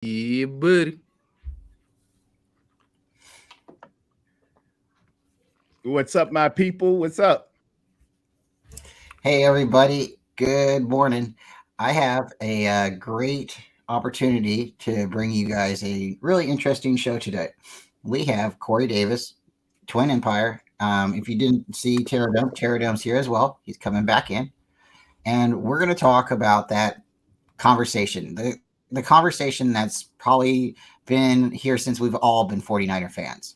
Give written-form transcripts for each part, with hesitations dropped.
Yeah, buddy. What's up, my people? What's up? Hey, everybody. Good morning. I have a great opportunity to bring you guys a really interesting show today. We have Corey Davis, Twin Empire. If you didn't see Terradome's here as well. He's coming back in. And we're going to talk about that conversation, the conversation that's probably been here since we've all been 49er fans.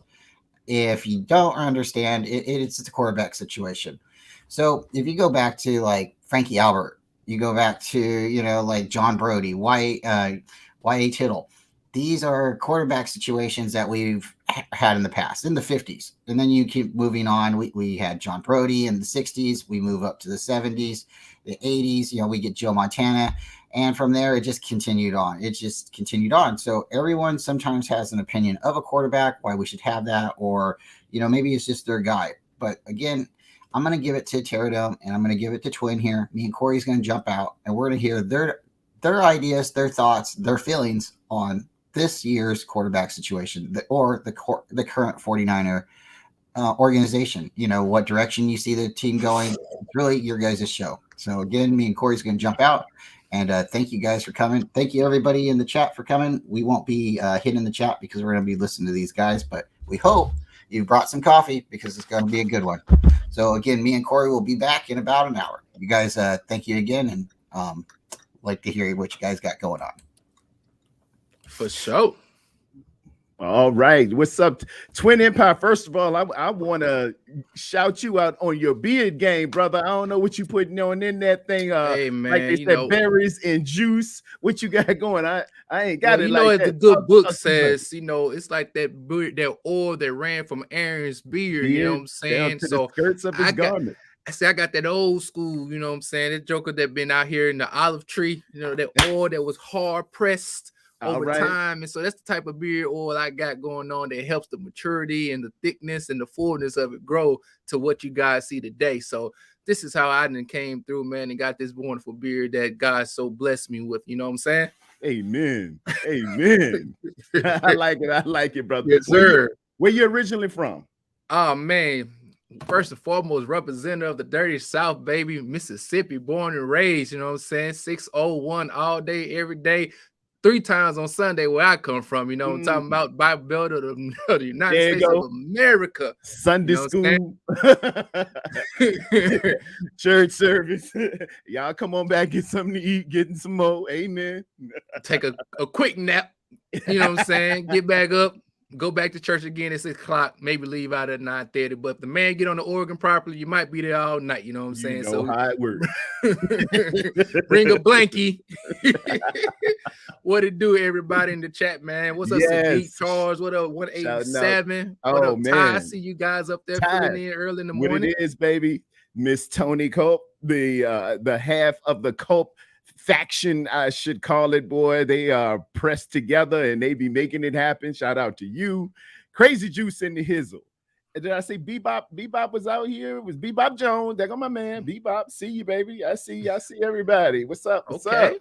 If you don't understand, it's the quarterback situation. So if you go back to like Frankie Albert, you go back to like John Brody, Y.A. Tittle. These are quarterback situations that we've had in the past, in the 50s. And then you keep moving on. We had John Brody in the 60s. We move up to the 70s, the 80s. We get Joe Montana. And from there, it just continued on. So everyone sometimes has an opinion of a quarterback, why we should have that, or, maybe it's just their guy. But again, I'm going to give it to Tarrerdome and I'm going to give it to Twin here. Me and Corey's going to jump out and we're going to hear their ideas, their thoughts, their feelings on this year's quarterback situation or the current 49er organization. What direction you see the team going. It's really your guys' show. So again, me and Corey's going to jump out. And thank you guys for coming. Thank you, everybody in the chat, for coming. We won't be hitting the chat because we're going to be listening to these guys, but we hope you brought some coffee because it's going to be a good one. So, again, me and Corey will be back in about an hour. You guys, thank you again, and like to hear what you guys got going on. For sure. All right. What's up, Twin Empire? First of all, I want to shout you out on your beard game, brother. I don't know what you putting on in that thing. Hey, man, like they said, berries and juice. What you got going? I ain't got it like that. The good book says, it's like that beard, that oil that ran from Aaron's beard, you know what I'm saying? So the skirts of his garment. I got that old school, you know what I'm saying? That joker that been out here in the olive tree, that oil that was hard pressed over time. And so that's the type of beard oil I got going on that helps the maturity and the thickness and the fullness of it grow to what you guys see today. So this is how I done came through, man, and got this wonderful beard that God so blessed me with. You know what I'm saying? Amen. Amen. I like it, brother. Yes, sir. Where you originally from? Oh, man. First and foremost, representative of the dirty South, baby, Mississippi, born and raised, you know what I'm saying? 601 all day, every day. 3 times on Sunday where I come from, I'm talking about Bible Belt of the United States of America. Sunday school, church service. Y'all come on back, get something to eat, getting some more. Amen. Take a quick nap, you know what I'm saying? Get back up, go back to church again at 6 o'clock, maybe leave out at 9:30. But if the man get on the organ properly, you might be there all night, you know what I'm saying? So how it works. Bring a blankie. What it do, everybody in the chat, man? What's up, Sadiq Charles? What up, 187? What up, Ty? I see you guys up there filling in early in the morning. What it is, baby, Miss Tony Cope, the half of the Cope faction, I should call it, boy. They are pressed together and they be making it happen. Shout out to you. Crazy Juice in the Hizzle. And did I say Bebop? Bebop was out here. It was Bebop Jones. There go my man. Bebop. See you, baby. I see everybody. What's up? What's up?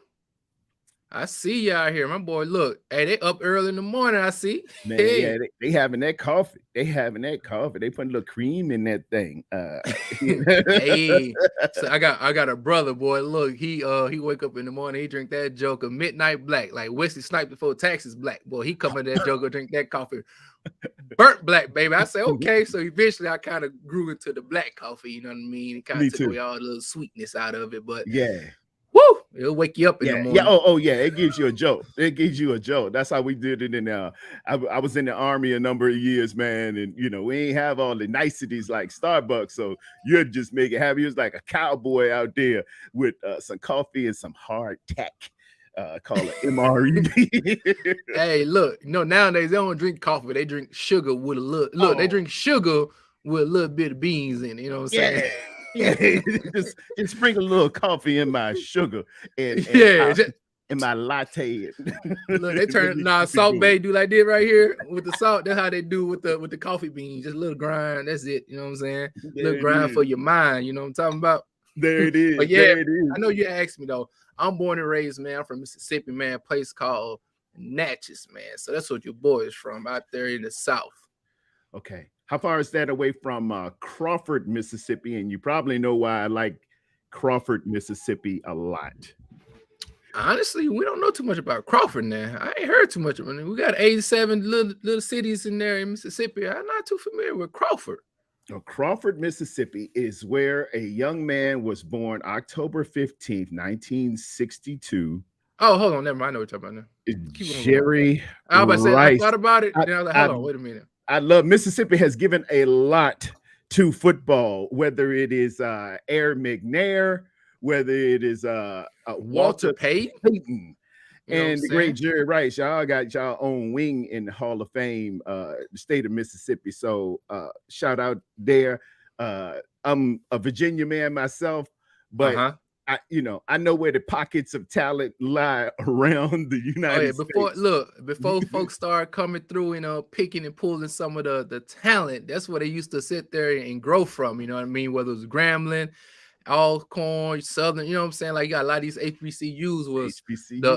I see y'all here. My boy, look. Hey, they up early in the morning, I see. Man, yeah, they having that coffee. They putting a little cream in that thing. Hey, so I got a brother, boy. Look, he wake up in the morning, he drink that Joker midnight black, like Wesley Snipes before taxes black. Boy, he come in that Joker, drink that coffee. Burnt black, baby. I say, okay. So eventually I kind of grew into the black coffee, you know what I mean? It kind of took away all the little sweetness out of it. But yeah. Woo! It'll wake you up in the morning. Yeah. Oh, yeah. It gives you a joke. That's how we did it. I was in the Army a number of years, man. And, we ain't have all the niceties like Starbucks. So you'd just make it happy. He was like a cowboy out there with some coffee and some hard tack. Call it MRE. Hey, look, nowadays they don't drink coffee. They drink sugar with a little. Look, they drink sugar with a little bit of beans in it. You know what I'm saying? Yeah, just sprinkle a little coffee in my sugar and in my latte. Look, they turn Salt Bay do like this right here with the salt. That's how they do with the coffee beans. Just a little grind. That's it. You know what I'm saying? Little grind for your mind. You know what I'm talking about? There it is. But yeah, I know you asked me though. I'm born and raised, man. I'm from Mississippi, man. A place called Natchez, man. So that's what your boy is from out there in the South. Okay. How far is that away from Crawford, Mississippi? And you probably know why I like Crawford, Mississippi a lot. Honestly, we don't know too much about Crawford now. I ain't heard too much of it. We got 87 little cities in there in Mississippi. I'm not too familiar with Crawford. Well, Crawford, Mississippi is where a young man was born October 15th, 1962. Oh, hold on. Never mind. I know what you're talking about now. Jerry I was about to say, Rice. I thought about it. Then I was like, hold on, wait a minute. I love Mississippi has given a lot to football, whether it is Air McNair, whether it is Walter Payton. And the great Jerry Rice. Y'all got y'all own wing in the Hall of Fame, the state of Mississippi. So shout out there. I'm a Virginia man myself, but I know where the pockets of talent lie around the United States. Before folks start coming through, picking and pulling some of the talent, that's where they used to sit there and grow from. You know what I mean? Whether it was Grambling, Alcorn, Southern, you know what I'm saying? Like, you got a lot of these HBCUs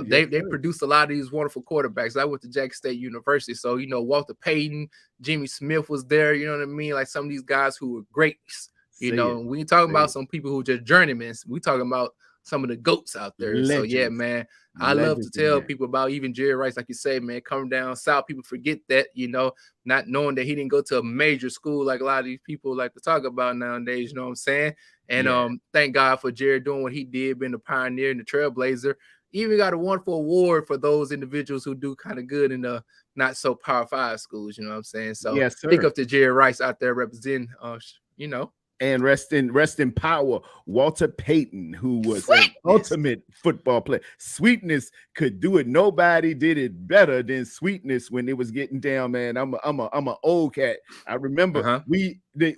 they produced a lot of these wonderful quarterbacks. I went to Jackson State University, so Walter Payton, Jimmy Smith was there. You know what I mean? Like some of these guys who were greats. We ain't talking about some people who just journeymen. We talking about some of the GOATs out there. Legends. So yeah, man, I love to tell people about even Jerry Rice, like you say, man, coming down south. People forget that, not knowing that he didn't go to a major school like a lot of these people like to talk about nowadays. You know what I'm saying? And thank God for Jerry doing what he did, being the pioneer and the trailblazer. Even got a wonderful award for those individuals who do kind of good in the not so Power 5 schools. You know what I'm saying? So yes, sir. Pick up to Jerry Rice out there representing, And rest in power, Walter Payton, who was an ultimate football player. Sweetness could do it. Nobody did it better than Sweetness when it was getting down, man. I'm an old cat. I remember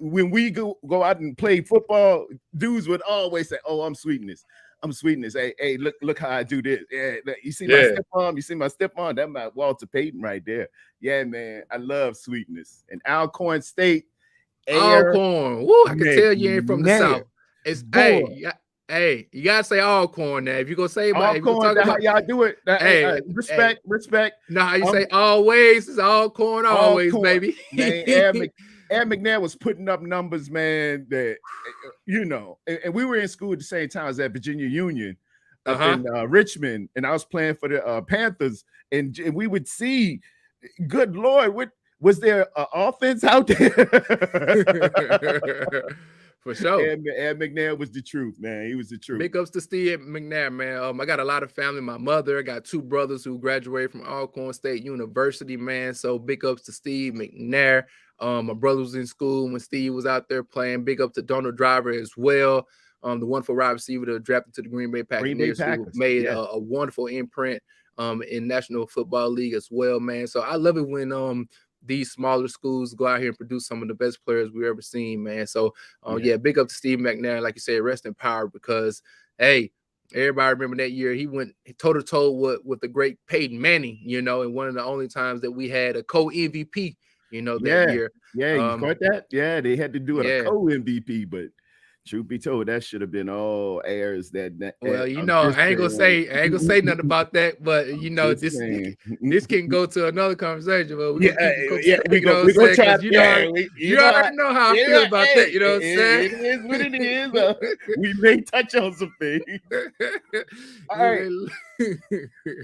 when we go out and play football, dudes would always say, "Oh, I'm Sweetness. I'm Sweetness. Hey, look how I do this. Yeah, you see my step on? You see my step on? That's my Walter Payton right there. Yeah, man. I love Sweetness. And Alcorn State. Alcorn. Woo, I can tell you ain't from the South. It's you gotta say Alcorn now. If you gonna say about Alcorn, that's how y'all do it. Respect. No, how you say always? It's Alcorn, always, baby. Man, Air McNair was putting up numbers, man. That and we were in school at the same time as at Virginia Union up in Richmond, and I was playing for the Panthers, and we would see, good Lord, was there an offense out there? For sure. Ed McNair was the truth, man. He was the truth. Big ups to Steve McNair, man. I got a lot of family. My mother, I got two brothers who graduated from Alcorn State University, man. So big ups to Steve McNair. My brother was in school when Steve was out there playing. Big up to Donald Driver as well. The wonderful wide receiver that drafted to the Green Bay Packers, who made a wonderful imprint in National Football League as well, man. So I love it when these smaller schools go out here and produce some of the best players we've ever seen, man. So, big up to Steve McNair. Like you said, rest in power, because, hey, everybody remember that year he went toe-to-toe with the great Peyton Manning, and one of the only times that we had a co-MVP, that year. Yeah, you caught that? Yeah, they had to do a co-MVP, but truth be told, that should have been all airs. I ain't gonna say nothing about that, but this can go to another conversation. But we gonna try. You already know how I feel about that. You know what I'm saying? It is what it is. We may touch on some things. All right.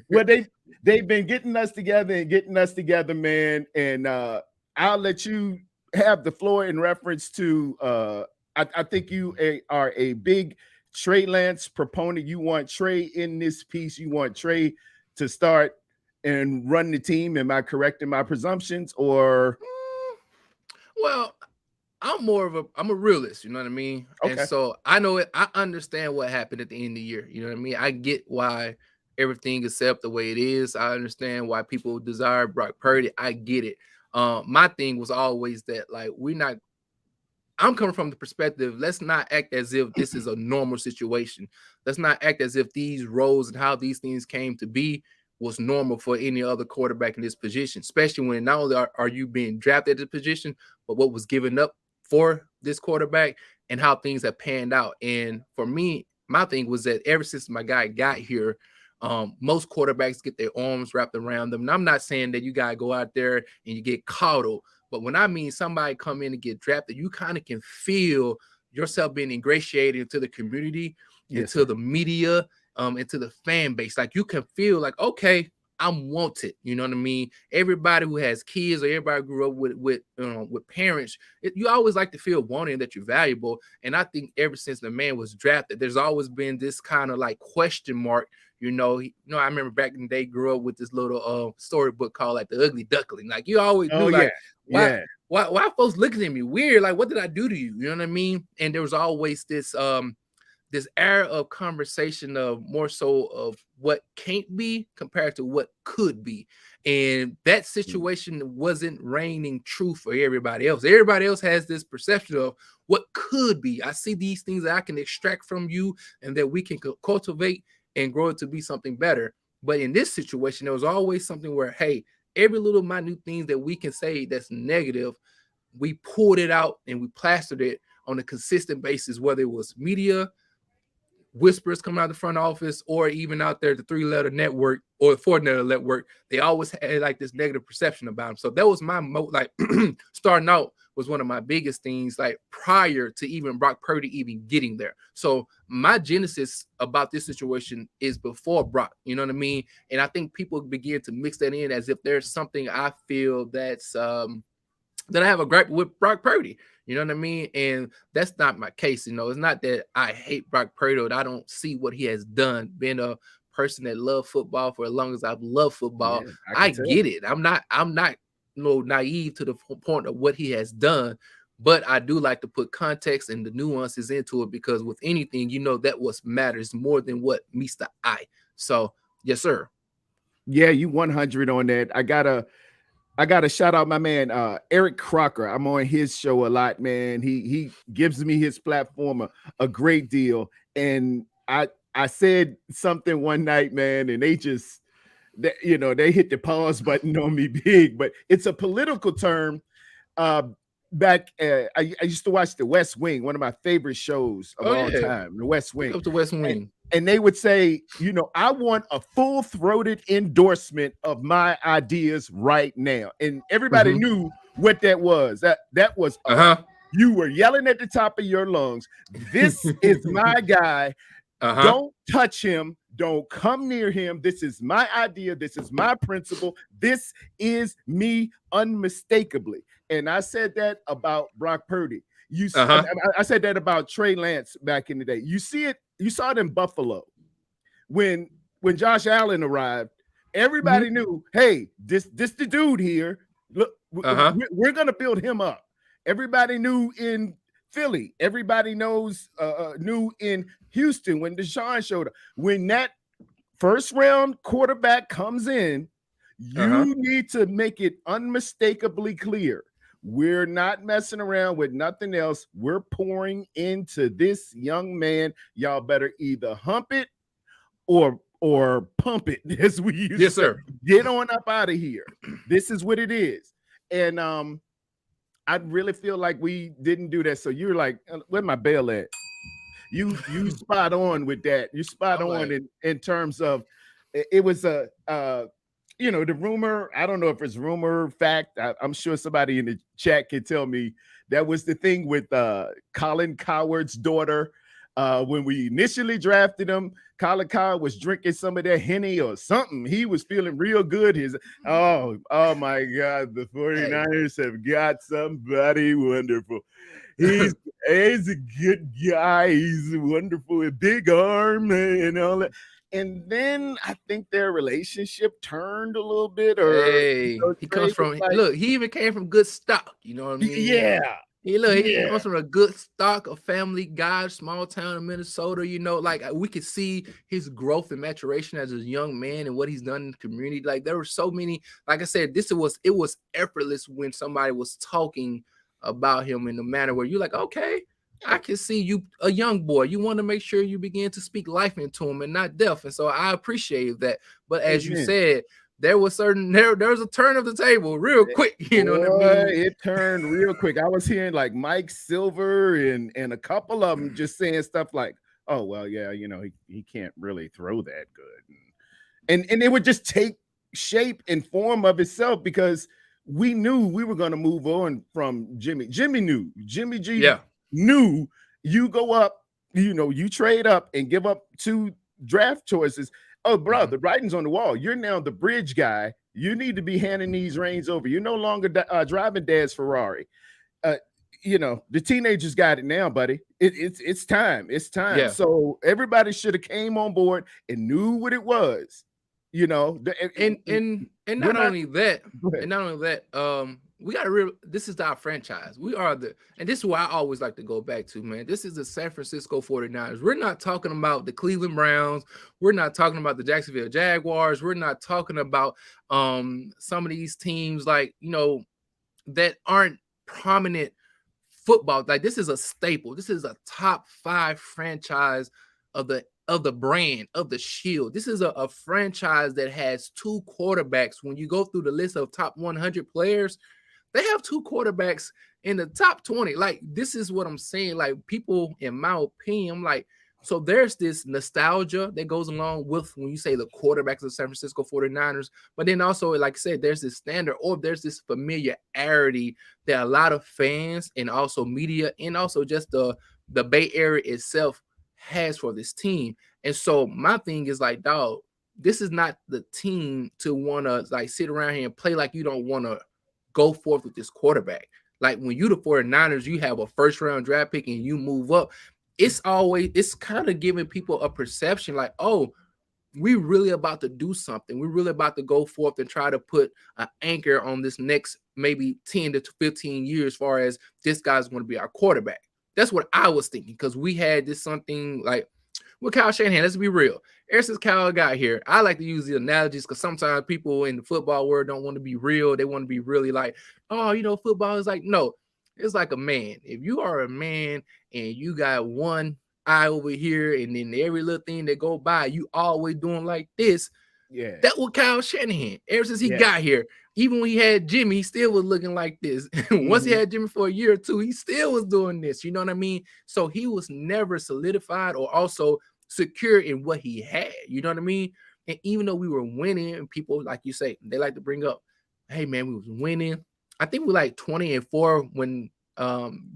Well, they've been getting us together, man. And I'll let you have the floor in reference to. I think you are a big Trey Lance proponent. You want Trey in this piece. You want Trey to start and run the team. Am I correct in my presumptions? Or well, I'm a realist. You know what I mean? Okay. And so I know it. I understand what happened at the end of the year. You know what I mean? I get why everything is set up the way it is. I understand why people desire Brock Purdy. I get it. My thing was always that, like, I'm coming from the perspective, let's not act as if this is a normal situation. Let's not act as if these roles and how these things came to be was normal for any other quarterback in this position, especially when not only are you being drafted at the position, but what was given up for this quarterback and how things have panned out. And for me, my thing was that ever since my guy got here, Most quarterbacks get their arms wrapped around them. And I'm not saying that you gotta go out there and you get coddled, but when I mean somebody come in and get drafted, you kind of can feel yourself being ingratiated into the community, into the media, into the fan base. Like you can feel like, okay, I'm wanted. You know what I mean? Everybody who has kids or everybody who grew up with parents, you always like to feel wanted, that you're valuable. And I think ever since the man was drafted, there's always been this kind of like question mark. I remember back in the day, grew up with this little storybook called like The Ugly Duckling. Like you always knew, like, why folks looking at me weird? Like, what did I do to you? You know what I mean? And there was always this this era of conversation of more so of what can't be compared to what could be. And that situation wasn't reigning true for everybody else. Everybody else has this perception of what could be. I see these things that I can extract from you and that we can cultivate and grow it to be something better. But in this situation, there was always something where, hey, every little minute thing that we can say that's negative, we pulled it out and we plastered it on a consistent basis, whether it was media, whispers coming out of the front office, or even out there, the 3-letter network or the 4-letter network. They always had like this negative perception about them. So that was my starting out was one of my biggest things, like prior to even Brock Purdy even getting there. So my genesis about this situation is before Brock, you know what I mean? And I think people begin to mix that in as if there's something I feel that's that I have a gripe with Brock Purdy. You know what I mean? And that's not my case. It's not that I hate Brock Purdy or I don't see what he has done. Being a person that loved football for as long as I've loved football, I get it. I'm not naive to the point of what he has done, but I do like to put context and the nuances into it, because with anything, that what matters more than what meets the eye. So yes, sir. Yeah, you 100 on that. I gotta shout out my man Eric Crocker. I'm on his show a lot, man. He gives me his platform a great deal. And I said something one night, man, and they just they hit the pause button on me big. But it's a political term. Back I used to watch The West Wing, one of my favorite shows of all time, The West Wing. The West Wing. And they would say, I want a full-throated endorsement of my ideas right now. And everybody knew what that was. That was you were yelling at the top of your lungs. This is my guy. Don't touch him. Don't come near him. This is my idea. This is my principle. This is me unmistakably. And I said that about Brock Purdy. I said that about Trey Lance back in the day. You saw it in Buffalo when Josh Allen arrived. Everybody knew, hey, this the dude here. Look, we're gonna build him up. Everybody knew in Philly. Everybody knew in Houston when Deshaun showed up. When that first round quarterback comes in, you need to make it unmistakably clear. We're not messing around with nothing else. We're pouring into this young man. Y'all better either hump it or pump it, as we used to say. Get on up out of here. This is what it is. And I really feel like we didn't do that. So you're like, where's my bail at? You spot on with that. You spot on in terms of it was the rumor. I don't know if it's rumor, fact. I'm sure somebody in the chat can tell me that was the thing with Colin Cowherd's daughter. When we initially drafted him, Colin Cowherd was drinking some of that Henny or something. He was feeling real good. Oh my God, the 49ers have got somebody wonderful. He's a good guy. He's wonderful, a big arm and all that. And then I think their relationship turned a little bit. He comes from he even came from good stock. You know what I mean? Yeah. He comes from a good stock, a family guy, small town in Minnesota. Like we could see his growth and maturation as a young man and what he's done in the community. Like there were so many. Like I said, it was effortless when somebody was talking about him in a manner where you're like, okay, I can see you, a young boy. You want to make sure you begin to speak life into him and not death. And so I appreciate that. But as you said, there was a turn of the table real quick. You know what I mean? It turned real quick. I was hearing like Mike Silver and a couple of them just saying stuff like, oh, well, yeah, he can't really throw that good. and it would just take shape and form of itself because we knew we were going to move on from Jimmy. Jimmy G knew you go up, you trade up and give up 2 draft choices. Oh, bro, the writing's on the wall. You're now the bridge guy. You need to be handing these reins over. You're no longer driving Dad's Ferrari. The teenagers got it now, buddy. It's time. It's time. Yeah. So everybody should have came on board and knew what it was. And not only that, we got to this is our franchise. We are and this is why I always like to go back to, man. This is the San Francisco 49ers. We're not talking about the Cleveland Browns. We're not talking about the Jacksonville Jaguars. We're not talking about some of these teams that aren't prominent football. Like, this is a staple. This is a top 5 franchise of the brand, of the shield. This is a franchise that has 2 quarterbacks. When you go through the list of top 100 players, they have 2 quarterbacks in the top 20. Like, this is what I'm saying. Like, people, in my opinion, I'm like, so there's this nostalgia that goes along with when you say the quarterbacks of the San Francisco 49ers. But then also, like I said, there's this standard, or there's this familiarity that a lot of fans and also media and also just the Bay Area itself has for this team. And so my thing is like, dog, this is not the team to want to like sit around here and play like you don't want to go forth with this quarterback. Like, when you the 49ers, you have a first round draft pick and you move up. It's kind of giving people a perception like, oh, we really about to do something. We're really about to go forth and try to put an anchor on this next maybe 10 to 15 years as far as this guy's going to be our quarterback. That's what I was thinking, because we had this something like with Kyle Shanahan. Let's be real. Ever since Kyle got here, I like to use the analogies because sometimes people in the football world don't want to be real. They want to be really like, oh, football is like, no, it's like a man. If you are a man and you got one eye over here and then every little thing that go by, you always doing like this. Yeah. That was Kyle Shanahan. Ever since he got here, even when he had Jimmy, he still was looking like this. Once he had Jimmy for a year or two, he still was doing this. You know what I mean? So he was never solidified or also secure in what he had. You know what I mean? And even though we were winning, and people, like you say, they like to bring up, hey, man, we was winning. I think we like 20-4 when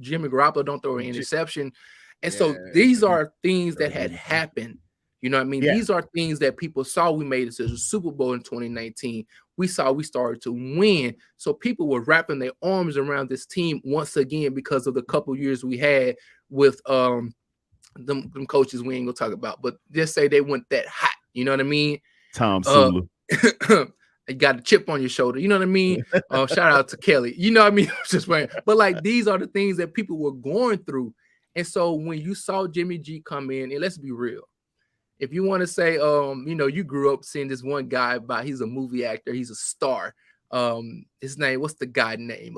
Jimmy Garoppolo don't throw an interception. And so these are things that had happened. You know what I mean? These are things that people saw. We made it to the Super Bowl in 2019. We saw we started to win. So people were wrapping their arms around this team once again because of the couple years we had with them coaches we ain't gonna talk about. But just say they went that hot. You know what I mean? Tom Sula. You got a chip on your shoulder. You know what I mean? Shout out to Kelly. You know what I mean? Just playing. But like, these are the things that people were going through. And so when you saw Jimmy G come in, and let's be real, if you want to say, you grew up seeing this one guy, he's a movie actor, he's a star. His name, what's the guy name?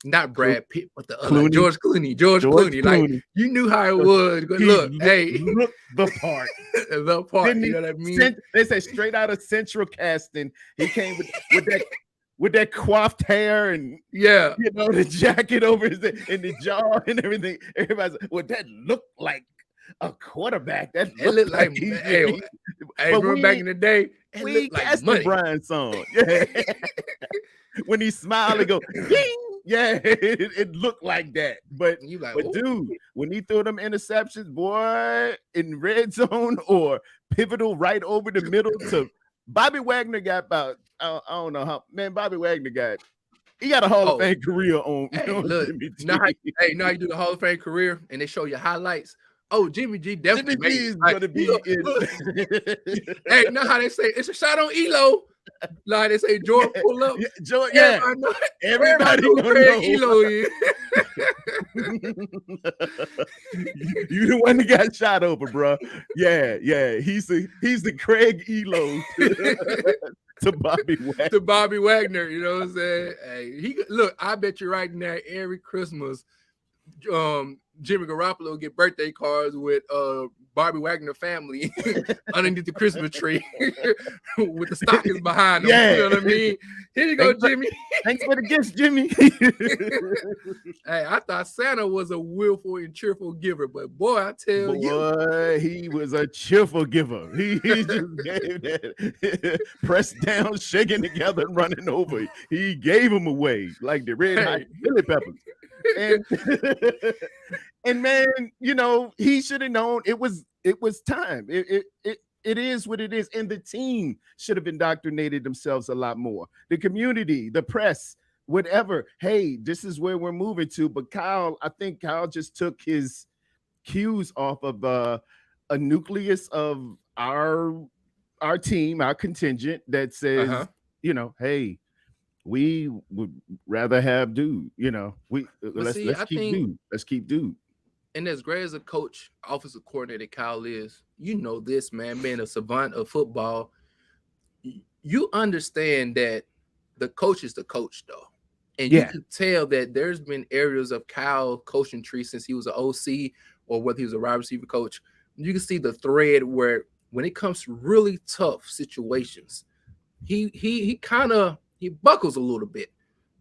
Not Brad Pitt, but the other George Clooney. George Clooney. Like, you knew how it was. Look, look the part. The part. You know what I mean? They say straight out of Central Casting. He came with that coiffed hair and the jacket over his and the jaw and everything. Everybody's like, well, that looked like a quarterback. That looked like hey, remember back in the day, we cast the Brian song. Yeah. When he smiled and go, ding! Yeah, it looked like that. But dude, when he threw them interceptions, boy, in red zone or pivotal right over the middle to Bobby Wagner got about, I don't know how, man, Bobby Wagner got a Hall of Fame career on. Look, now you do the Hall of Fame career and they show you highlights. Oh, Jimmy G definitely Jimmy G is going to be in. Hey, you know how they say it's a shot on Elo? Like they say, Jordan pull up. Everybody know Craig Elo is. You the one that got shot over, bro. Yeah. He's the Craig Elo to Bobby Wagner. You know what I'm saying? Hey, I bet you right now, every Christmas, Jimmy Garoppolo get birthday cards with Barbie Wagner family underneath the Christmas tree with the stockings behind them. Yeah. You know what I mean? Here you go, Jimmy. Thanks for the gifts, Jimmy. Hey, I thought Santa was a willful and cheerful giver, but boy, I tell you, he was a cheerful giver. He just gave that pressed down, shaking together, and running over. He gave them away like the red hot chili peppers. And man, you know, he should have known it was time. It is what it is, and the team should have indoctrinated themselves a lot more. The community, the press, whatever. Hey, this is where we're moving to. But I think Kyle just took his cues off of a nucleus of our team, our contingent that says, you know, hey, we would rather have dude. You know, let's keep dude. And as great as a coach, offensive coordinator Kyle is, you know this, man, being a savant of football, you understand that the coach is the coach, though. And you can tell that there's been areas of Kyle coaching tree since he was an OC or whether he was a wide receiver coach. You can see the thread where when it comes to really tough situations, he buckles a little bit.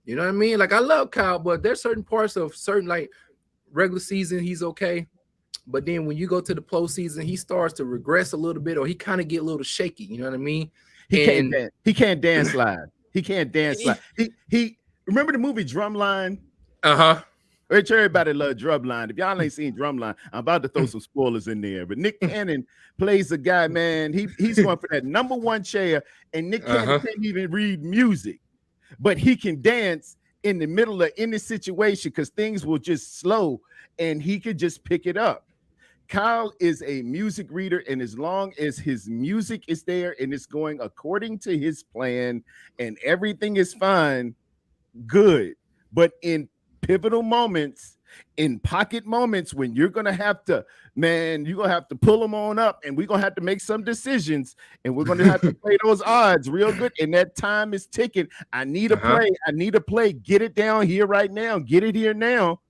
You know what I mean? Like, I love Kyle, but there's certain parts of certain, like, regular season, he's okay. But then when you go to the postseason, he starts to regress a little bit, or he kind of get a little shaky. You know what I mean? He can't dance live. He can't dance live. He remember the movie Drumline? Rich, everybody love Drumline. If y'all ain't seen Drumline, I'm about to throw some spoilers in there. But Nick Cannon plays a guy, man. He's going for that number one chair, and Nick Cannon can't even read music, but he can dance in the middle of any situation because things will just slow and he could just pick it up. Kyle is a music reader, and as long as his music is there and it's going according to his plan and everything is fine, good. But in pivotal moments, in pocket moments, when you're gonna have to pull them on up, and we're gonna have to make some decisions, and we're gonna have to play those odds real good, and that time is ticking. I need a play, get it down here right now, get it here now.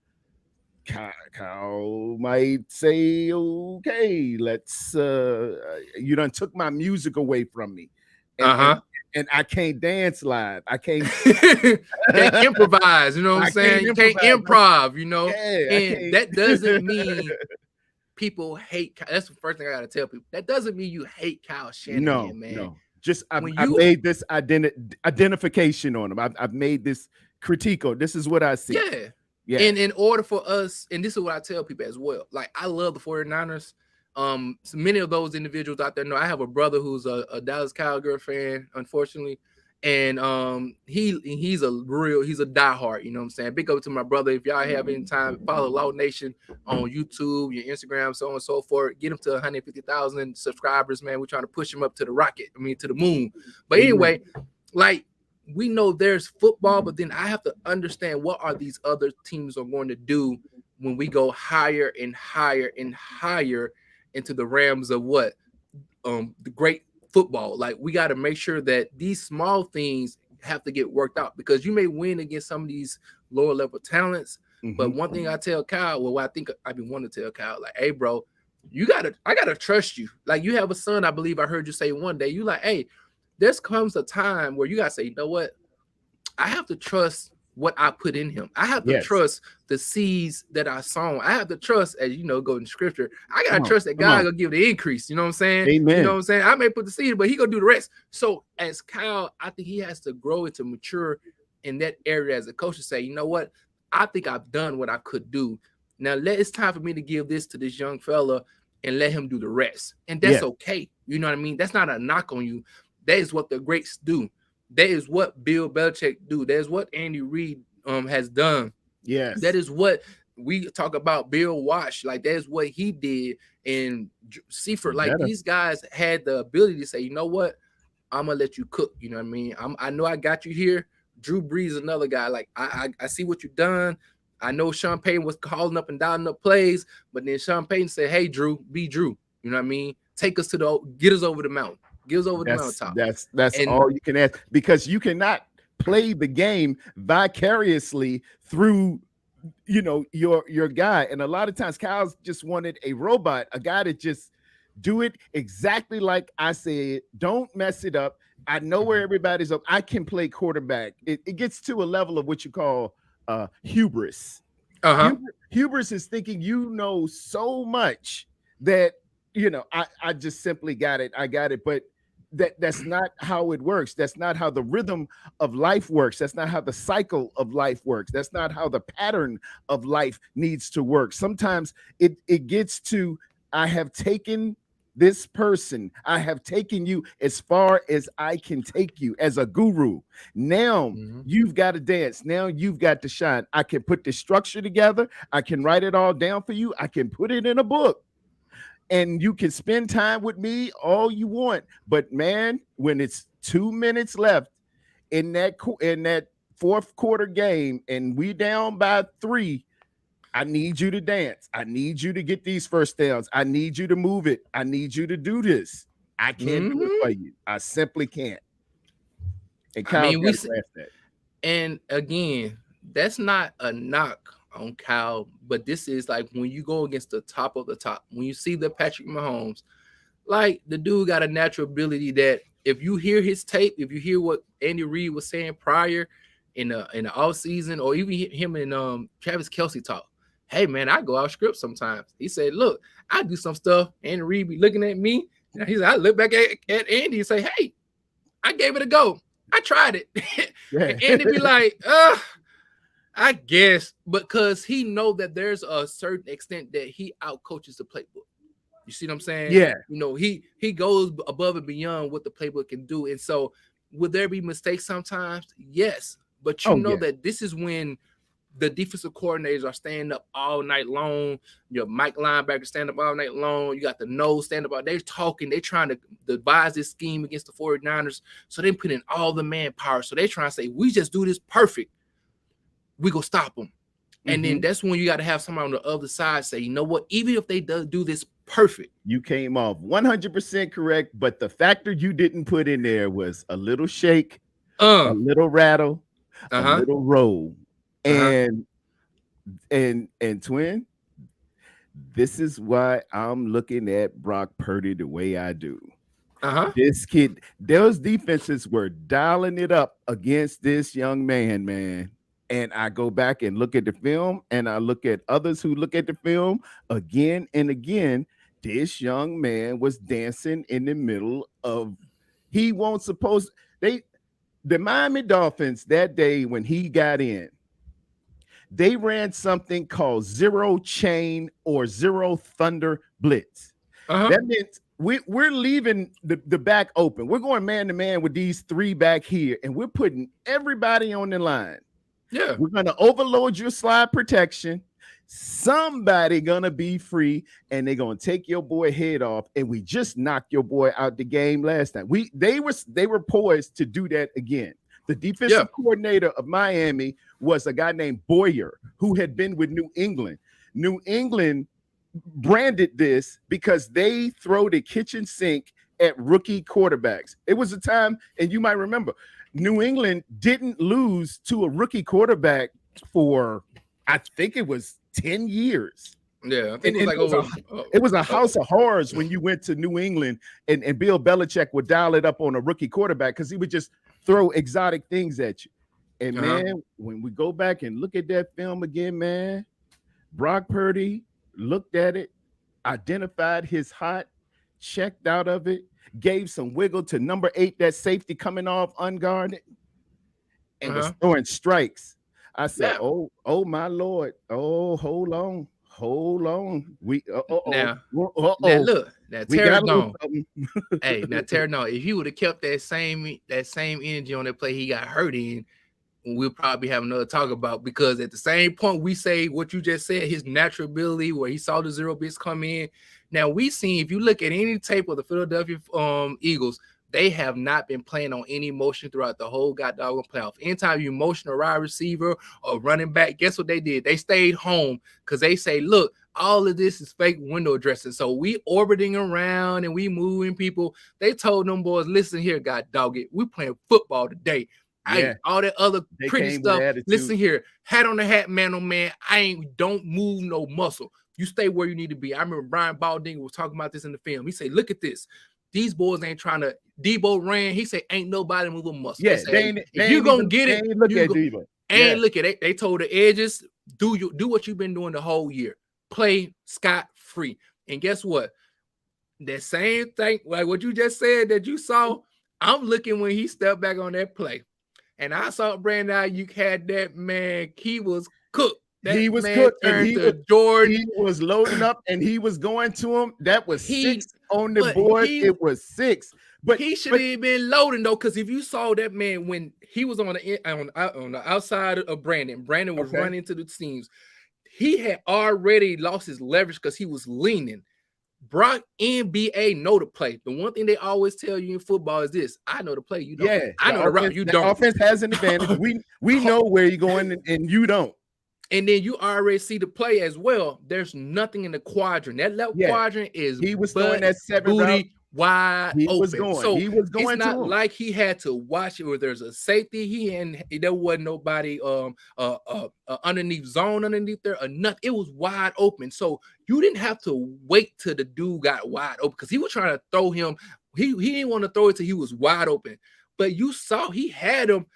Kyle might say, okay, let's you done took my music away from me. And I can't dance live. I can't improvise, you know what I'm saying? You can't improv, you know. And that doesn't mean people hate. That's the first thing I gotta tell people. That doesn't mean you hate Kyle Shanahan, man. No. Just I made this identification on him. I've made this critique on. This is what I see. Yeah. And in order for us, and this is what I tell people as well, like, I love the 49ers. So many of those individuals out there know I have a brother who's a Dallas Cowgirl fan, unfortunately. And he's a diehard, you know what I'm saying? Big up to my brother. If y'all have any time, follow Law Nation on YouTube, your Instagram, so on and so forth. Get him to 150,000 subscribers, man. We're trying to push him up to the moon. But anyway, like, we know there's football, but then I have to understand what are these other teams are going to do when we go higher and higher and higher into the realms of what the great football. Like, we got to make sure that these small things have to get worked out, because you may win against some of these lower level talents. But one thing I tell Kyle, what I think I've been wanting to tell Kyle, like, hey, bro, I gotta trust you. Like, you have a son, I believe I heard you say one day, you like, hey, there comes a time where you gotta say, you know what? I have to trust what I put in him. I have to trust the seeds that I sown. I have to trust, as you know, go in scripture. I gotta trust that God gonna give the increase. You know what I'm saying? Amen. You know what I'm saying? I may put the seed, but he gonna do the rest. So as Kyle, I think he has to grow and to mature in that area as a coach to say, you know what? I think I've done what I could do. Now it's time for me to give this to this young fella and let him do the rest. And that's okay. You know what I mean? That's not a knock on you. That is what the greats do. That is what Bill Belichick do. That is what Andy Reid has done. Yes. That is what we talk about Bill Walsh. Like, that is what he did. And Seifert, like, these guys had the ability to say, you know what? I'm going to let you cook. You know what I mean? I know I got you here. Drew Brees, another guy. Like, I see what you've done. I know Sean Payton was calling up and dialing up plays, but then Sean Payton said, hey, Drew, be Drew. You know what I mean? Take us get us over the mountain. Get us over the mountaintop. That's all you can ask, because you cannot play the game vicariously through, you know, your guy. And a lot of times Kyle's just wanted a robot, a guy that just Do it exactly like I said. Don't mess it up. I know where everybody's up. I can play quarterback. It gets to a level of what you call hubris. Hubris is thinking you know so much that I just simply got it. I got it. But that's not how it works. That's not how the rhythm of life works. That's not how the cycle of life works. That's not how the pattern of life needs to work. Sometimes it gets to, I have taken this person, I have taken you as far as I can take you as a guru. Now you've got to dance. Now you've got to shine. I can put the structure together. I can write it all down for you. I can put it in a book. And you can spend time with me all you want. But man, when it's 2 minutes left in that fourth quarter game and we down by 3, I need you to dance. I need you to get these first downs. I need you to move it. I need you to do this. I can't do it for you. I simply can't. And Kyle, that. And again, that's not a knock on Kyle, but this is like when you go against the top of the top, when you see the Patrick Mahomes, like the dude got a natural ability that if you hear his tape, if you hear what Andy Reid was saying prior in the off season, or even him and Travis Kelce talk, hey man, I go out script sometimes. He said, look, I do some stuff. Andy Reid be looking at me. He said, I look back at Andy and say, hey, I gave it a go. I tried it. And Andy be like, I guess, because he know that there's a certain extent that he outcoaches the playbook. You see what I'm saying? Yeah. He goes above and beyond what the playbook can do. And so will there be mistakes sometimes? Yes. But that this is when the defensive coordinators are standing up all night long. Your Mike linebacker stand up all night long. You got the nose stand up. They're talking. They're trying to devise this scheme against the 49ers. So they put in all the manpower. So they're trying to say, we just do this perfect. We go stop them. And then that's when you got to have somebody on the other side say, you know what? Even if they do this perfect. You came off 100% correct. But the factor you didn't put in there was a little shake, a little rattle, a little roll. And Twin, this is why I'm looking at Brock Purdy the way I do. This kid, those defenses were dialing it up against this young man. And I go back and look at the film, and I look at others who look at the film again and again. This young man was dancing in the middle of, he won't suppose the Miami Dolphins that day when he got in, they ran something called zero chain or zero thunder blitz. That means we're leaving the back open. We're going man to man with these 3 back here, and we're putting everybody on the line. Yeah, we're gonna overload your slide protection. Somebody gonna be free, and they're gonna take your boy head off. And we just knocked your boy out the game last time. They were poised to do that again. The defensive coordinator of Miami was a guy named Boyer, who had been with New England. New England branded this because they throw the kitchen sink at rookie quarterbacks. It was a time, and you might remember, New England didn't lose to a rookie quarterback for, I think it was 10 years. Yeah, I think it was a house of horrors when you went to New England and Bill Belichick would dial it up on a rookie quarterback because he would just throw exotic things at you. And man, when we go back and look at that film again, man, Brock Purdy looked at it, identified his hot, checked out of it, gave some wiggle to number 8, that safety coming off unguarded, and was throwing strikes. I said, oh my Lord. Oh, hold on. We now look, now Tarrerdome. Hey, now Tarrerdome, if he would have kept that same energy on that play he got hurt in, we'll probably have another talk about, because at the same point we say what you just said, his natural ability where he saw the zero bits come in. Now we seen, if you look at any tape of the Philadelphia Eagles, they have not been playing on any motion throughout the whole goddamn playoff. Anytime you motion a wide receiver or running back, guess what they did? They stayed home because they say, look, all of this is fake window dressing. So we orbiting around and we moving people. They told them boys, listen here, god dog it, we playing football today. Hey, all that other pretty stuff. Listen here, hat on the hat, man, oh man. Don't move no muscle. You stay where you need to be. I remember Brian Baldinger was talking about this in the film. He said, look at this. These boys ain't trying to. Debo ran. He said, ain't nobody move a muscle. Yeah, if you gonna get it, look at Debo. Look at it. They told the edges, do what you've been doing the whole year. Play scot-free. And guess what? That same thing, like what you just said that you saw, I'm looking when he stepped back on that play. And I saw Brandon Ayuk had that man, he was cooked. He was cooked, and he was loading up, and he was going to him. That was 6 on the board. It was 6. But he should have been loading though, because if you saw that man when he was on the outside of Brandon was running to the seams, he had already lost his leverage because he was leaning. Brock and BA know the play. The one thing they always tell you in football is this: I know the play, you don't. Yeah, I know the route, you don't. Offense has an advantage. We know where you're going, and you don't. And then you already see the play as well. There's nothing in the quadrant. That left quadrant is he was throwing that 7 route wide open. So he was going it's not like he had to watch it where there's a safety. There wasn't nobody underneath zone underneath there or nothing. It was wide open. So you didn't have to wait till the dude got wide open because he was trying to throw him. He didn't want to throw it till he was wide open. But you saw he had him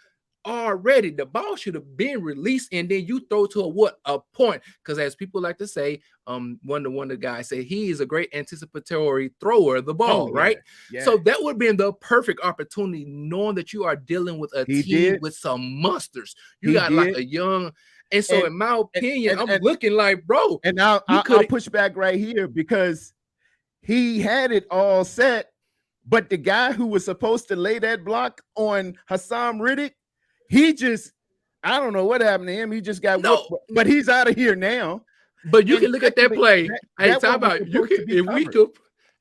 already. The ball should have been released, and then you throw to a point. Because as people like to say, one of the guys say he is a great anticipatory thrower of the ball, right? Yeah. So that would have been the perfect opportunity, knowing that you are dealing with a team with some monsters. You got like a young, and so in my opinion, I'm looking like, bro. And I'll push back right here because he had it all set, but the guy who was supposed to lay that block on Hassan Riddick, I don't know what happened to him. He just got whooped, but he's out of here now. But you can look at that play. Talk about you can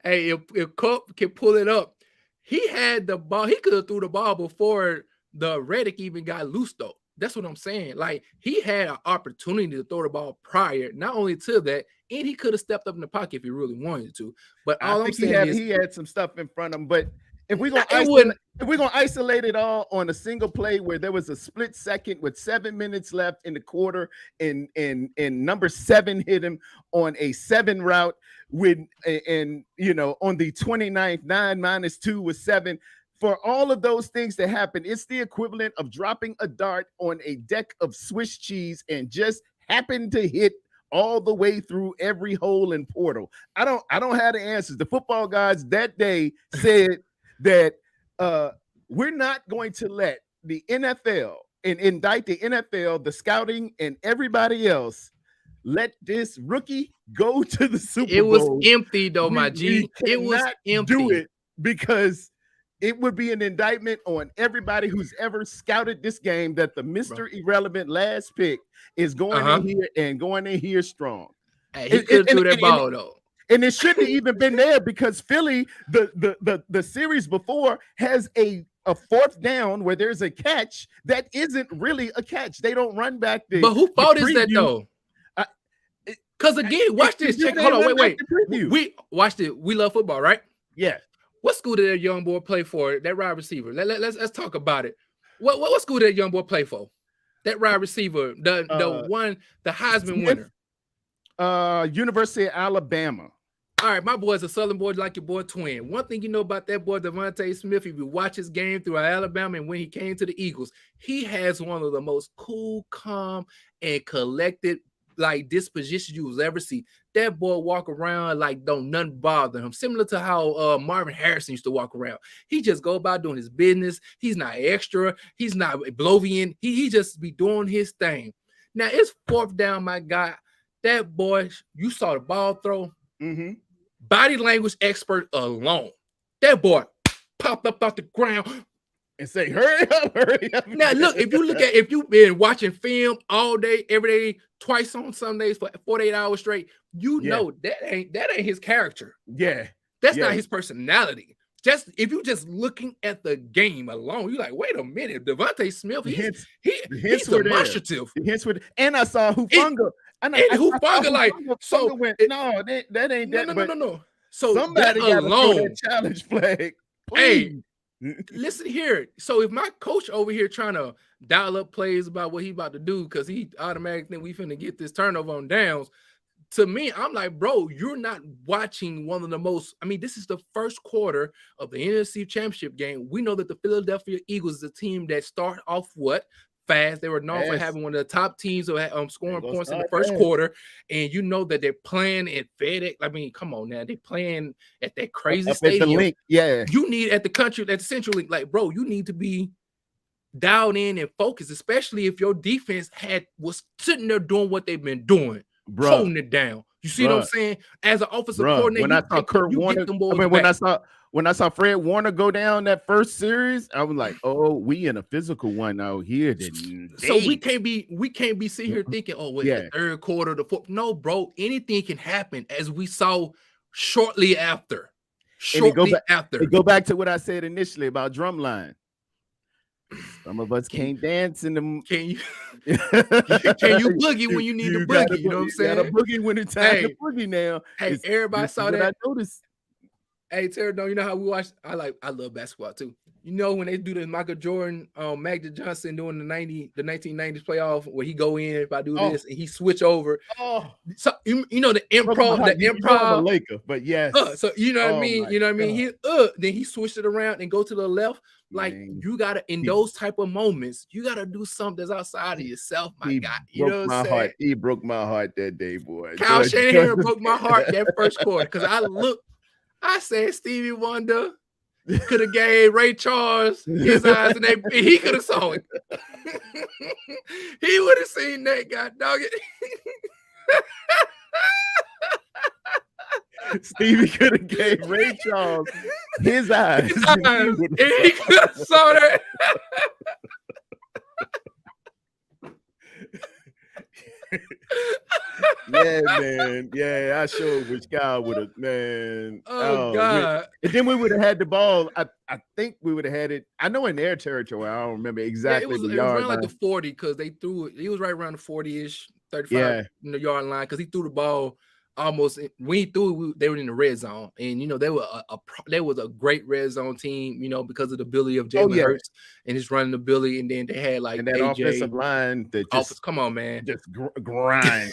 if Cup can pull it up. He had the ball. He could have threw the ball before the Reddick even got loose, though. That's what I'm saying. Like he had an opportunity to throw the ball prior, not only to that, and he could have stepped up in the pocket if he really wanted to. But all I'm saying is he had some stuff in front of him, but. If we're gonna isolate it all on a single play where there was a split second with 7 minutes left in the quarter, and number 7 hit him on a 7 route on the 29th, 9 - 2 was 7. For all of those things to happen, it's the equivalent of dropping a dart on a deck of Swiss cheese and just happen to hit all the way through every hole and portal. I don't have the answers. The football guys that day said that we're not going to let the NFL and indict the NFL, the scouting, and everybody else. Let this rookie go to the Super Bowl. It was empty, though, my G. It was empty. Do it because it would be an indictment on everybody who's ever scouted this game that the Mr. Irrelevant last pick is going in here and going in here strong. Hey, he could do that ball, though. And it shouldn't have even been there because Philly, the series before, has a 4th down where there's a catch that isn't really a catch. They don't run back there. But whose fault is that though? Because again, watch this. Check. Hold on, wait. We watched it. We love football, right? Yeah. What school did that young boy play for? That wide receiver. Let's talk about it. What school did that young boy play for? That wide receiver, the Heisman winner. University of Alabama. All right, my boy's a Southern boy like your boy Twin. One thing you know about that boy, Devontae Smith, if you watch his game through Alabama and when he came to the Eagles, he has one of the most cool, calm, and collected dispositions you will ever see. That boy walk around like don't nothing bother him. Similar to how Marvin Harrison used to walk around. He just go about doing his business. He's not extra. He's not blovian. He just be doing his thing. Now it's 4th down, my guy. That boy, you saw the ball throw. Mm-hmm. Body language expert alone. That boy popped up off the ground and say, hurry up. Now, look, if you've been watching film all day, every day, twice on Sundays for 48 hours straight, know that ain't his character. Yeah. That's not his personality. Just if you're just looking at the game alone, you're like, wait a minute, Devontae Smith, he's demonstrative. And I saw Hufanga. Hufanga went, no, that ain't that. No. So somebody got to throw that challenge flag. Please. Hey, Listen here. So if my coach over here trying to dial up plays about what he about to do because he automatically think we finna get this turnover on downs, to me, I'm like, bro, you're not watching one of the most. I mean, this is the first quarter of the NFC Championship game. We know that the Philadelphia Eagles is a team that start off fast. They were known for having one of the top teams of scoring points in the first quarter, and you know that they're playing at FedEx. I mean, come on now, they're playing at that crazy stadium. At the link. Yeah, you need at the Central Link. Like, bro, you need to be dialed in and focused, especially if your defense was sitting there doing what they've been doing. Holding it down. You see what I'm saying? As an offensive coordinator, when I saw Kurt Warner, when I saw Fred Warner go down that first series, I was like, "Oh, we in a physical one out here." So we can't be sitting here thinking, "Oh, wait, the third quarter, the fourth." No, bro, anything can happen, as we saw shortly after. Go back to what I said initially about drumline. Some of us can't dance in them. Can you boogie when you need to boogie? You know what I'm saying? Got a boogie when it's time to boogie now. Hey, everybody saw that. I noticed. Hey, Tarrerdome, you know how we watch? I love basketball too. You know when they do the Michael Jordan, Magic Johnson doing the 1990s playoff where he go in if I do this and he switch over. So you know the improv. I'm a Laker, but yes. So you know what I mean. You know what I mean. He then he switched it around and go to the left. Like, you gotta in those type of moments, you gotta do something that's outside of yourself, my guy. You know what I'm saying? He broke my heart that day, boy. Kyle Shanahan broke my heart that first quarter because I said Stevie Wonder could have gave Ray Charles his eyes and he could have saw it. He would have seen that guy, dog it. Stevie could have gave Ray Charles his eyes. And he could have saw that. Yeah, man. Yeah, I sure wish God would have, man. Oh God. And then we would have had the ball. I think we would have had it. I know in their territory. I don't remember exactly the yard. It was around like the 40 because they threw it. He was right around the 40-ish, 35 in the yard line because he threw the ball almost when he threw it, they were in the red zone, and you know they was a great red zone team, you know, because of the ability of Jalen Hurts and his running ability, and then they had like that AJ, offensive line that just come on, man, just grind,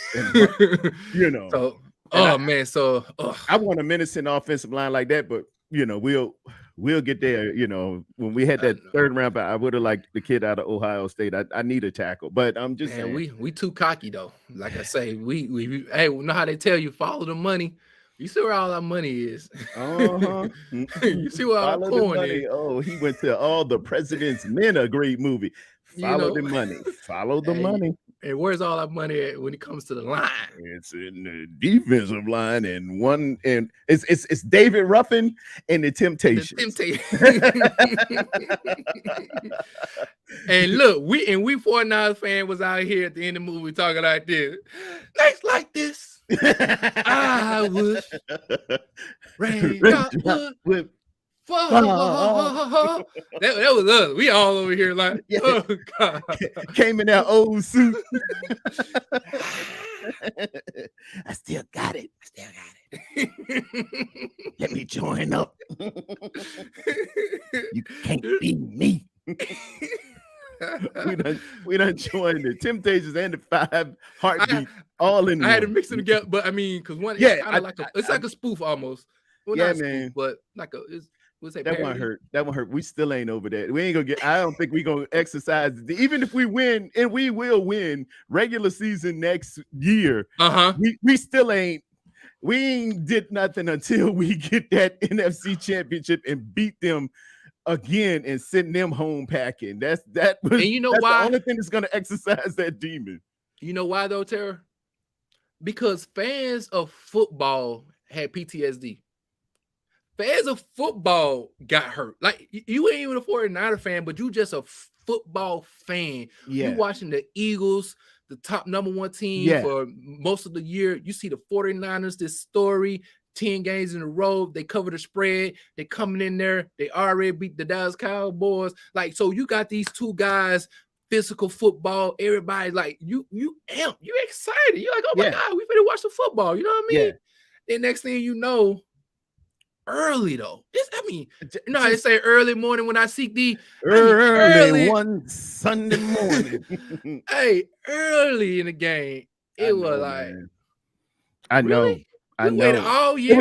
you know. So I want a menacing offensive line like that, but you know we'll get there. You know, when we had that third round, I would have liked the kid out of Ohio State. I need a tackle, but I'm just saying we too cocky though. Like I say, we hey, we know how they tell you follow the money. You see where all our money is. You see where all the coin is. Oh, he went to All the President's Men, a great movie. Follow the money. Follow the money. And where's all our money at when it comes to the line? It's in the defensive line, and it's David Ruffin and the Temptations. And look, we 49ers fan was out here at the end of the movie talking like this. Nights like this, I wish rain would fall. That was us. We all over here like, oh God. Came in that old suit. I still got it. Let me join up. You can't beat me. we done joined the Temptations and the Five Heartbeat all in. I had to mix them together, but I mean, because one, it's kind of it's like a spoof almost. Well, yeah, man, spoof, but like that one hurt. That one hurt. We still ain't over that. We ain't gonna get. I don't think we gonna exercise. Even if we win, and we will win regular season next year. We still ain't. We ain't did nothing until we get that NFC Championship and beat them again and send them home packing. And you know why? The only thing that's gonna exercise that demon. You know why though, Tara? Because fans of football had PTSD. Fans of football got hurt. Like, you ain't even a 49er fan, but you just a football fan. You watching the Eagles, the top #1 team for most of the year. You see the 49ers, this story, 10 games in a row. They cover the spread. They coming in there. They already beat the Dallas Cowboys. Like, so you got these two guys, physical football. Everybody like, you amped. You excited. You're like, oh my God, we better watch the football. You know what I mean? Then next thing you know, early though. You know how they say early morning when I seek thee. Early one Sunday morning. Hey, early in the game, it was like, man. I really? I We waited know. all year. It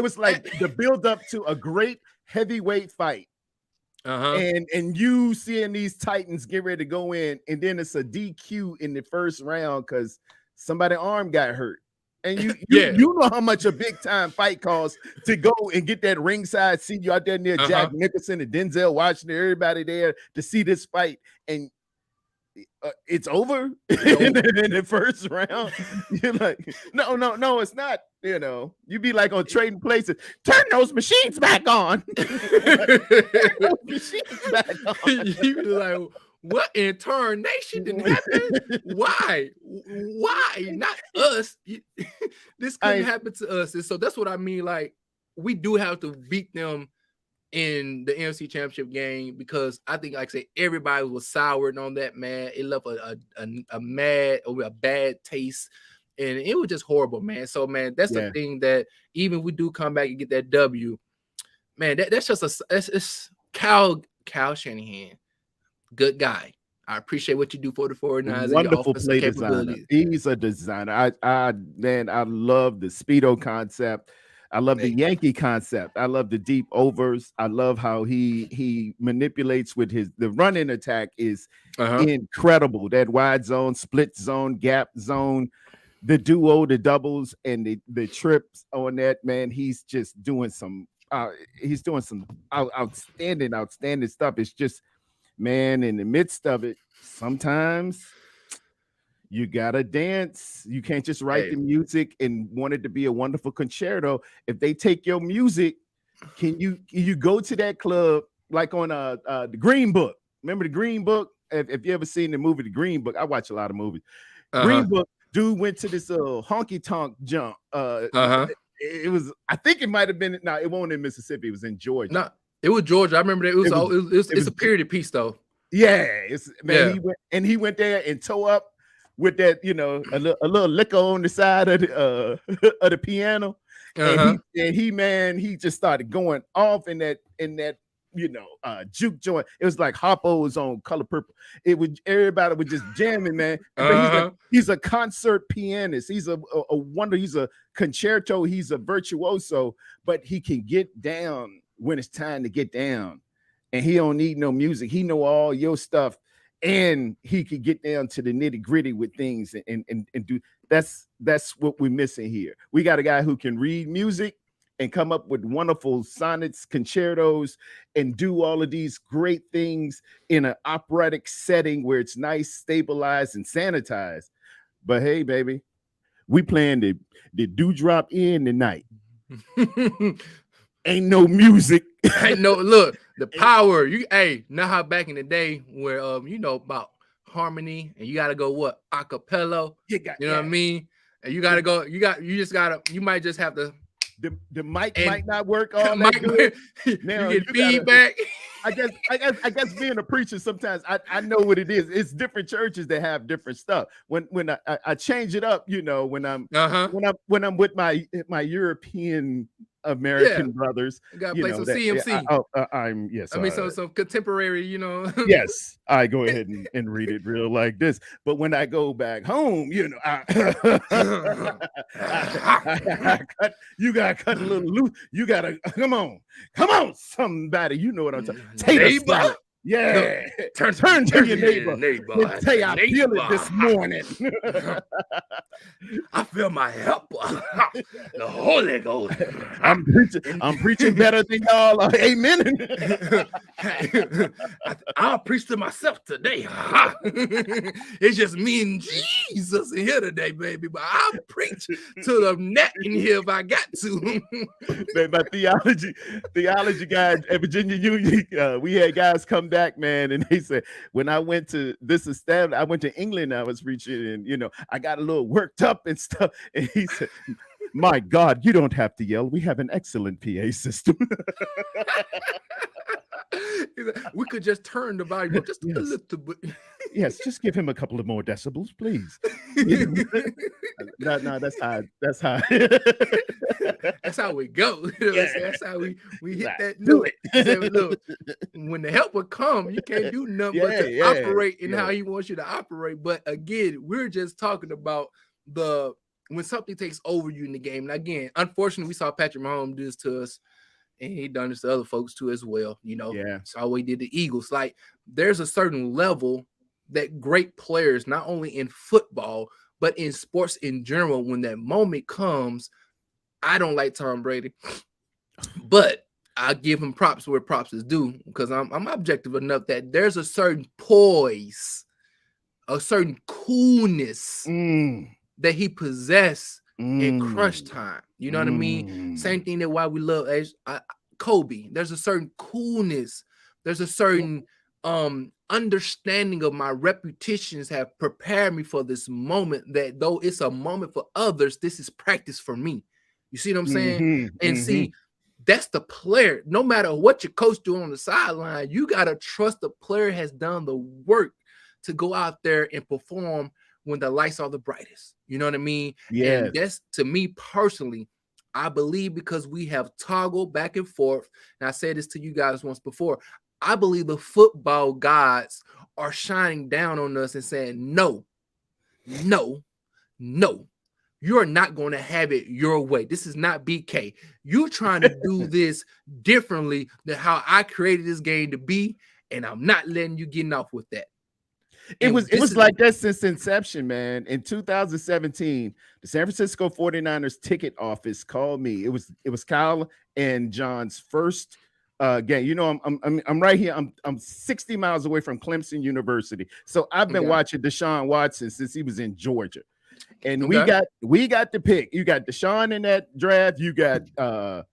was like the build up to a great heavyweight fight. And you seeing these Titans get ready to go in, and then it's a DQ in the first round because somebody's arm got hurt. And you know how much a big time fight costs to go and get that ringside seat. You out there near Jack Nicholson and Denzel Washington, everybody there to see this fight, and it's over in the first round. You're like, no, it's not. You know, you be like on Trading Places, turn those machines back on. Machines back on. You be like, what in tarnation didn't happen? Why? Not us. This couldn't happen to us. And so that's what I mean. Like, we do have to beat them in the NFC Championship game, because I think, like I said, everybody was soured on that, man. It left a bad taste, and it was just horrible, man. So, man, that's the thing, that even if we do come back and get that W, man, that's just it's Kyle Shanahan. Good guy. I appreciate what you do for the 49ers. Wonderful play designer. He's a designer. I love the Speedo concept. I love the Yankee concept. I love the deep overs. I love how he manipulates with the running attack is incredible. That wide zone, split zone, gap zone, the duo, the doubles, and the trips on that, man. He's just doing some outstanding stuff. It's just, man, in the midst of it, sometimes you gotta dance. You can't just write the music and want it to be a wonderful concerto. If they take your music, can you go to that club like on the Green Book? Remember the Green Book? If you ever seen the movie The Green Book, I watch a lot of movies. Green Book, dude went to this honky tonk jump. It was, I think it might have been, no, it wasn't in Mississippi, it was in Georgia. No, it was Georgia. I remember that. It's a period piece though. Yeah, he went there and tore up with that, you know, a little liquor on the side of the piano, and he just started going off in that you know, juke joint. It was like Hoppos on Color Purple. Everybody was just jamming, man. He's a concert pianist. He's a wonder. He's a concerto. He's a virtuoso, but he can get down when it's time to get down, and he don't need no music. He know all your stuff. And he could get down to the nitty gritty with things and do. That's what we're missing here. We got a guy who can read music and come up with wonderful sonnets, concertos, and do all of these great things in an operatic setting where it's nice, stabilized, and sanitized. But hey, baby, we playing the dewdrop in tonight. Ain't no music. Ain't no look. The power, know how back in the day where you know about harmony and you gotta go what acapella, you know what I mean? And you gotta go, you might just have to the mic might not work all that good. Now you get feedback. I guess being a preacher sometimes I know what it is. It's different churches that have different stuff. When I change it up, you know, when I'm with my European American brothers, you gotta play some CMC. Some contemporary, you know. Yes, I go ahead and read it real like this. But when I go back home, you know, you gotta cut a little loose. You gotta come on, somebody. You know what I'm talking. Take a yeah, turn to your neighbor. Say I feel it this morning. I feel my helper, the Holy Ghost. I'm preaching better than y'all. Amen. I'll preach to myself today. It's just me and Jesus in here today, baby. But I'll preach to the net in here if I got to. Man, my theology guys at Virginia Union, we had guys come back, man, and they said, when I went to I went to England, I was preaching, and you know, I got a little worked up and stuff. And he said, my God, you don't have to yell. We have an excellent PA system. We could just turn the volume just a little bit. Yes, just give him a couple of more decibels, please. No, that's high. That's high. That's how we go. You know what I'm saying? That's how we hit that Do note. Say, look, when the help will come, you can't do nothing but to operate in how he wants you to operate. But again, we're just talking about when something takes over you in the game. And again, unfortunately, we saw Patrick Mahomes do this to us, and he done this to other folks too as well. You know, saw what he did to Eagles. Like, there's a certain level that great players, not only in football, but in sports in general, when that moment comes. I don't like Tom Brady, but I give him props where props is due, because I'm objective enough that there's a certain poise, a certain coolness that he possessed in crunch time. You know what I mean? Same thing that why we love Kobe. There's a certain coolness. There's a certain understanding of my reputations have prepared me for this moment, that though it's a moment for others, this is practice for me. You see what I'm saying? And see, that's the player. No matter what your coach do on the sideline, you got to trust the player has done the work to go out there and perform when the lights are the brightest. You know what I mean? Yeah. And that's, to me personally, I believe, because we have toggled back and forth, and I said this to you guys once before, I believe the football gods are shining down on us and saying, no, you're not going to have it your way. This is not BK. You're trying to do this differently than how I created this game to be, and I'm not letting you get off with that. It was like that since inception, man. In 2017, the San Francisco 49ers ticket office called me. It was Kyle and John's first game. You know, I'm right here. I'm 60 miles away from Clemson University. So I've been watching Deshaun Watson since he was in Georgia. And we got the pick. You got Deshaun in that draft. You got Patrick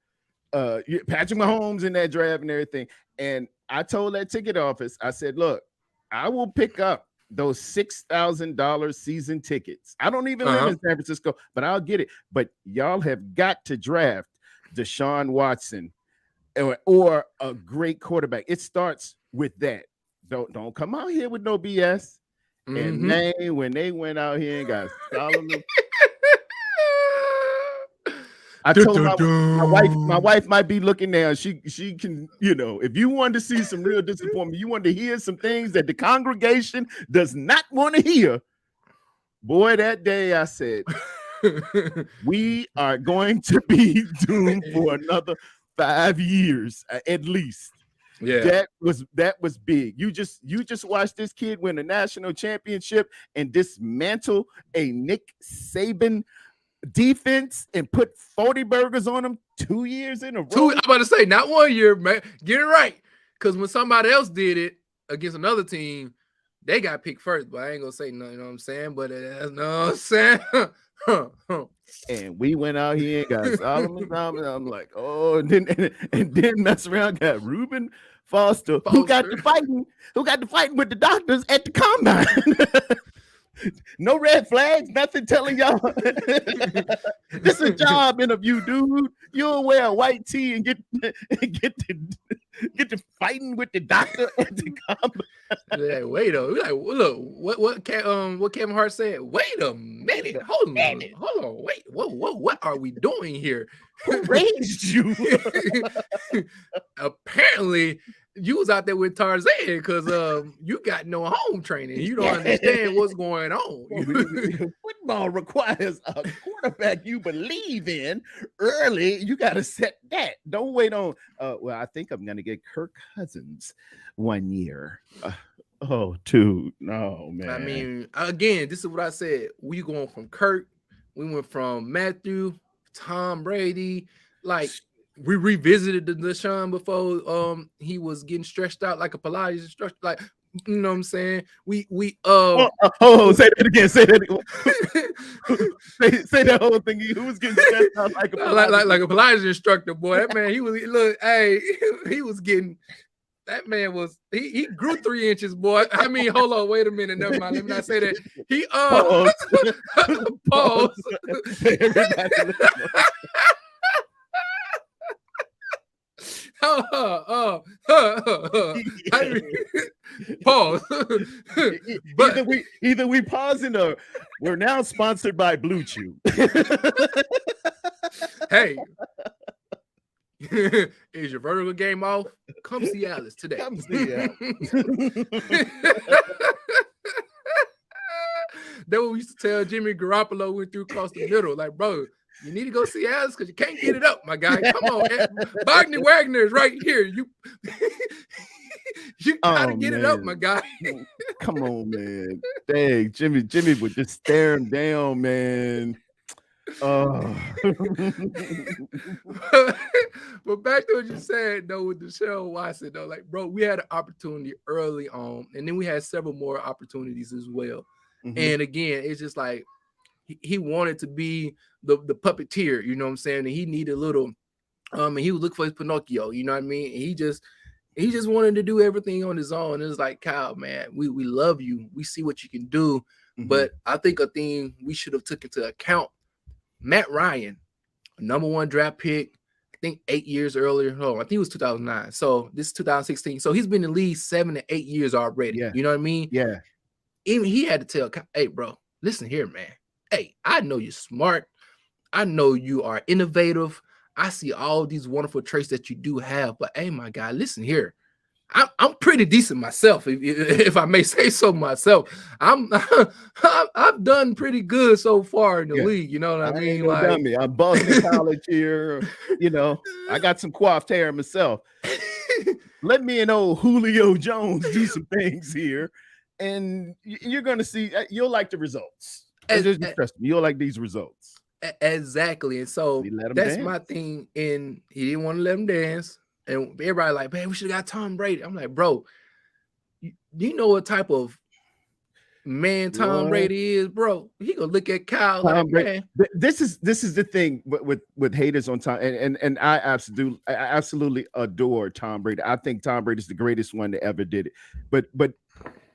Mahomes in that draft and everything. And I told that ticket office, I said, look, I will pick up those $6,000 season tickets. I don't even live in San Francisco, but I'll get it. But y'all have got to draft Deshaun Watson or a great quarterback. It starts with that. Don't come out here with no BS. And man, when they went out here and got Solomon, I told my wife might be looking now. She can, you know, if you wanted to see some real disappointment, you wanted to hear some things that the congregation does not want to hear. Boy, that day I said, we are going to be doomed for another 5 years at least. Yeah, that was big. You just watched this kid win a national championship and dismantle a Nick Saban defense and put 40 burgers on them 2 years in a row. I'm about to say, not 1 year, man. Get it right. Because when somebody else did it against another team, they got picked first. But I ain't gonna say nothing, you know what I'm saying? But that's what I'm saying. And we went out here and got Solomon. I'm like, oh, and then mess around, got Reuben Foster, who got to fighting with the doctors at the combine. No red flags, nothing telling y'all. This is a job interview, dude. You'll wear a white tee and get to fighting with the doctor at the combine. Yeah, wait a look. What Kevin Hart said? Wait a minute, hold on, wait, whoa, what are we doing here? Who raised you? Apparently, you was out there with Tarzan because you got no home training. You don't understand what's going on. Football requires a quarterback you believe in early. You got to set that. Don't wait on. Well, I think I'm going to get Kirk Cousins 1 year. Oh, dude, no, man. I mean, again, this is what I said. We going from Kirk. We went from Matthew, Tom Brady, like. We revisited the Deshaun before he was getting stretched out like a Pilates instructor, like, you know what I'm saying? We say that again. Say that whole thing. Who was getting stretched out like a Pilates like a Pilates instructor, boy. That man, he was getting. That man was he grew 3 inches, boy. I mean, hold on, wait a minute. Never mind. Let me not say that. He pause. Pause. But either we pausing or we're now sponsored by Blue Chew. Hey, is your vertical game off? Come see Alice today. Come see Alice. That's what we used to tell Jimmy Garoppolo went through across the middle. Like, bro, you need to go see Alice because you can't get it up, my guy. Come on, Wagner Wagner is right here. You gotta get it up, my guy. Come on, man. Dang, Jimmy would just stare him down, man. Oh. But back to what you said though with Deshaun Watson, though, like, bro, we had an opportunity early on, and then we had several more opportunities as well. Mm-hmm. And again, it's just like he wanted to be the puppeteer, you know what I'm saying? And he needed a little, and he would look for his Pinocchio, you know what I mean? And he just wanted to do everything on his own. And it's like, Kyle, man, we love you. We see what you can do. Mm-hmm. But I think a thing we should have took into account, Matt Ryan, number 1 draft pick, I think 8 years earlier. Oh, I think it was 2009. So this is 2016. So he's been in the league 7 to 8 years already. Yeah. You know what I mean? Yeah. Even he had to tell, hey, bro, listen here, man. Hey, I know you're smart. I know you are innovative. I see all these wonderful traits that you do have. But hey, my guy, listen here. I'm pretty decent myself, if I may say so myself. I've done pretty good so far in the league. You know what I mean? Like, I'm Boston College here. You know, I got some coiffed hair myself. Let me and old Julio Jones do some things here, and you're gonna see. You'll like the results. Trust me, you'll like these results. Exactly, and so that's my thing. And he didn't want to let him dance. And everybody like, man, we should have got Tom Brady. I'm like, bro, you know what type of man Tom Brady is, bro? He gonna look at Kyle like, man. This is the thing with haters on Tom, and I absolutely adore Tom Brady. I think Tom Brady is the greatest one that ever did it. But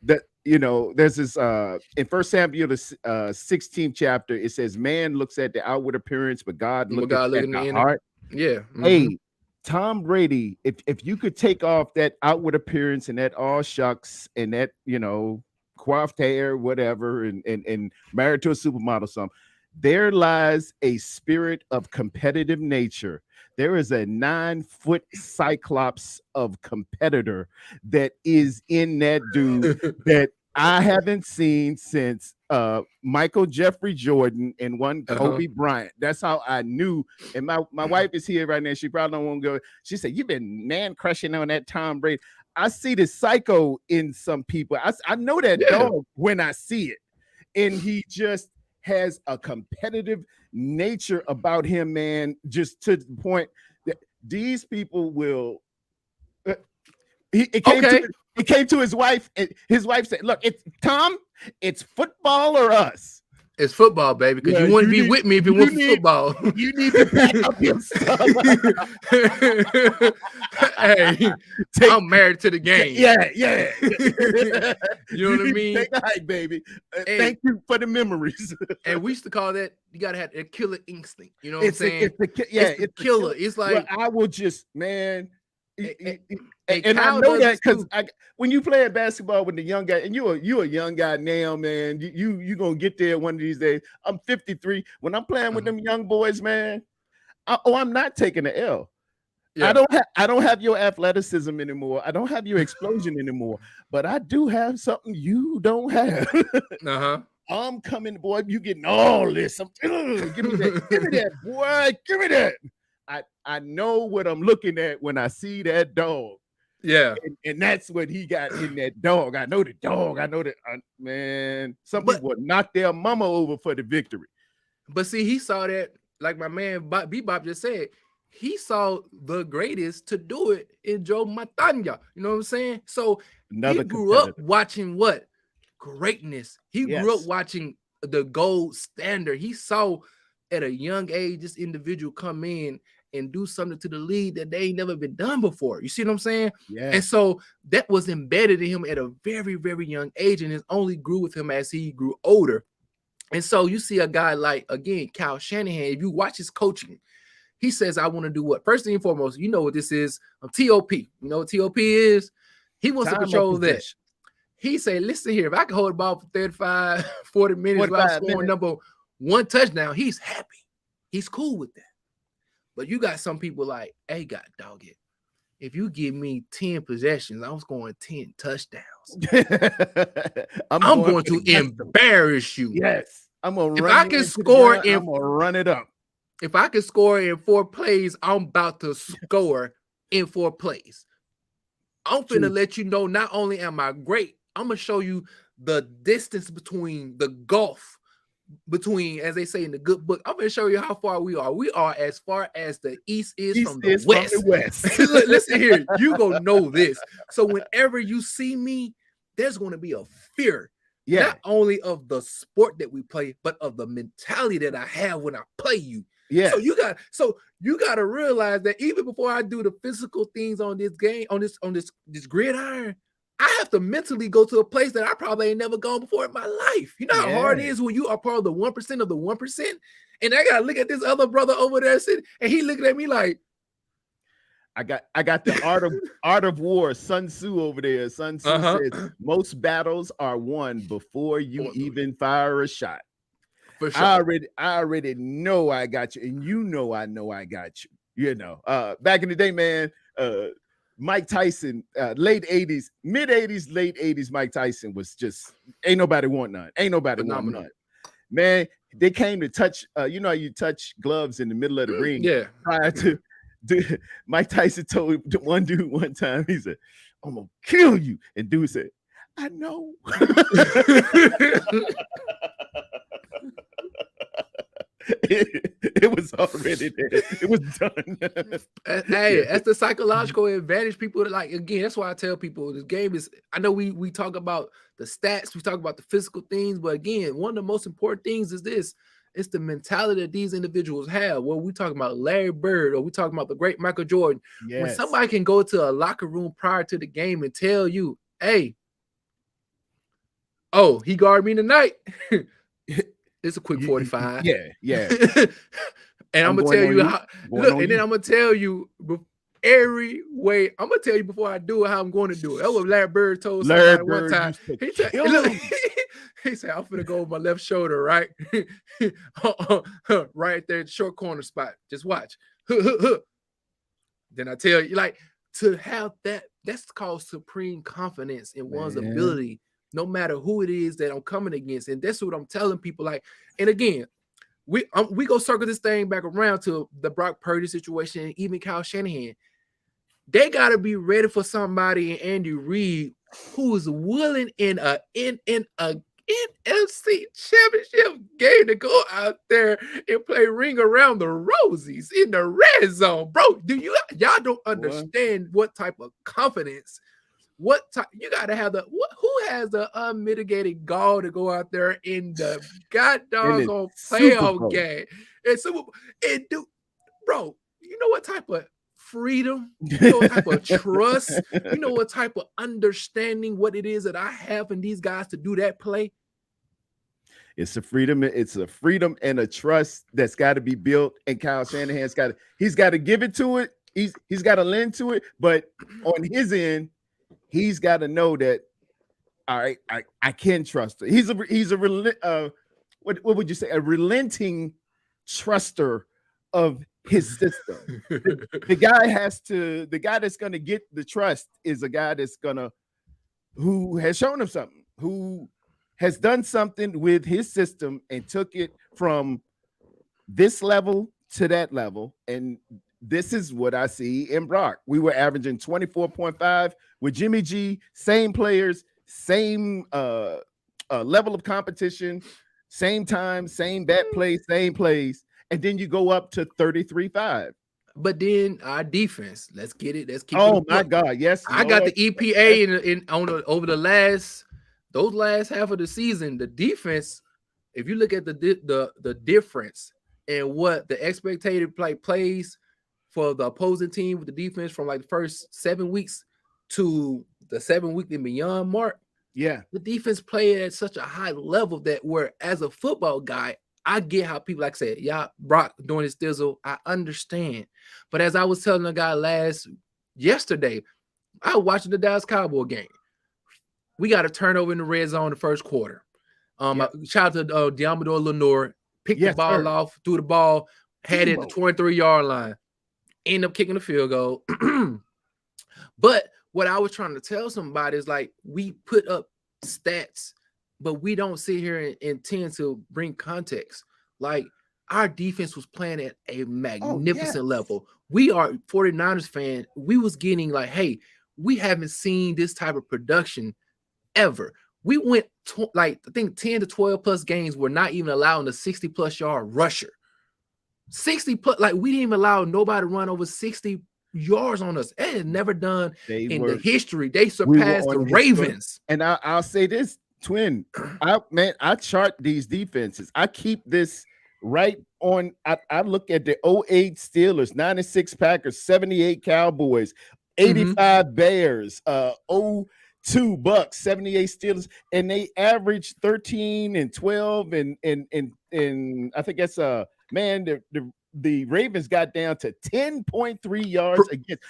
that, you know, there's this in 1 Samuel the 16th chapter, it says, man looks at the outward appearance, but God looks at the heart. Yeah. Mm-hmm. Hey, Tom Brady, if you could take off that outward appearance and that all shucks and that, you know, coiffed hair, whatever, and married to a supermodel, something, there lies a spirit of competitive nature. There is a 9-foot cyclops of competitor that is in that dude that I haven't seen since Michael Jeffrey Jordan and one Kobe Bryant. That's how I knew. And my wife is here right now. She probably don't want to go. She said, "You've been man crushing on that Tom Brady." I see the psycho in some people. I know that dog when I see it, and he just has a competitive nature about him, man. Just to the point that these people will. It came to his wife, and his wife said, "Look, it's Tom. It's football or us. It's football, baby. Because you wouldn't be with me if it wasn't football. You need to pack up your stuff." Hey, I'm married to the game. Yeah. You know what I mean? Take a hike, baby. Thank you for the memories. And we used to call that, you gotta have a killer instinct. You know what I'm saying? It's the killer. It's like, well, I will just, man. And I know that because when you play basketball with the young guy, and you're a young guy now, man, you gonna get there one of these days. I'm 53. When I'm playing with them young boys, man, I'm not taking the L. Yeah. I don't have your athleticism anymore. I don't have your explosion anymore. But I do have something you don't have. I'm coming, boy. You getting all this? Give me that, boy. Give me that. I know what I'm looking at when I see that dog. Yeah. And that's what he got in that dog. I know the dog. I know that, man. Some people would knock their mama over for the victory. But see, he saw that, like my man Bebop just said, he saw the greatest to do it in Joe Montana. You know what I'm saying? So he grew up watching what? Greatness. He grew up watching the gold standard. He saw at a young age this individual come in and do something to the league that they ain't never been done before. You see what I'm saying? Yeah. And so that was embedded in him at a very, very young age, and it only grew with him as he grew older. And so you see a guy like, again, Kyle Shanahan, if you watch his coaching, he says, I want to do what? First and foremost, you know what this is, TOP. You know what TOP is? He wants to control that. He said, listen here, if I can hold the ball for 35, 40 minutes without scoring number one touchdown, he's happy. He's cool with that. But you got some people like, hey, God, dog it. If you give me 10 possessions, I'm scoring 10 touchdowns. I'm going to embarrass you. Yes. I'm gonna if I can score in, I'm gonna run it up. If I can score in 4 plays, I'm about to score in 4 plays. I'm finna let you know not only am I great, I'm gonna show you the distance between the gulf between, as they say in the good book. I'm gonna show you how far we are. We are as far as the east is from the west. Look, listen here, you gonna know this. So whenever you see me, there's gonna be a fear. Yeah. Not only of the sport that we play, but of the mentality that I have when I play you. Yeah. So you got to realize that even before I do the physical things on this game, on this gridiron, I have to mentally go to a place that I probably ain't never gone before in my life. You know how hard it is when you are part of the 1% of the 1%, and I gotta look at this other brother over there sitting, and he looking at me like, I got the art of war, Sun Tzu over there. Sun Tzu says most battles are won before you even fire a shot. For sure. I already know I got you, and you know I got you. You know, back in the day, man, Mike Tyson, late 80s, mid 80s, late 80s, Mike Tyson was just ain't nobody want none. Ain't nobody want none. Man, they came to touch, you know, you touch gloves in the middle of the ring. Yeah. Prior to Mike Tyson told one dude one time, he said, I'm gonna kill you. And dude said, I know. It was already there. It was done. Hey, that's the psychological advantage people like. Again, that's why I tell people this game is, I know we talk about the stats, we talk about the physical things, but again, one of the most important things is this. It's the mentality that these individuals have. Well, we talking about Larry Bird, or we talking about the great Michael Jordan. Yes. When somebody can go to a locker room prior to the game and tell you, hey, oh, he guarded me tonight. It's a quick 45. Yeah. And I'm gonna tell you how. Look, and then I'm gonna tell you every way. I'm gonna tell you before I do it how I'm going to do it. That's what Larry Bird told somebody one time. He said, I'm gonna go with my left shoulder, right? Right there, short corner spot. Just watch. Then I tell you, like, to have that's called supreme confidence in one's ability, no matter who it is that I'm coming against. And that's what I'm telling people. Like, and again, we go circle this thing back around to the Brock Purdy situation, and even Kyle Shanahan. They got to be ready for somebody in Andy Reid who is willing in a NFC championship game to go out there and play ring around the rosies in the red zone. Bro, y'all don't understand what type of confidence, what type you gotta have who has the unmitigated gall to go out there in the goddamn playoff game. Bro, you know what type of freedom, you know what type of trust, you know what type of understanding what it is that I have in these guys to do that play. It's a freedom and a trust that's got to be built, and Kyle Shanahan's got to give it to it. He's got to lend to it, but on his end, he's got to know that, all right, I can trust it. He's a what would you say, a relenting truster of his system. The guy that's gonna get the trust is a guy who has shown him something, who has done something with his system and took it from this level to that level. And this is what I see in Brock. We were averaging 24.5 with Jimmy G, same players, same level of competition, same time, same bat play, same plays. And then you go up to 33.5. But then our defense, let's get it. Let's keep. Oh my God, yes. I got the EPA over the last half of the season. The defense, if you look at the difference in what the expected plays for the opposing team with the defense from like the first 7 weeks to the 7 week and beyond mark. Yeah, the defense played at such a high level that where, as a football guy, I get how people, like I said, y'all, Brock doing his thizzle, I understand. But as I was telling the guy yesterday, I was watching the Dallas Cowboy game. We got a turnover in the red zone the first quarter. Yep. Shout out to Diamador Lenore. Picked the ball off, threw the ball, had it at the 23-yard line. End up kicking the field goal. But what I was trying to tell somebody is like, we put up stats, but we don't sit here and intend to bring context. Like, our defense was playing at a magnificent level. We are 49ers fan. We was getting like, hey, we haven't seen this type of production ever. We went I think 10 to 12 plus games were not even allowing a 60 plus yard rusher. 60 plus, like we didn't even allow nobody to run over 60 yards on us. It had never done the history. They surpassed the Ravens. And I'll say this, Twin. I chart these defenses. I keep this right on. I look at the 08 Steelers, 96 Packers, 78 Cowboys, 85 Bears, 02 Bucks, 78 Steelers, and they average 13 and 12 and I think that's the Ravens got down to 10.3 yards against.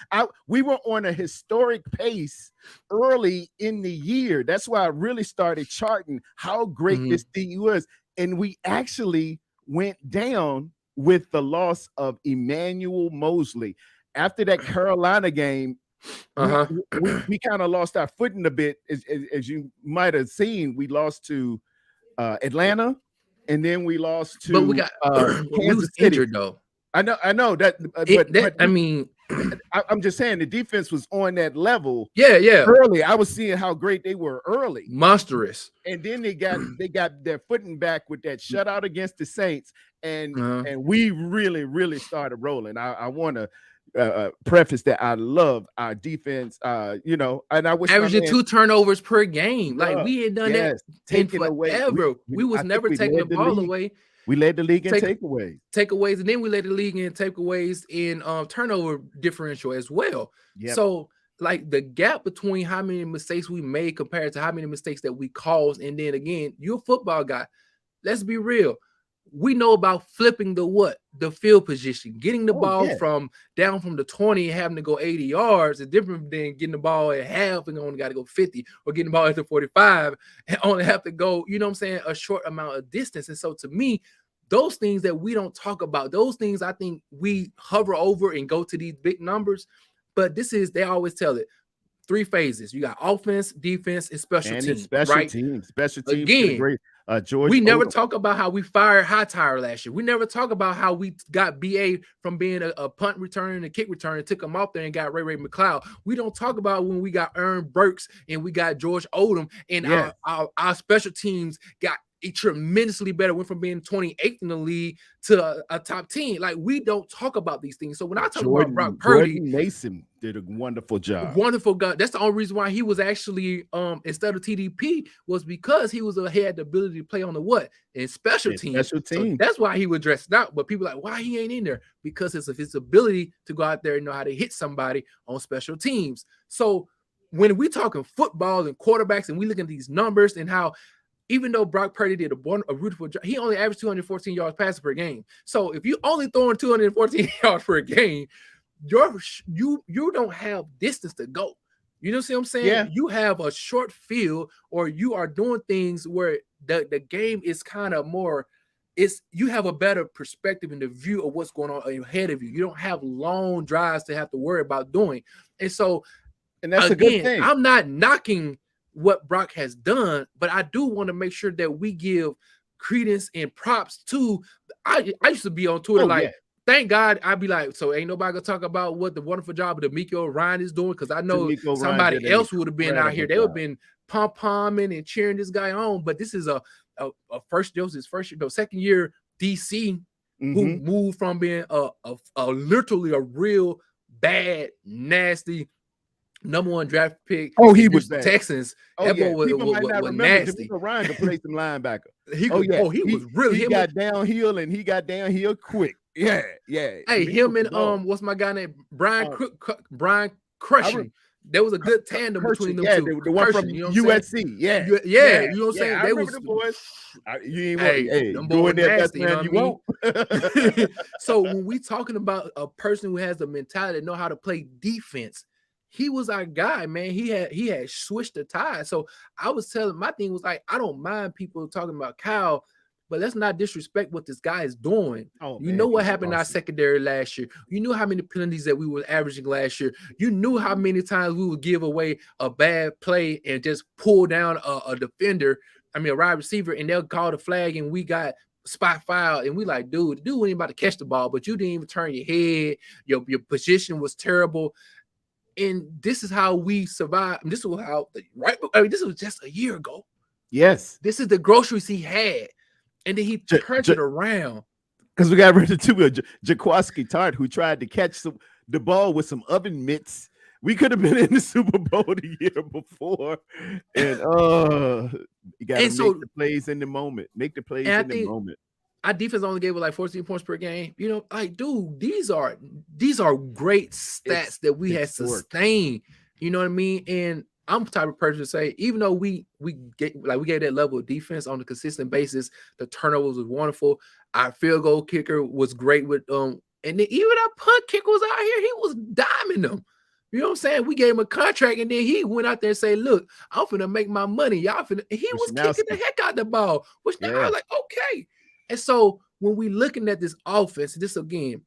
We were on a historic pace early in the year. That's why I really started charting how great this team was. And we actually went down with the loss of Emmanuel Mosley. After that Carolina game, we kind of lost our footing a bit. As you might have seen, we lost to Atlanta. And then we lost to, but we got we was injured though. I know that, I mean, I'm just saying the defense was on that level. Yeah. Early, I was seeing how great they were early, monstrous. And then they got their footing back with that shutout against the Saints, and we really started rolling. I want to preface that I love our defense, and I wish averaging 2 turnovers per game. Like we had done that taking forever. Away. We was never taking the ball away. We led the league in takeaways, and then we led the league in takeaways in turnover differential as well. Yep. So like the gap between how many mistakes we made compared to how many mistakes that we caused, and then again, you're a football guy. Let's be real. We know about flipping the field position, getting the ball from down from the 20 and having to go 80 yards is different than getting the ball at half and only got to go 50, or getting the ball at the 45 and only have to go, a short amount of distance. And so to me, those things that we don't talk about, those things I think we hover over and go to these big numbers. But they always tell it 3 phases. You got offense, defense, and special teams. Special teams. Again, great. George, we never talk about how we fired Hightower last year. We never talk about how we got BA from being a punt return and a kick return and took him out there and got Ray McLeod. We don't talk about when we got Aaron Burks and we got George Odom and our special teams got tremendously better. Went from being 28th in the league to a top 10. Like, we don't talk about these things. So when I talk about Brock Purdy, Jordan Mason did a wonderful job. Wonderful guy. That's the only reason why he was actually instead of TDP was because he had the ability to play on in special teams. So that's why he was dressed out. But people are like, why he ain't in there? Because it's of his ability to go out there and know how to hit somebody on special teams. So when we talking football and quarterbacks and we look at these numbers and how, even though Brock Purdy did a beautiful job, he only averaged 214 yards passing per game. So if you only throwing 214 yards per game, you don't have distance to go. You know what I'm saying? Yeah. You have a short field, or you are doing things where the game is kind of more. You have a better perspective in the view of what's going on ahead of you. You don't have long drives to have to worry about doing. And so, and that's again, a good thing. I'm not knocking what Brock has done, but I do want to make sure that we give credence and props to. I used to be on Twitter thank God. I'd be like, so ain't nobody gonna talk about what the wonderful job of D'Amico Ryan is doing, because I know somebody else would have been out here. They would have been pom-pomming and cheering this guy on. But this is a second year DC who moved from being literally a real bad, nasty number 1 draft pick. He was bad. Texans. That boy was nasty. Ryan to play some linebacker. He was really. He got downhill, and he got downhill quick. Yeah. Hey, him and what's my guy named Brian Crushing. There was a good tandem between them two. The one from USC. Yeah. You know what I'm saying? They was the boys. You ain't go in there, nasty, man. You won't. So when we talking about a person who has the mentality to know how to play defense, he was our guy, man. He had switched the tide. So I was telling, my thing was like, I don't mind people talking about Kyle, but let's not disrespect what this guy is doing. Oh, You man, know what he's happened in our awesome. secondary last year. You knew how many penalties that we were averaging last year. You knew how many times we would give away a bad play and just pull down a defender, a wide receiver, and they'll call the flag and we got spot foul. And we like, dude ain't about to catch the ball, but you didn't even turn your head. Your position was terrible. And this is how we survived. This was how, this was just a year ago. Yes. This is the groceries he had. And then he turned it around. Because we got rid of Jaquaski Tart, who tried to catch the ball with some oven mitts. We could have been in the Super Bowl the year before. And you got to make the plays in the moment. Make the plays in the moment. Our defense only gave it like 14 points per game. You know, like, dude, these are great stats that we had sustained. You know what I mean? And I'm the type of person to say, even though we gave that level of defense on a consistent basis, the turnovers was wonderful. Our field goal kicker was great with and then even our punt kicker was out here. He was diming them. You know what I'm saying? We gave him a contract, and then he went out there and say, "Look, I'm finna make my money. Y'all finna." And he was kicking the heck out the ball, which now I was like, okay. And so when we looking at this offense, this again,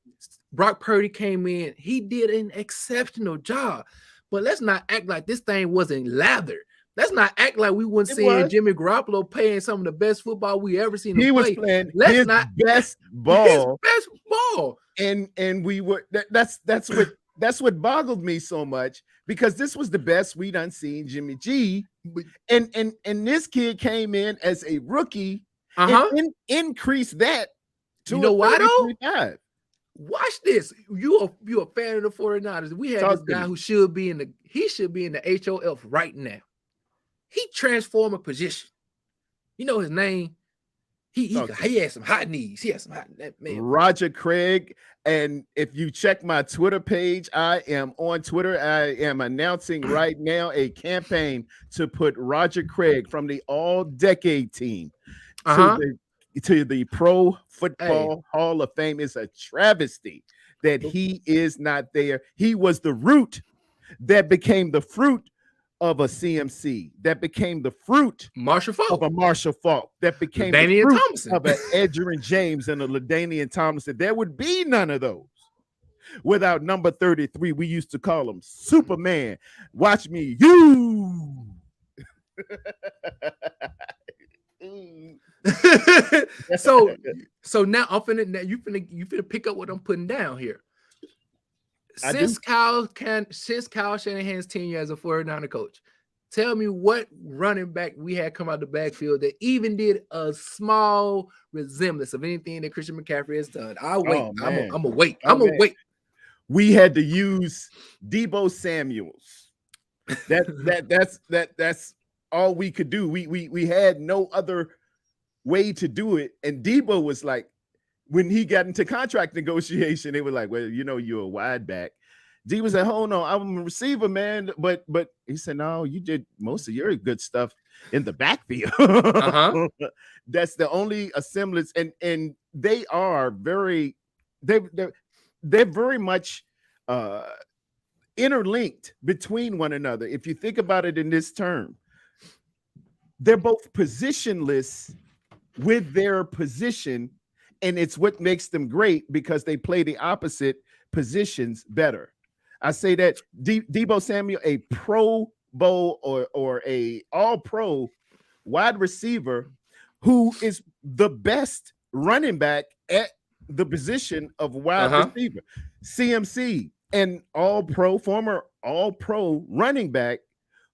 Brock Purdy came in. He did an exceptional job. But let's not act like this thing wasn't lathered. Let's not act like we weren't seeing Jimmy Garoppolo playing some of the best football we ever seen him play. He was playing his best ball. His best ball. And we were that's what boggled me so much, because this was the best we done seen Jimmy G. And this kid came in as a rookie and increased that to, you know why though? 35. Watch this. You a fan of the 49ers. We had this guy who should be in the HOF right now. He transformed a position. You know his name? He had some hot knees. He had some hot man. Roger Craig. And if you check my Twitter page, I am on Twitter. I am announcing right now a campaign to put Roger Craig from the All-Decade team to the Pro Football Hall of Fame. It's a travesty that he is not there. He was the root that became the fruit of a CMC, that became the fruit of a Marshall Faulk, that became the fruit Thompson. of an Edgerrin James and a LaDainian Tomlinson. There would be none of those without number 33. We used to call him Superman. Watch me, you. So now you finna pick up what I'm putting down here. Since Kyle Shanahan's tenure as a 49er coach, tell me what running back we had come out the backfield that even did a small resemblance of anything that Christian McCaffrey has done. I'll wait. I'm gonna wait. I'm gonna wait. We had to use Deebo Samuels. That's all we could do. We had no other way to do it. And Deebo was like, when he got into contract negotiation, they were like, well, you know, you're a wide back. D was like, hold on, I'm a receiver, man. But he said, no, you did most of your good stuff in the backfield. That's the only semblance. And they are very, they're very much interlinked between one another. If you think about it in this term, they're both positionless with their position. And it's what makes them great, because they play the opposite positions better. I say that Deebo Samuel, a Pro Bowl or a All-Pro wide receiver, who is the best running back at the position of wide receiver. CMC, an All-Pro, former All-Pro running back,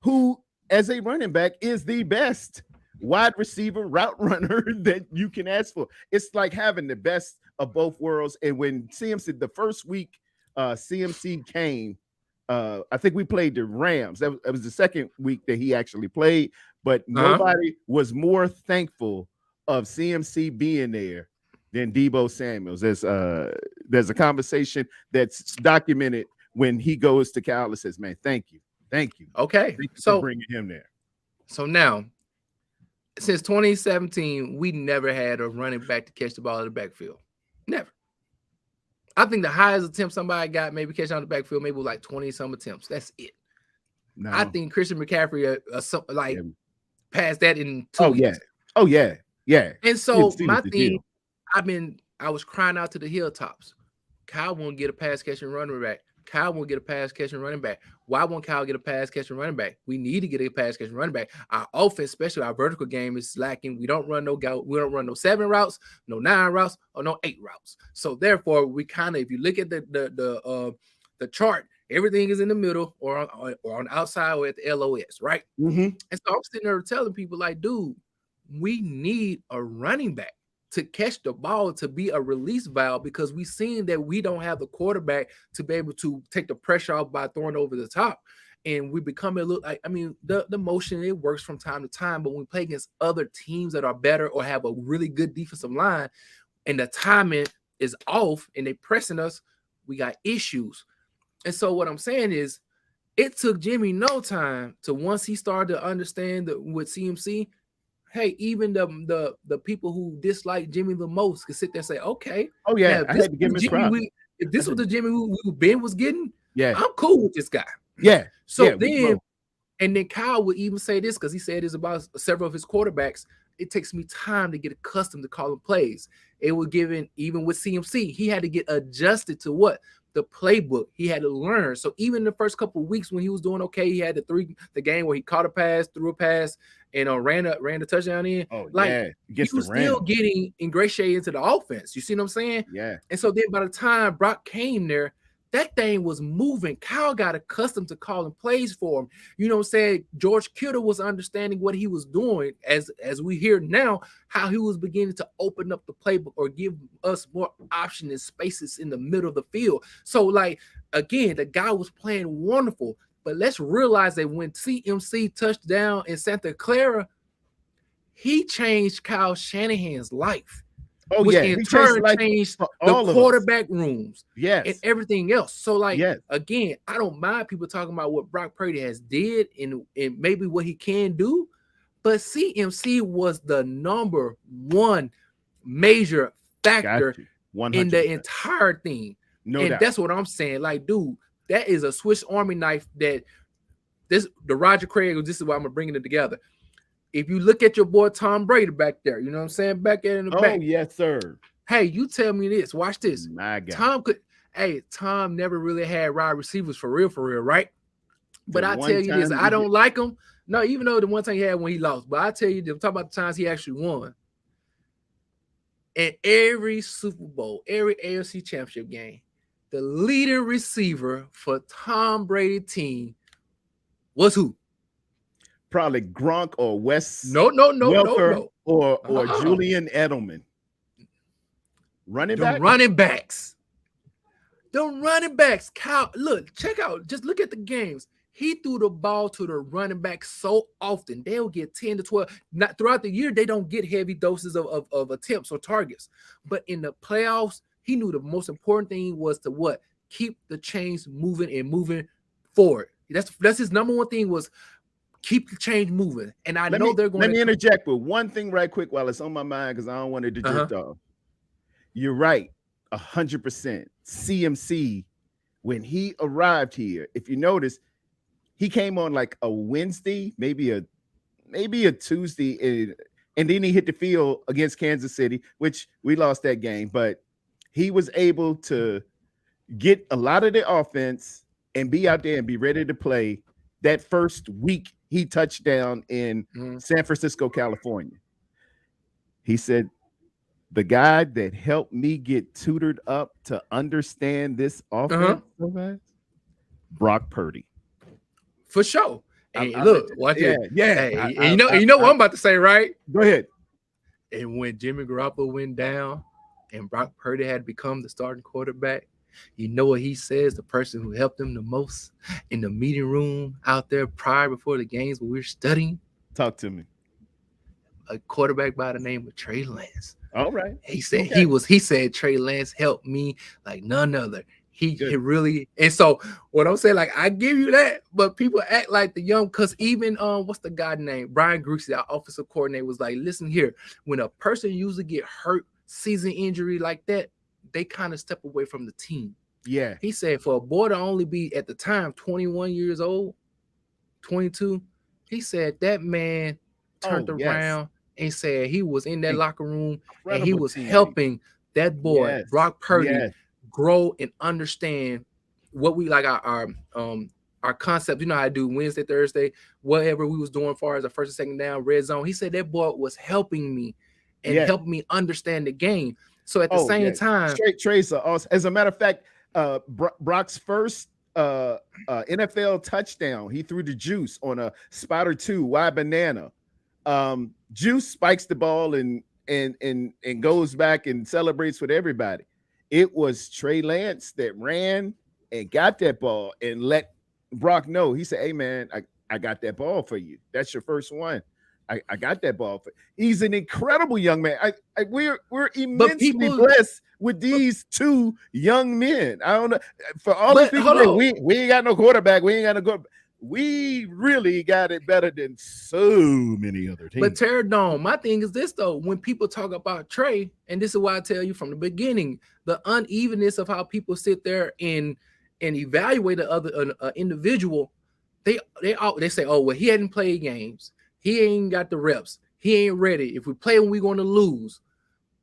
who as a running back is the best wide receiver route runner that you can ask for. It's like having the best of both worlds. And when CMC, the first week CMC came, I think we played the Rams. That was the second week that he actually played, but nobody was more thankful of CMC being there than Deebo Samuels. There's a conversation that's documented when he goes to Cal and says, man, thank you. Okay. Thank you for bringing him there. So now, since 2017, we never had a running back to catch the ball in the backfield. Never. I think the highest attempt somebody got maybe catching on the backfield maybe was like 20-some attempts. That's it. No. I think Christian McCaffrey passed that in 2 weeks. Oh yeah. And so CMC my was the thing, deal. I was crying out to the hilltops. Kyle won't get a pass catching running back. Kyle won't get a pass catching running back. Why won't Kyle get a pass catching running back? We need to get a pass catching running back. Our offense, especially our vertical game, is lacking. We don't run no 7 routes, no 9 routes, or no 8 routes. So therefore, we kind of, if you look at the chart, everything is in the middle or on the outside or at the LOS, right? Mm-hmm. And so I'm sitting there telling people like, dude, we need a running back to catch the ball, to be a release valve, because we've seen that we don't have the quarterback to be able to take the pressure off by throwing over the top. And we become a little like, I mean, the motion, it works from time to time, but when we play against other teams that are better or have a really good defensive line and the timing is off and they pressing us, we got issues. And so what I'm saying is, it took Jimmy no time to, once he started to understand that with CMC, hey, even the people who dislike Jimmy the most could sit there and say, okay, oh yeah, I had to give him his props. If this was the Jimmy who Ben was getting, yeah, I'm cool with this guy. Yeah. So yeah, then, and then Kyle would even say this, because he said this about several of his quarterbacks. It takes me time to get accustomed to calling plays. It was given, even with CMC, he had to get adjusted to what? The playbook. He had to learn. So even the first couple of weeks when he was doing okay, he had the game where he caught a pass, threw a pass, and ran the touchdown in. Oh, like, yeah. He was still getting ingratiated into the offense. You see what I'm saying? Yeah. And so then by the time Brock came there, that thing was moving. Kyle got accustomed to calling plays for him. You know what I'm saying? George Kittle was understanding what he was doing, as we hear now, how he was beginning to open up the playbook or give us more options and spaces in the middle of the field. So, like, again, the guy was playing wonderful. But let's realize that when CMC touched down in Santa Clara, he changed Kyle Shanahan's life. Oh, which yeah. in turn changed the quarterback rooms, and everything else. So, like, again, I don't mind people talking about what Brock Purdy has did and maybe what he can do, but CMC was the number one major factor in the entire thing. No doubt. That's what I'm saying. Like, dude, that is a Swiss Army knife. The Roger Craig. This is why I'm bringing it together. If you look at your boy Tom Brady back there, you know what I'm saying? Back there in the back. Oh, yes, sir. Hey, you tell me this. Watch this. My God. Tom never really had wide receivers for real, right? But I tell you this, I don't like him. No, even though the one time he had when he lost, but I tell you, I'm talking about the times he actually won. In every Super Bowl, every AFC Championship game, the leading receiver for Tom Brady team was who? Probably Gronk or Wes. No. Or Julian Edelman. Running backs. The running backs. Kyle, look, check out. Just look at the games. He threw the ball to the running back so often. They'll get 10 to 12. Not throughout the year, they don't get heavy doses of attempts or targets. But in the playoffs, he knew the most important thing was to what? Keep the chains moving and moving forward. That's his number one thing, was keep the change moving. And they're going to... Let me interject with one thing right quick while it's on my mind, because I don't want it to drift off. You're right, 100%. CMC, when he arrived here, if you notice, he came on like a Wednesday, maybe a Tuesday, and then he hit the field against Kansas City, which we lost that game. But he was able to get a lot of the offense and be out there and be ready to play. That first week he touched down in San Francisco, California. He said, the guy that helped me get tutored up to understand this offense, Brock Purdy. For sure. Hey, look, watch it. Yeah. Hey, you know what I'm about to say, right? Go ahead. And when Jimmy Garoppolo went down and Brock Purdy had become the starting quarterback, you know what he says? The person who helped him the most in the meeting room out there prior before the games when we were studying. Talk to me. A quarterback by the name of Trey Lance. All right. He said he said Trey Lance helped me like none other. He really, and so what I'm saying, like, I give you that, but people act like the young, because even what's the guy name? Brian Greasy, our offensive coordinator, was like, listen here, when a person usually get hurt, season injury like that, they kind of step away from the team. Yeah. He said for a boy to only be at the time 21 years old, 22. He said that man turned around and said he was in that locker room and he was helping that boy, Brock Purdy, grow and understand what we like our concept. You know how I do Wednesday, Thursday, whatever we was doing as far as the first and second down, red zone. He said that boy was helping me and helping me understand the game. So at the same time, straight tracer. As a matter of fact, Brock's first NFL touchdown, he threw the juice on a spotter 2 wide banana. Juice spikes the ball and goes back and celebrates with everybody. It was Trey Lance that ran and got that ball and let Brock know. He said, "Hey man, I got that ball for you. That's your first one. I got that ball for you." He's an incredible young man. We're immensely blessed with these 2 young men. I don't know, for all the people we ain't got no quarterback. We ain't got no quarterback. We really got it better than so many other teams. But Tarrerdome, my thing is this though: when people talk about Trey, and this is why I tell you from the beginning, the unevenness of how people sit there and evaluate the other individual, they say, "Oh well, he hadn't played games. He ain't got the reps. He ain't ready. If we play him, we're going to lose."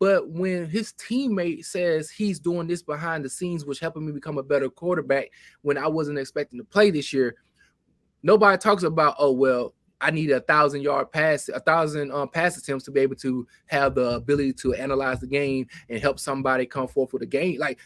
But when his teammate says he's doing this behind the scenes, which helping me become a better quarterback when I wasn't expecting to play this year, nobody talks about, "Oh well, I need 1,000-yard pass, 1,000 pass attempts to be able to have the ability to analyze the game and help somebody come forth with a game." Like,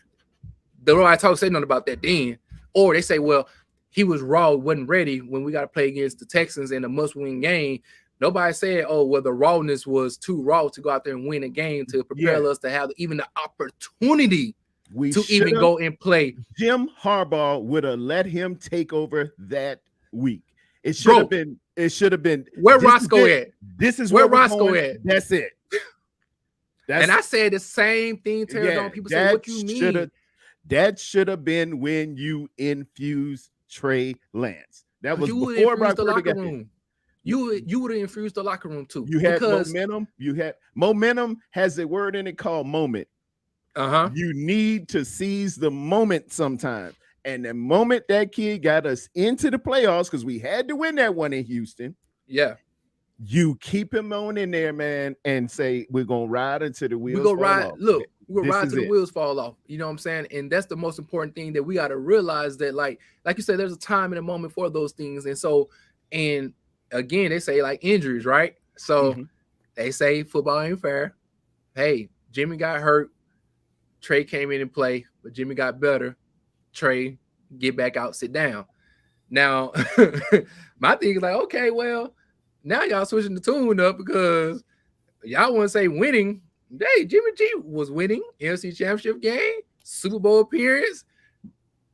nobody say nothing about that then. Or they say, "Well, he was raw, wasn't ready when we got to play against the Texans in a must-win game." Nobody said, "Oh, well, the rawness was too raw to go out there and win a game to prepare us to have even the opportunity to even go and play." Jim Harbaugh would have let him take over that week. It should have been. It should have been. Where Roscoe at? This is where Roscoe at. That's it. And I said the same thing. Tarrerdome. People say, "What you mean?" That should have been when you infused Trey Lance. That was before Brock Purdy got there. You would have infused the locker room too. You had momentum. Momentum has a word in it called moment. You need to seize the moment sometimes. And the moment that kid got us into the playoffs, because we had to win that one in Houston. Yeah. You keep him on in there, man, and say, "We're gonna ride until the wheels fall off." Look, we're gonna ride till the wheels fall off. You know what I'm saying? And that's the most important thing that we got to realize, that like you said, there's a time and a moment for those things. And so, and again, they say like injuries, right? So they say football ain't fair. Hey, Jimmy got hurt. Trey came in and played, but Jimmy got better. Trey, get back out, sit down. Now, my thing is like, okay, well, now y'all switching the tune up because y'all want to say winning. Hey, Jimmy G was winning NFC Championship game, Super Bowl appearance,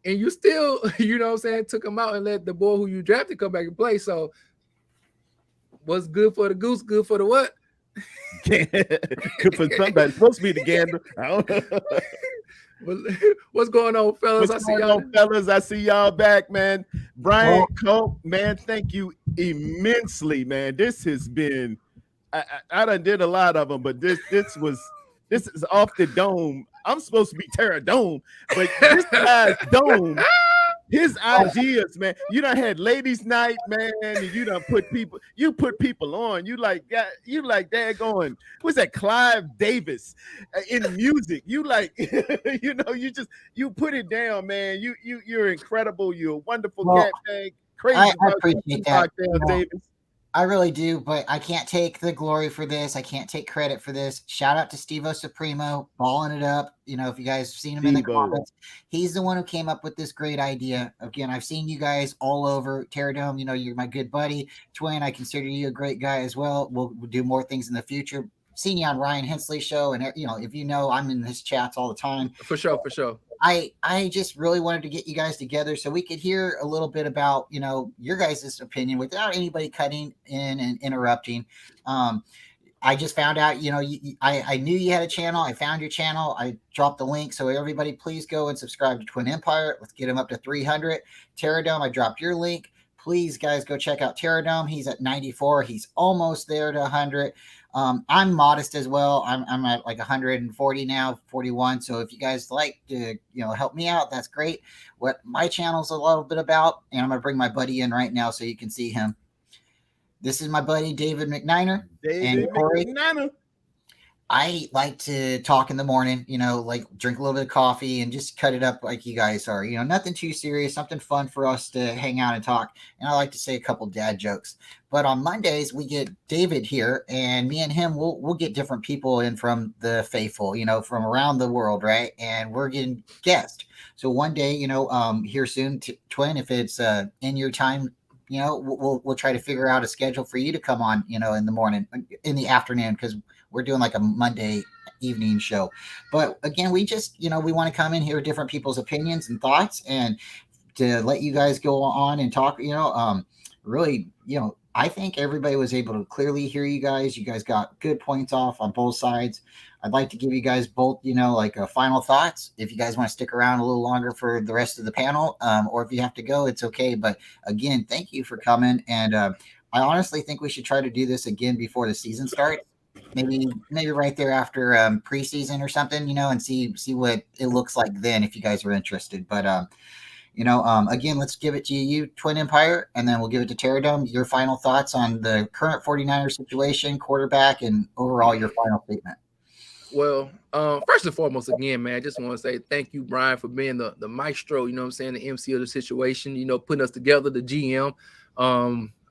and you still, you know what I'm saying, took him out and let the boy who you drafted come back and play. So what's good for the goose, good for the what? Good for somebody. It's supposed to be the gander. I don't know. What's going on, fellas? I see y'all back, man. Brian Cope, man, thank you immensely, man. This has been, I done did a lot of them, but this is off the dome. I'm supposed to be Tarrerdome, but this guy's dome. His ideas, man. You done had ladies' night, man, and you done put people on. You like that going. What's that? Clive Davis in music. You like, you put it down, man. You're incredible. You're a wonderful cat thing. Crazy. I appreciate that. Davis. I really do, but I can't take the glory for this. I can't take credit for this. Shout out to Steve-O Supremo, balling it up. You know, if you guys have seen him in the comments, he's the one who came up with this great idea. Again, I've seen you guys all over Tarrerdome. You know, you're my good buddy. Twin, I consider you a great guy as well. We'll do more things in the future. Seen you on Ryan Hensley's show, and if I'm in his chats all the time. For sure. I just really wanted to get you guys together so we could hear a little bit about, your guys' opinion without anybody cutting in and interrupting. I just found out, I knew you had a channel. I found your channel. I dropped the link. So everybody, please go and subscribe to TwinEmpire. Let's get him up to 300. Tarrerdome, I dropped your link. Please, guys, go check out Tarrerdome. He's at 94. He's almost there to 100. I'm modest as well. I'm at like 140 now, 41. So if you guys like to, help me out, that's great. What my channel's a little bit about, and I'm gonna bring my buddy in right now so you can see him. This is my buddy David McNiner. David McNiner. I like to talk in the morning, like drink a little bit of coffee and just cut it up like you guys are, nothing too serious, something fun for us to hang out and talk. And I like to say a couple dad jokes. But on Mondays, we get David here, and me and him, we'll get different people in from the faithful, from around the world, right? And we're getting guests. So one day, here soon, Twin, if it's in your time, we'll try to figure out a schedule for you to come on, in the morning, in the afternoon, because we're doing like a Monday evening show. But again, we just, we want to come in here, different people's opinions and thoughts, and to let you guys go on and talk, really, I think everybody was able to clearly hear you guys. You guys got good points off on both sides. I'd like to give you guys both, like a final thoughts. If you guys want to stick around a little longer for the rest of the panel, or if you have to go, it's okay. But again, thank you for coming. And I honestly think we should try to do this again before the season starts. Maybe right there after preseason or something, and see what it looks like then if you guys are interested. But again, let's give it to you, Twin Empire, and then we'll give it to Tarrerdome. Your final thoughts on the current 49ers situation, quarterback, and overall your final statement. Well, first and foremost, again, man, I just want to say thank you, Brian, for being the maestro, the MC of the situation, putting us together, the GM.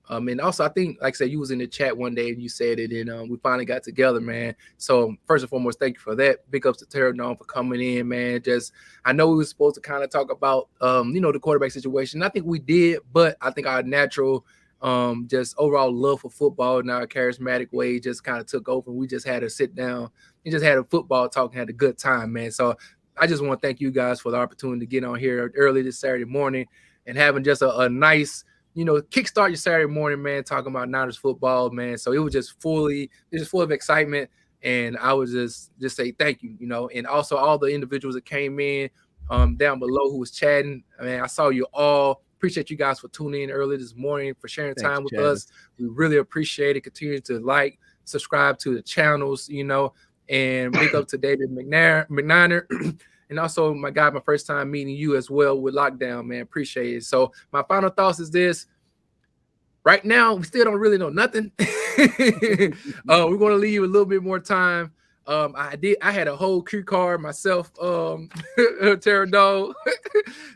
And also, I think, like I said, you was in the chat one day and you said it, and we finally got together, man. So first and foremost, thank you for that. Big ups to Tarrerdome for coming in, man. I know we were supposed to kind of talk about, the quarterback situation. I think we did, but I think our natural, just overall love for football and our charismatic way just kind of took over. We just had to sit down and just had a football talk and had a good time, man. So I just want to thank you guys for the opportunity to get on here early this Saturday morning and having just a nice, kickstart your Saturday morning, man, talking about Niners football, man. So it was just full of excitement. And I would just say thank you, and also all the individuals that came in down below who was chatting. I mean, I saw you all. Appreciate you guys for tuning in early this morning, for sharing time with us. We really appreciate it. Continue to subscribe to the channels, and big up to David McNiner. And also my guy, my first time meeting you as well with lockdown, man. Appreciate it. So my final thoughts is this. Right now, we still don't really know nothing. We're going to leave you a little bit more time. I had a whole cue card myself, Tarrerdome,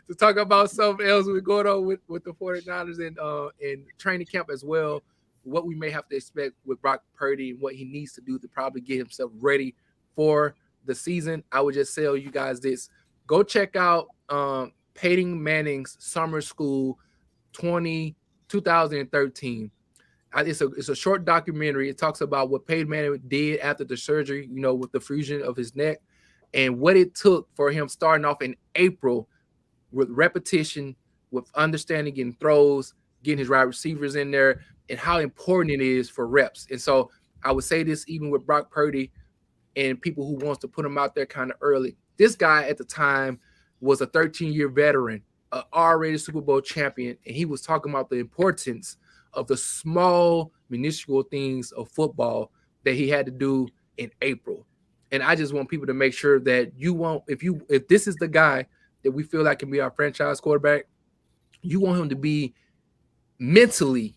to talk about something else we're going on with the 49ers and training camp as well. What we may have to expect with Brock Purdy and what he needs to do to probably get himself ready for the season. I would just tell you guys this. Go check out Peyton Manning's Summer School 2013. It's a short documentary. It talks about what Peyton Manning did after the surgery, with the fusion of his neck, and what it took for him starting off in April with repetition, with understanding getting throws, getting his wide receivers in there, and how important it is for reps. And so I would say this even with Brock Purdy and people who wants to put him out there kind of early. This guy at the time was a 13-year veteran, an R-rated Super Bowl champion, and he was talking about the importance of the small, minuscule things of football that he had to do in April. And I just want people to make sure that if this is the guy that we feel like can be our franchise quarterback, you want him to be mentally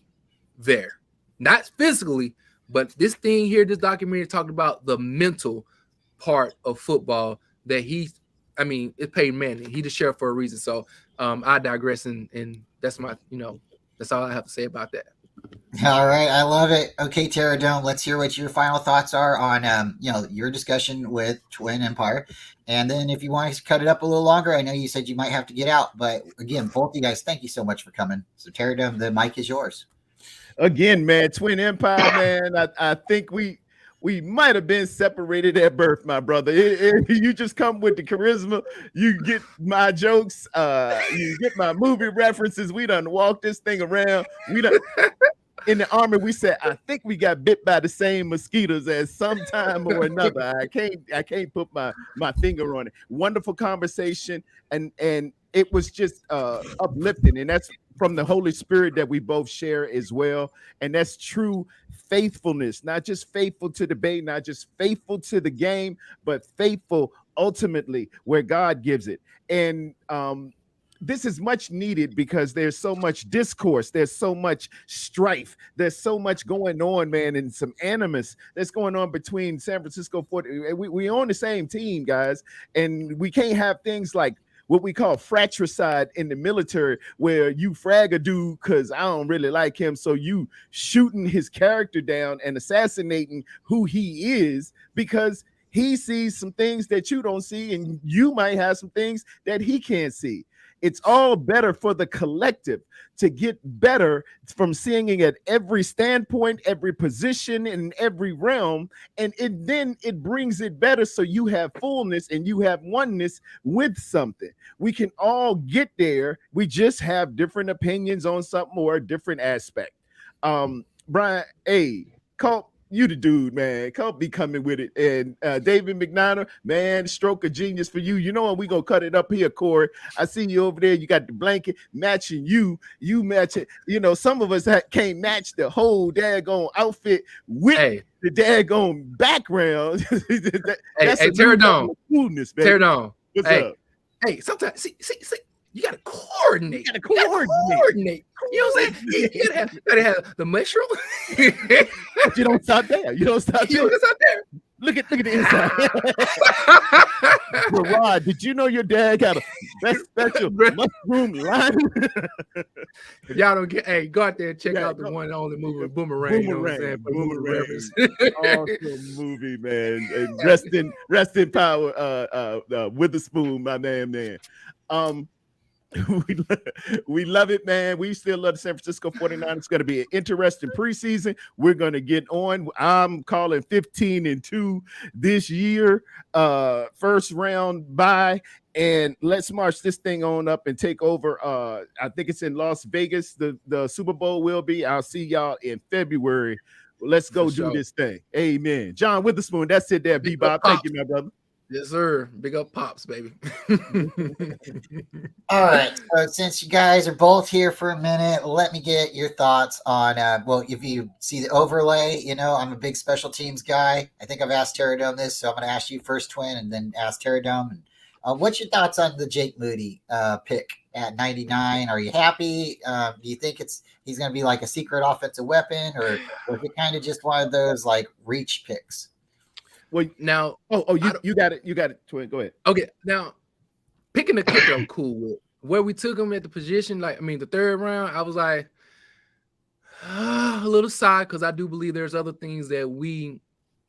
there, not physically, but this thing here, this documentary talked about the mental part of football that it's Peyton Manning. He the sheriff for a reason. So I digress, and that's my, that's all I have to say about that. All right, I love it. Okay, Tarrerdome, let's hear what your final thoughts are on your discussion with Twin Empire. And then if you want to cut it up a little longer, I know you said you might have to get out, but again, both of you guys, thank you so much for coming. So Tarrerdome, the mic is yours. Again, man, Twin Empire, man. I think we might have been separated at birth, my brother. You just come with the charisma. You get my jokes. You get my movie references. We done walked this thing around. We done in the Army. We said, I think we got bit by the same mosquitoes at some time or another. I can't put my finger on it. Wonderful conversation, and it was just uplifting, and that's from the Holy Spirit that we both share as well. And that's true faithfulness, not just faithful to the bait, not just faithful to the game, but faithful ultimately where God gives it. And this is much needed because there's so much discourse, there's so much strife, there's so much going on, man, and some animus that's going on between San Francisco 40. We on the same team, guys, and we can't have things like what we call fratricide in the military, where you frag a dude because I don't really like him, so you shooting his character down and assassinating who he is because he sees some things that you don't see, and you might have some things that he can't see. It's all better for the collective to get better from seeing it at every standpoint, every position, in every realm. And then it brings it better so you have fullness and you have oneness with something. We can all get there. We just have different opinions on something or a different aspect. Brian, Colt, you the dude, man. Colt be coming with it. And David McNiner, man, stroke of genius for you. You know what? We gonna cut it up here, Corey. I see you over there. You got the blanket matching you. You match it. You know, some of us can't match the whole daggone outfit with the daggone background. That's Tarrerdome. Coolness, man. Tarrerdome. What's up? Hey, sometimes see. You gotta coordinate. You gotta coordinate. You know what I'm saying? You gotta have the mushroom. But you don't stop there. You don't stop there. Look at the inside. Rod, did you know your dad got a special mushroom line? If y'all don't get, go out there and check out the one and only movie Boomerang. You know what I'm saying? Boomerang. Awesome movie, man. And rest in power, Witherspoon, my man. We love it, man. We still love the San Francisco 49ers. It's going to be an interesting preseason. We're going to get on. I'm calling 15-2 this year. First round bye. And let's march this thing on up and take over. I think it's in Las Vegas. The Super Bowl will be. I'll see y'all in February. Let's go do this thing. Amen. John Witherspoon, that's it there, B-Bob. Thank you, my brother. Yes, sir. Big up Pops, baby. All right. So since you guys are both here for a minute, let me get your thoughts on, if you see the overlay, I'm a big special teams guy. I think I've asked Tarrerdome this, so I'm going to ask you first, Twin, and then ask Tarrerdome. What's your thoughts on the Jake Moody pick at 99? Are you happy? Do you think he's going to be like a secret offensive weapon, or is it kind of just one of those like reach picks? Well, now, you got it, Twin. Go ahead. Okay, now picking the kicker, I'm cool with. Where we took him at the position, the third round, I was like a little side because I do believe there's other things that we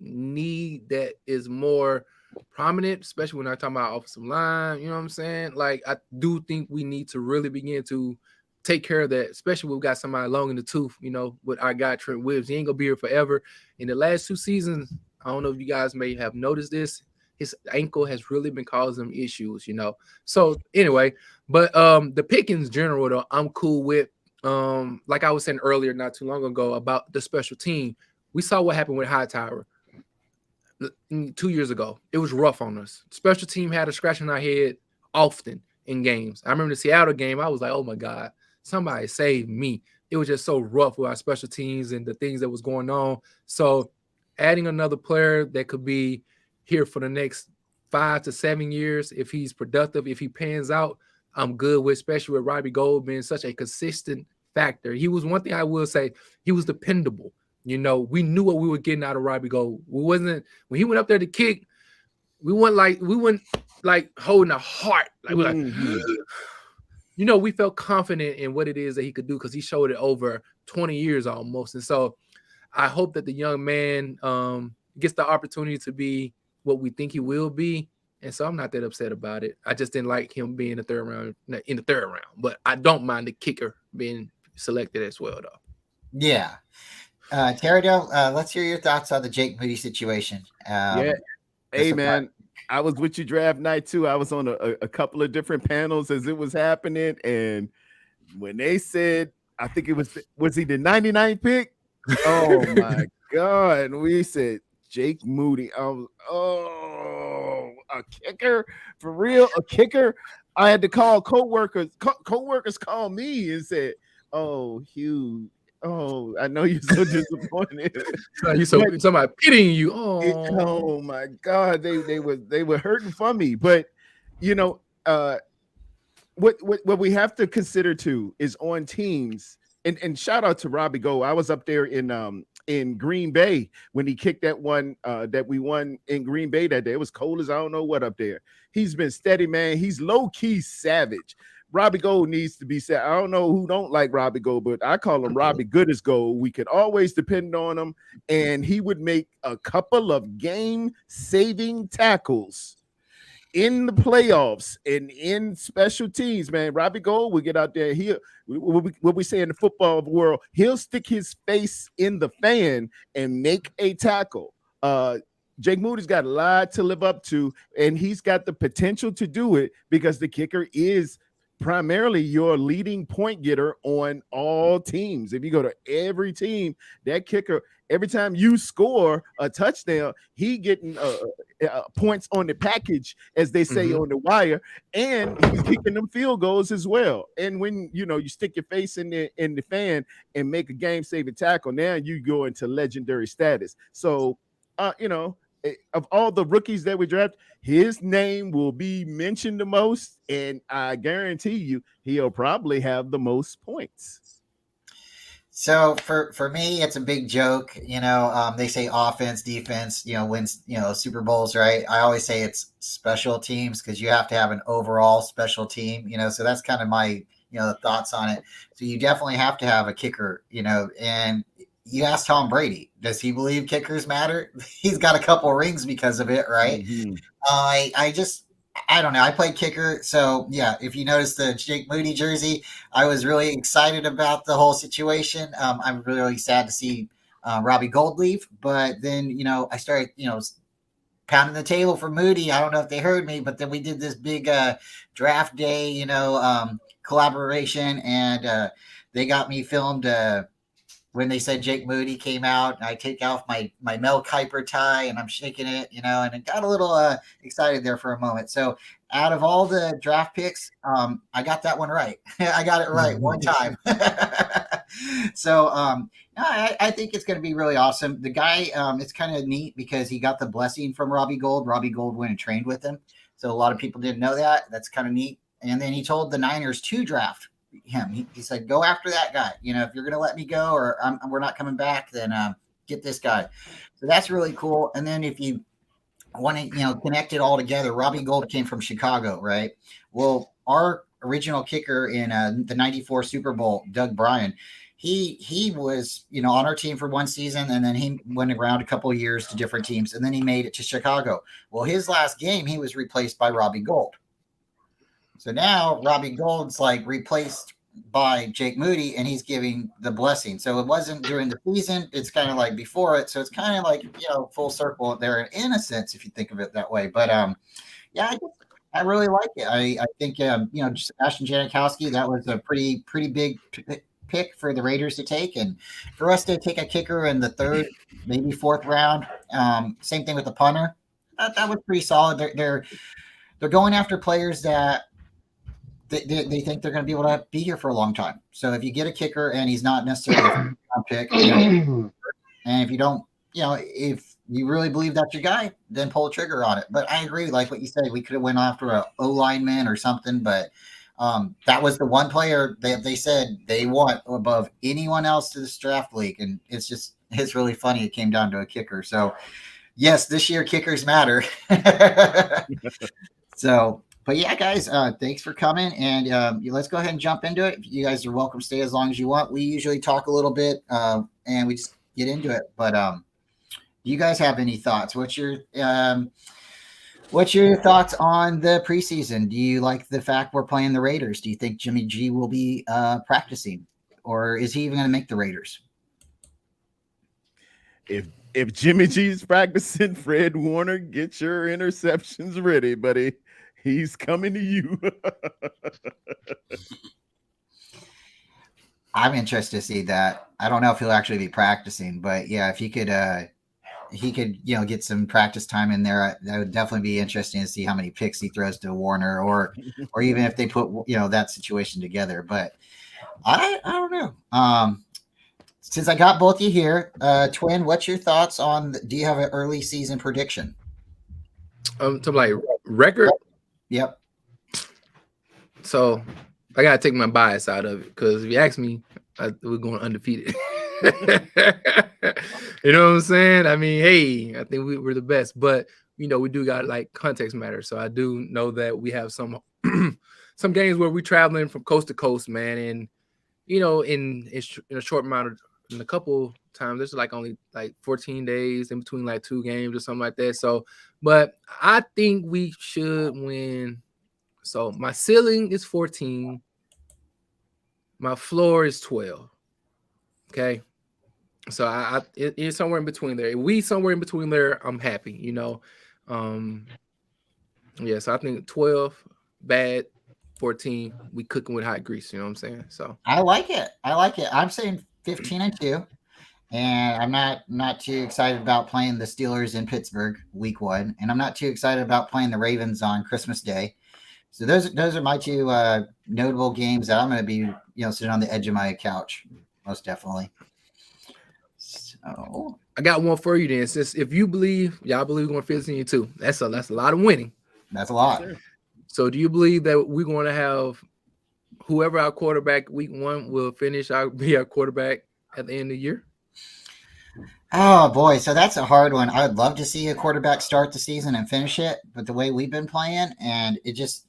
need that is more prominent, especially when I'm talking about offensive line. You know what I'm saying? Like, I do think we need to really begin to take care of that, especially when we got somebody long in the tooth. With our guy Trent Williams, he ain't gonna be here forever. In the last 2 seasons, I don't know if you guys may have noticed this. His ankle has really been causing him issues, So anyway, but the Pickens general, though, I'm cool with. Like I was saying earlier, not too long ago, about the special team. We saw what happened with Hightower 2 years ago. It was rough on us. Special team had a scratch on our head often in games. I remember the Seattle game. I was like, oh my God, somebody save me. It was just so rough with our special teams and the things that was going on. So adding another player that could be here for the next 5 to 7 years, if he's productive, if he pans out, I'm good with, especially with Robbie Gould being such a consistent factor. He was one thing I will say, he was dependable. We knew what we were getting out of Robbie Gould. When he went up there to kick, we weren't like holding a heart. Like, we felt confident in what it is that he could do because he showed it over 20 years almost. And so I hope that the young man gets the opportunity to be what we think he will be. And so I'm not that upset about it. I just didn't like him being in the third round. But I don't mind the kicker being selected as well, though. Yeah. Tarrerdome, let's hear your thoughts on the Jake Moody situation. Hey, man, I was with you draft night, too. I was on a couple of different panels as it was happening. And when they said, I think it was he the 99th pick? Oh my God. And we said Jake Moody. A kicker? For real? A kicker? I had to call coworkers. Coworkers called me and said, "Oh, Hugh, oh, I know you're so disappointed." Somebody pitying you. Oh my God, they were hurting for me. But you know, what we have to consider too is on teams. And shout out to Robbie Gold. I was up there in Green Bay when he kicked that one that we won in Green Bay that day. It was cold as I don't know what up there. He's been steady, man. He's low-key savage. Robbie Gold needs to be said. I don't know who don't like Robbie Gold, but I call him Robbie Good as Gold. We could always depend on him, and he would make a couple of game-saving tackles in the playoffs and in special teams, man. Robbie Gold will get out there. What we say in the football world, he'll stick his face in the fan and make a tackle. Jake Moody's got a lot to live up to, and he's got the potential to do it because the kicker is primarily your leading point getter on all teams. If you go to every team, that kicker, every time you score a touchdown, he getting points on the package, as they say on the wire, and he's kicking them field goals as well. And when you stick your face in the fan and make a game-saving tackle, now you go into legendary status. So, of all the rookies that we draft, his name will be mentioned the most, and I guarantee you he'll probably have the most points. So for me, it's a big joke. They say offense, defense, wins, Super Bowls, right? I always say it's special teams because you have to have an overall special team, so that's kind of my, thoughts on it. So you definitely have to have a kicker, and you ask Tom Brady, does he believe kickers matter? He's got a couple rings because of it, right? Mm-hmm. I don't know. I played kicker. So, yeah, if you notice the Jake Moody jersey, I was really excited about the whole situation. I'm really sad to see Robbie Gold leave. But then, I started, pounding the table for Moody. I don't know if they heard me, but then we did this big draft day, collaboration. And they got me filmed when they said Jake Moody came out. And I take off my Mel Kiper tie and I'm shaking it, and it got a little excited there for a moment. So out of all the draft picks, I got that one right. I got it right one time. So I think it's going to be really awesome. The guy, it's kind of neat because he got the blessing from Robbie Gold. Robbie Gold went and trained with him. So a lot of people didn't know that. That's kind of neat. And then he told the Niners to draft him. He said, go after that guy. If you're going to let me go or we're not coming back, then get this guy. So that's really cool. And then if you want to, connect it all together, Robbie Gold came from Chicago, right? Well, our original kicker in the 94 Super Bowl, Doug Bryan, he was, on our team for one season, and then he went around a couple of years to different teams, and then he made it to Chicago. Well, his last game, he was replaced by Robbie Gold. So now Robbie Gold's like replaced by Jake Moody, and he's giving the blessing. So it wasn't during the season. It's kind of like before it. So it's kind of like, full circle there in a sense, if you think of it that way. But yeah, I really like it. I think, Sebastian Janikowski, that was a pretty big pick for the Raiders to take. And for us to take a kicker in the third, maybe fourth round, same thing with the punter. That was pretty solid. They're going after players that they think they're going to be able to be here for a long time. So if you get a kicker and he's not necessarily a first-round pick, and if you don't, if you really believe that's your guy, then pull a trigger on it. But I agree, like what you said, we could have went after a O-lineman or something, but that was the one player they said they want above anyone else to this draft league. And it's really funny. It came down to a kicker. So yes, this year kickers matter. So, but yeah, guys, thanks for coming. And let's go ahead and jump into it. You guys are welcome to stay as long as you want. We usually talk a little bit and we just get into it. But do you guys have any thoughts? What's your thoughts on the preseason? Do you like the fact we're playing the Raiders? Do you think Jimmy G will be practicing, or is he even going to make the Raiders? If Jimmy G's practicing, Fred Warner, get your interceptions ready, buddy. He's coming to you. I'm interested to see that. I don't know if he'll actually be practicing, but yeah, if he could he could, get some practice time in there, that would definitely be interesting to see how many picks he throws to Warner, or even if they put, that situation together. But I don't know. Since I got both of you here, Twin, what's your thoughts on? Do you have an early season prediction? To like record. Yep. So I gotta take my bias out of it, because if you ask me, we're going undefeated. You know what I'm saying? I mean, hey, I think we're the best, but we do got like context matters. So I do know that we have some some games where we're traveling from coast to coast, man, and in a short amount of, in a couple times, there's like only like 14 days in between like 2 games or something like that. So, but I think we should win. So my ceiling is 14. My floor is 12. Okay. So it's somewhere in between there. If we somewhere in between there, I'm happy, Yeah, so I think 12 bad, 14 we cooking with hot grease, you know what I'm saying? So I like it. I'm saying 15-2. And I'm not too excited about playing the Steelers in Pittsburgh week 1, and I'm not too excited about playing the Ravens on Christmas Day. So those are my 2 notable games that I'm going to be sitting on the edge of my couch, most definitely. So I got one for you then. Since if y'all believe we're going 15-2, that's a lot of winning. That's a lot. So do you believe that we're going to have whoever our quarterback week 1 will be our quarterback at the end of the year? Oh boy, so that's a hard one. I would love to see a quarterback start the season and finish it, but the way we've been playing, and it just,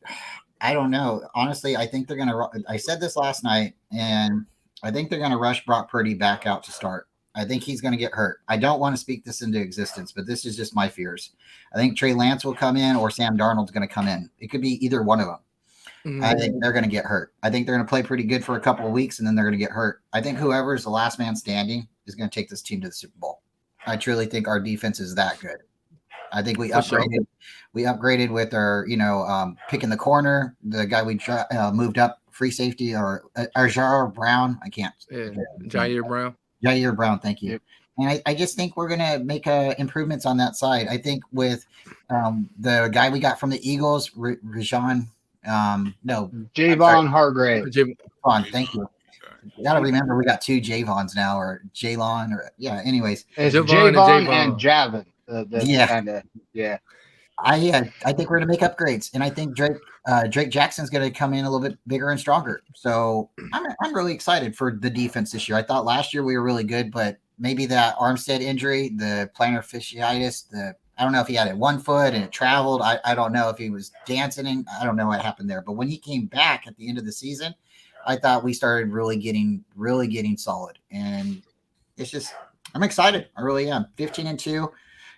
I don't know. Honestly, I think they're going to, I said this last night, and I think they're going to rush Brock Purdy back out to start. I think he's going to get hurt. I don't want to speak this into existence, but this is just my fears. I think Trey Lance will come in, or Sam Darnold's going to come in. It could be either one of them. Mm-hmm. I think they're going to get hurt. I think they're going to play pretty good for a couple of weeks, and then they're going to get hurt. I think whoever is the last man standing is going to take this team to the Super Bowl. I truly think our defense is that good. I think we upgraded. Sure. We upgraded with our, picking the corner. The guy we moved up, free safety, or Jair Brown. I can't. Yeah, Jair Brown. Jair Brown. Thank you. Yep. And I just think we're going to make improvements on that side. I think with the guy we got from the Eagles, Javon Hargrave. Javon, thank you. You got to remember we got 2 Javons now, or Jalon, or anyways. It's Javon and Javin. Yeah. I think we're going to make upgrades, and I think Drake Jackson's going to come in a little bit bigger and stronger. So I'm really excited for the defense this year. I thought last year we were really good, but maybe that Armstead injury, the plantar fasciitis, I don't know if he had it 1 foot and it traveled. I don't know if he was dancing. I don't know what happened there. But when he came back at the end of the season, I thought we started really getting solid. And it's just, I'm excited. I really am. 15-2.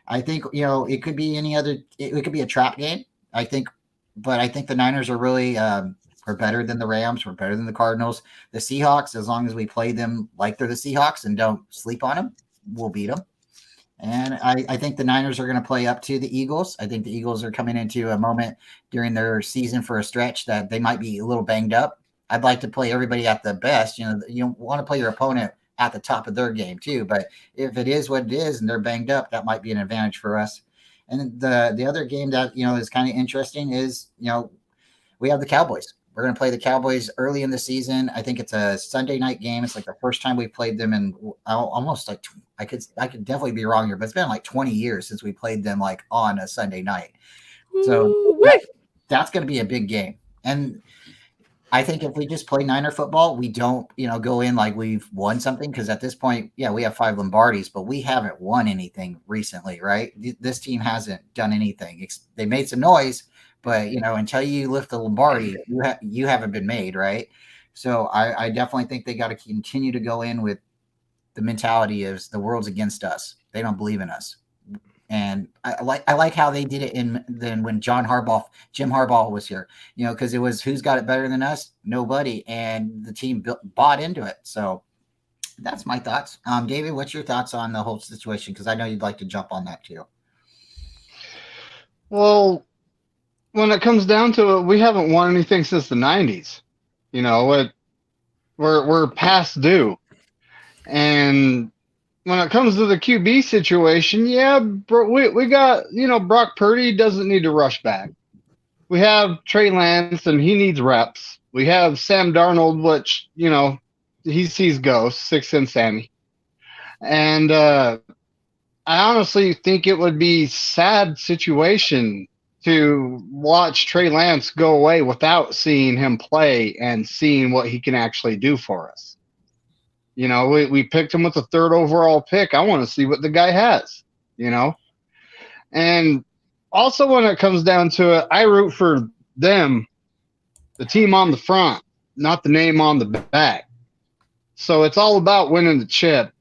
I think, it could be it could be a trap game, I think. But I think the Niners are really are better than the Rams. We're better than the Cardinals. The Seahawks, as long as we play them like they're the Seahawks and don't sleep on them, we'll beat them. And I think the Niners are going to play up to the Eagles. I think the Eagles are coming into a moment during their season for a stretch that they might be a little banged up. I'd like to play everybody at the best. You want to play your opponent at the top of their game too. But if it is what it is and they're banged up, that might be an advantage for us. And the other game that, is kind of interesting is, we have the Cowboys. We're going to play the Cowboys early in the season. I think it's a Sunday night game. It's like the first time we played them in almost like, I could definitely be wrong here, but it's been like 20 years since we played them like on a Sunday night. So that's going to be a big game. And I think if we just play Niner football, we don't, go in like we've won something. Because at this point, we have 5 Lombardis, but we haven't won anything recently, right? This team hasn't done anything. They made some noise, but, until you lift the Lombardi, you haven't been made, right? So I definitely think they got to continue to go in with the mentality of the world's against us. They don't believe in us. And I like how they did it when Jim Harbaugh was here, because it was who's got it better than us? Nobody. And the team bought into it. So that's my thoughts. David, what's your thoughts on the whole situation? Because I know you'd like to jump on that too. Well, when it comes down to it, we haven't won anything since the 90s. We're past due. And when it comes to the QB situation, yeah, bro, we got, Brock Purdy doesn't need to rush back. We have Trey Lance, and he needs reps. We have Sam Darnold, which, he sees ghosts, 6'10" Sammy. And I honestly think it would be sad situation to watch Trey Lance go away without seeing him play and seeing what he can actually do for us. We picked him with the 3rd overall pick. I want to see what the guy has, And also when it comes down to it, I root for them, the team on the front, not the name on the back. So it's all about winning the chip.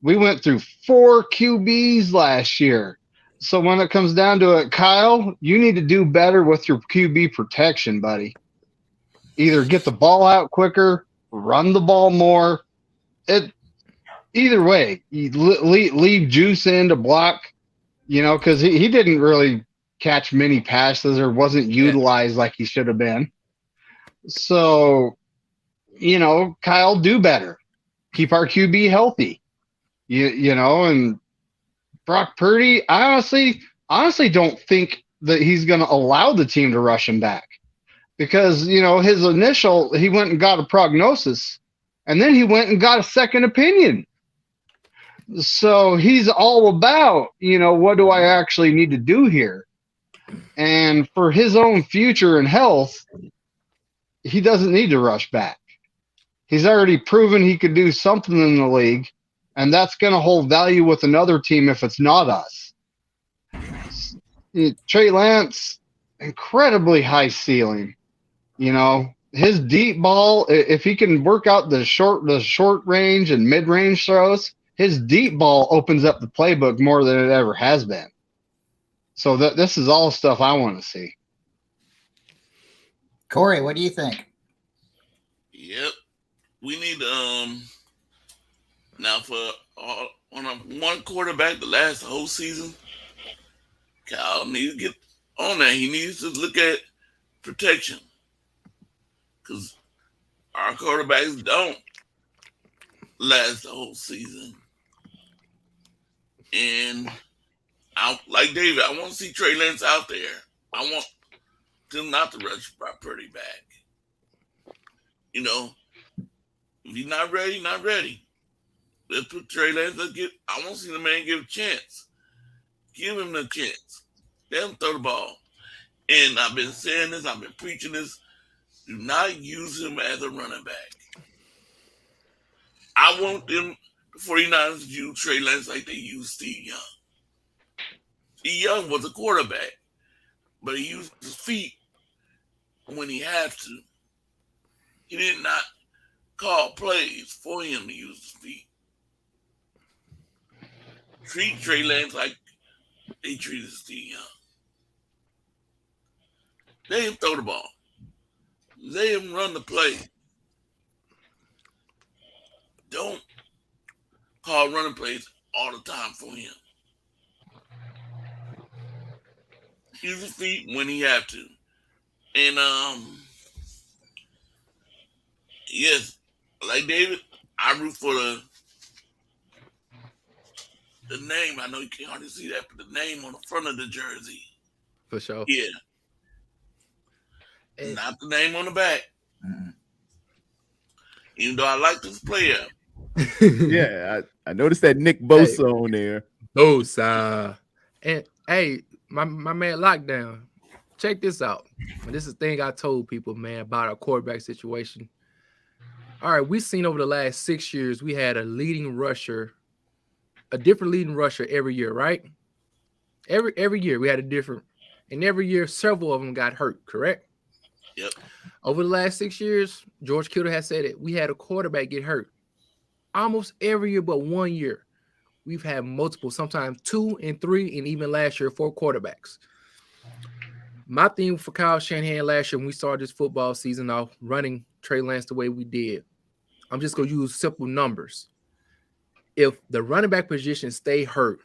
We went through 4 QBs last year. So when it comes down to it, Kyle, you need to do better with your QB protection, buddy. Either get the ball out quicker, run the ball more. Either way, you leave Juice in to block, because he didn't really catch many passes or wasn't utilized like he should have been. So, Kyle, do better. Keep our QB healthy. And Brock Purdy, I honestly don't think that he's going to allow the team to rush him back because, his initial, he went and got a prognosis and then he went and got a second opinion. So he's all about, what do I actually need to do here? And for his own future and health, he doesn't need to rush back. He's already proven he could do something in the league. And that's going to hold value with another team if it's not us. Trey Lance, incredibly high ceiling. His deep ball, if he can work out the short range and mid range throws, his deep ball opens up the playbook more than it ever has been. So this is all stuff I want to see. Corey, what do you think? Yep, we need now for on a one quarterback the last whole season. Kyle needs to get on that. He needs to look at protection because our quarterbacks don't last the whole season. And like David, I want to see Trey Lance out there. I want them not to rush Purdy back. If he's not ready, not ready. Let's put Trey Lance. I want to see the man give a chance. Give him the chance. Let him throw the ball. And I've been saying this. I've been preaching this. Do not use him as a running back. I want them, the 49ers, to use Trey Lance like they used Steve Young. Steve Young was a quarterback, but he used his feet when he had to. He did not call plays for him to use his feet. Treat Trey Lance like they treated Steve Young. Let him throw the ball. Let him run the play. Don't call running plays all the time for him. Use his feet when he have to. And yes, like David, I root for the name. I know you can't hardly see that, but the name on the front of the jersey. For sure. Yeah. And not the name on the back. Mm-hmm. Even though I like this player. Yeah, I noticed that Nick Bosa on there. Bosa. And hey, my man Lockdown, check this out. This is the thing I told people, man, about our quarterback situation. All right, we've seen over the last 6 years, we had a different leading rusher every year, right? Every year we had a different, and every year several of them got hurt, correct? Yep. Over the last 6 years, George Kittle has said it. We had a quarterback get hurt almost every year, but 1 year. We've had multiple, sometimes 2 and 3, and even last year, 4 quarterbacks. My thing for Kyle Shanahan last year when we started this football season off running Trey Lance the way we did, I'm just going to use simple numbers. If the running back position stay hurt,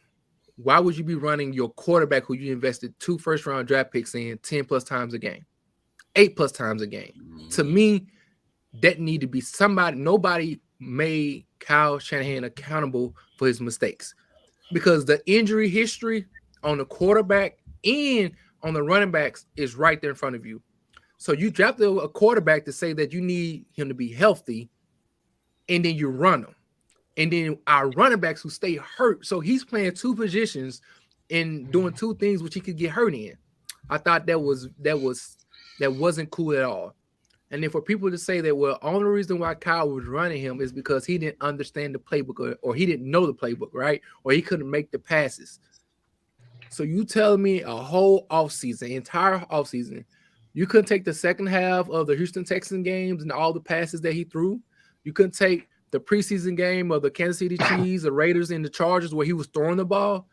why would you be running your quarterback who you invested 2 first-round draft picks in 10+ times a game, 8+ times a game? Mm-hmm. To me, that need to be somebody. Nobody made Kyle Shanahan accountable for for his mistakes, because the injury history on the quarterback and on the running backs is right there in front of you. So you drafted a quarterback to say that you need him to be healthy, and then you run him. And then our running backs who stay hurt. So he's playing two positions and doing two things which he could get hurt in. I thought that wasn't cool at all. And then for people to say that, well, only reason why Kyle was running him is because he didn't understand the playbook, or he didn't know the playbook, right? Or he couldn't make the passes. So you telling me a whole offseason, entire offseason, you couldn't take the second half of the Houston Texans games and all the passes that he threw? You couldn't take the preseason game of the Kansas City Chiefs, the Raiders, and the Chargers where he was throwing the ball?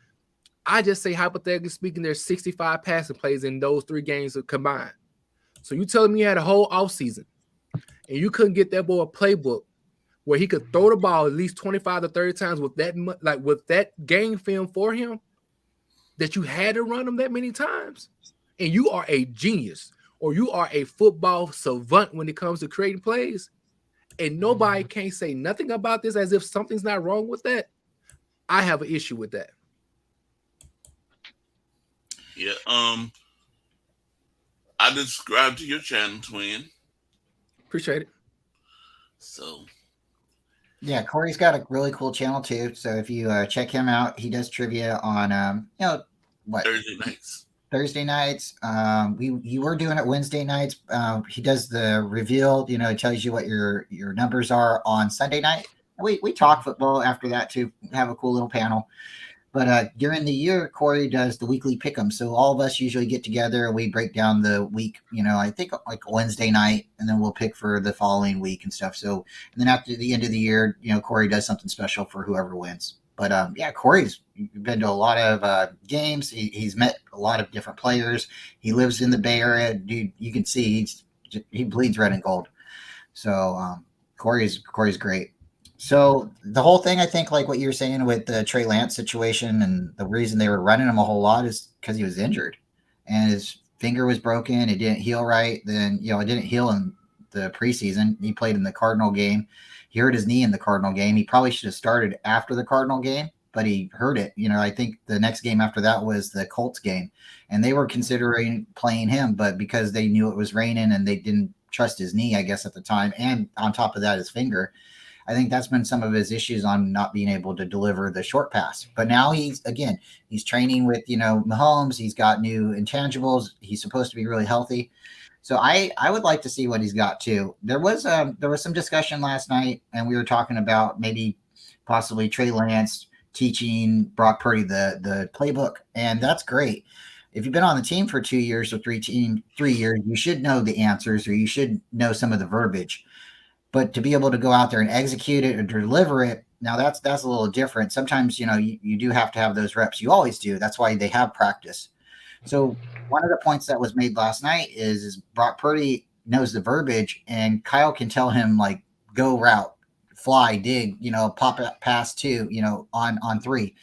I just say, hypothetically speaking, there's 65 passing plays in those three games combined. So you telling me you had a whole offseason and you couldn't get that boy a playbook where he could throw the ball at least 25 to 30 times with that game film for him, that you had to run him that many times? And you are a genius, or you are a football savant when it comes to creating plays, and nobody can't say nothing about this as if something's not wrong with that. I have an issue with that. Yeah. I subscribe to your channel, Twin. Appreciate it. So. Yeah, Corey's got a really cool channel too. So if you check him out, he does trivia on Thursday nights. Thursday nights. We were doing it Wednesday nights. He does the reveal. It tells you what your numbers are on Sunday night. We talk football after that too. Have a cool little panel. But during the year, Corey does the weekly pick'em. So all of us usually get together and we break down the week, I think like Wednesday night, and then we'll pick for the following week and stuff. So, and then after the end of the year, Corey does something special for whoever wins. But yeah, Corey's been to a lot of games. He's met a lot of different players. He lives in the Bay Area. Dude, you can see he bleeds red and gold. So Corey's great. So the whole thing, I think, like what you're saying with the Trey Lance situation, and the reason they were running him a whole lot is because he was injured and his finger was broken. It didn't heal right. Then, it didn't heal in the preseason. He played in the Cardinal game. He hurt his knee in the Cardinal game. He probably should have started after the Cardinal game, but he hurt it. I think the next game after that was the Colts game, and they were considering playing him, but because they knew it was raining and they didn't trust his knee, I guess, at the time, and on top of that, his finger, I think that's been some of his issues on not being able to deliver the short pass. But now he's training with, Mahomes. He's got new intangibles. He's supposed to be really healthy. So I would like to see what he's got too. There was some discussion last night, and we were talking about maybe possibly Trey Lance teaching Brock Purdy the playbook, and that's great. If you've been on the team for 2 years or 3 years, you should know the answers, or you should know some of the verbiage. But to be able to go out there and execute it or deliver it, now that's a little different. Sometimes, you do have to have those reps. You always do. That's why they have practice. So one of the points that was made last night is Brock Purdy knows the verbiage, and Kyle can tell him, like, go route, fly, dig, pop it pass two, on 3,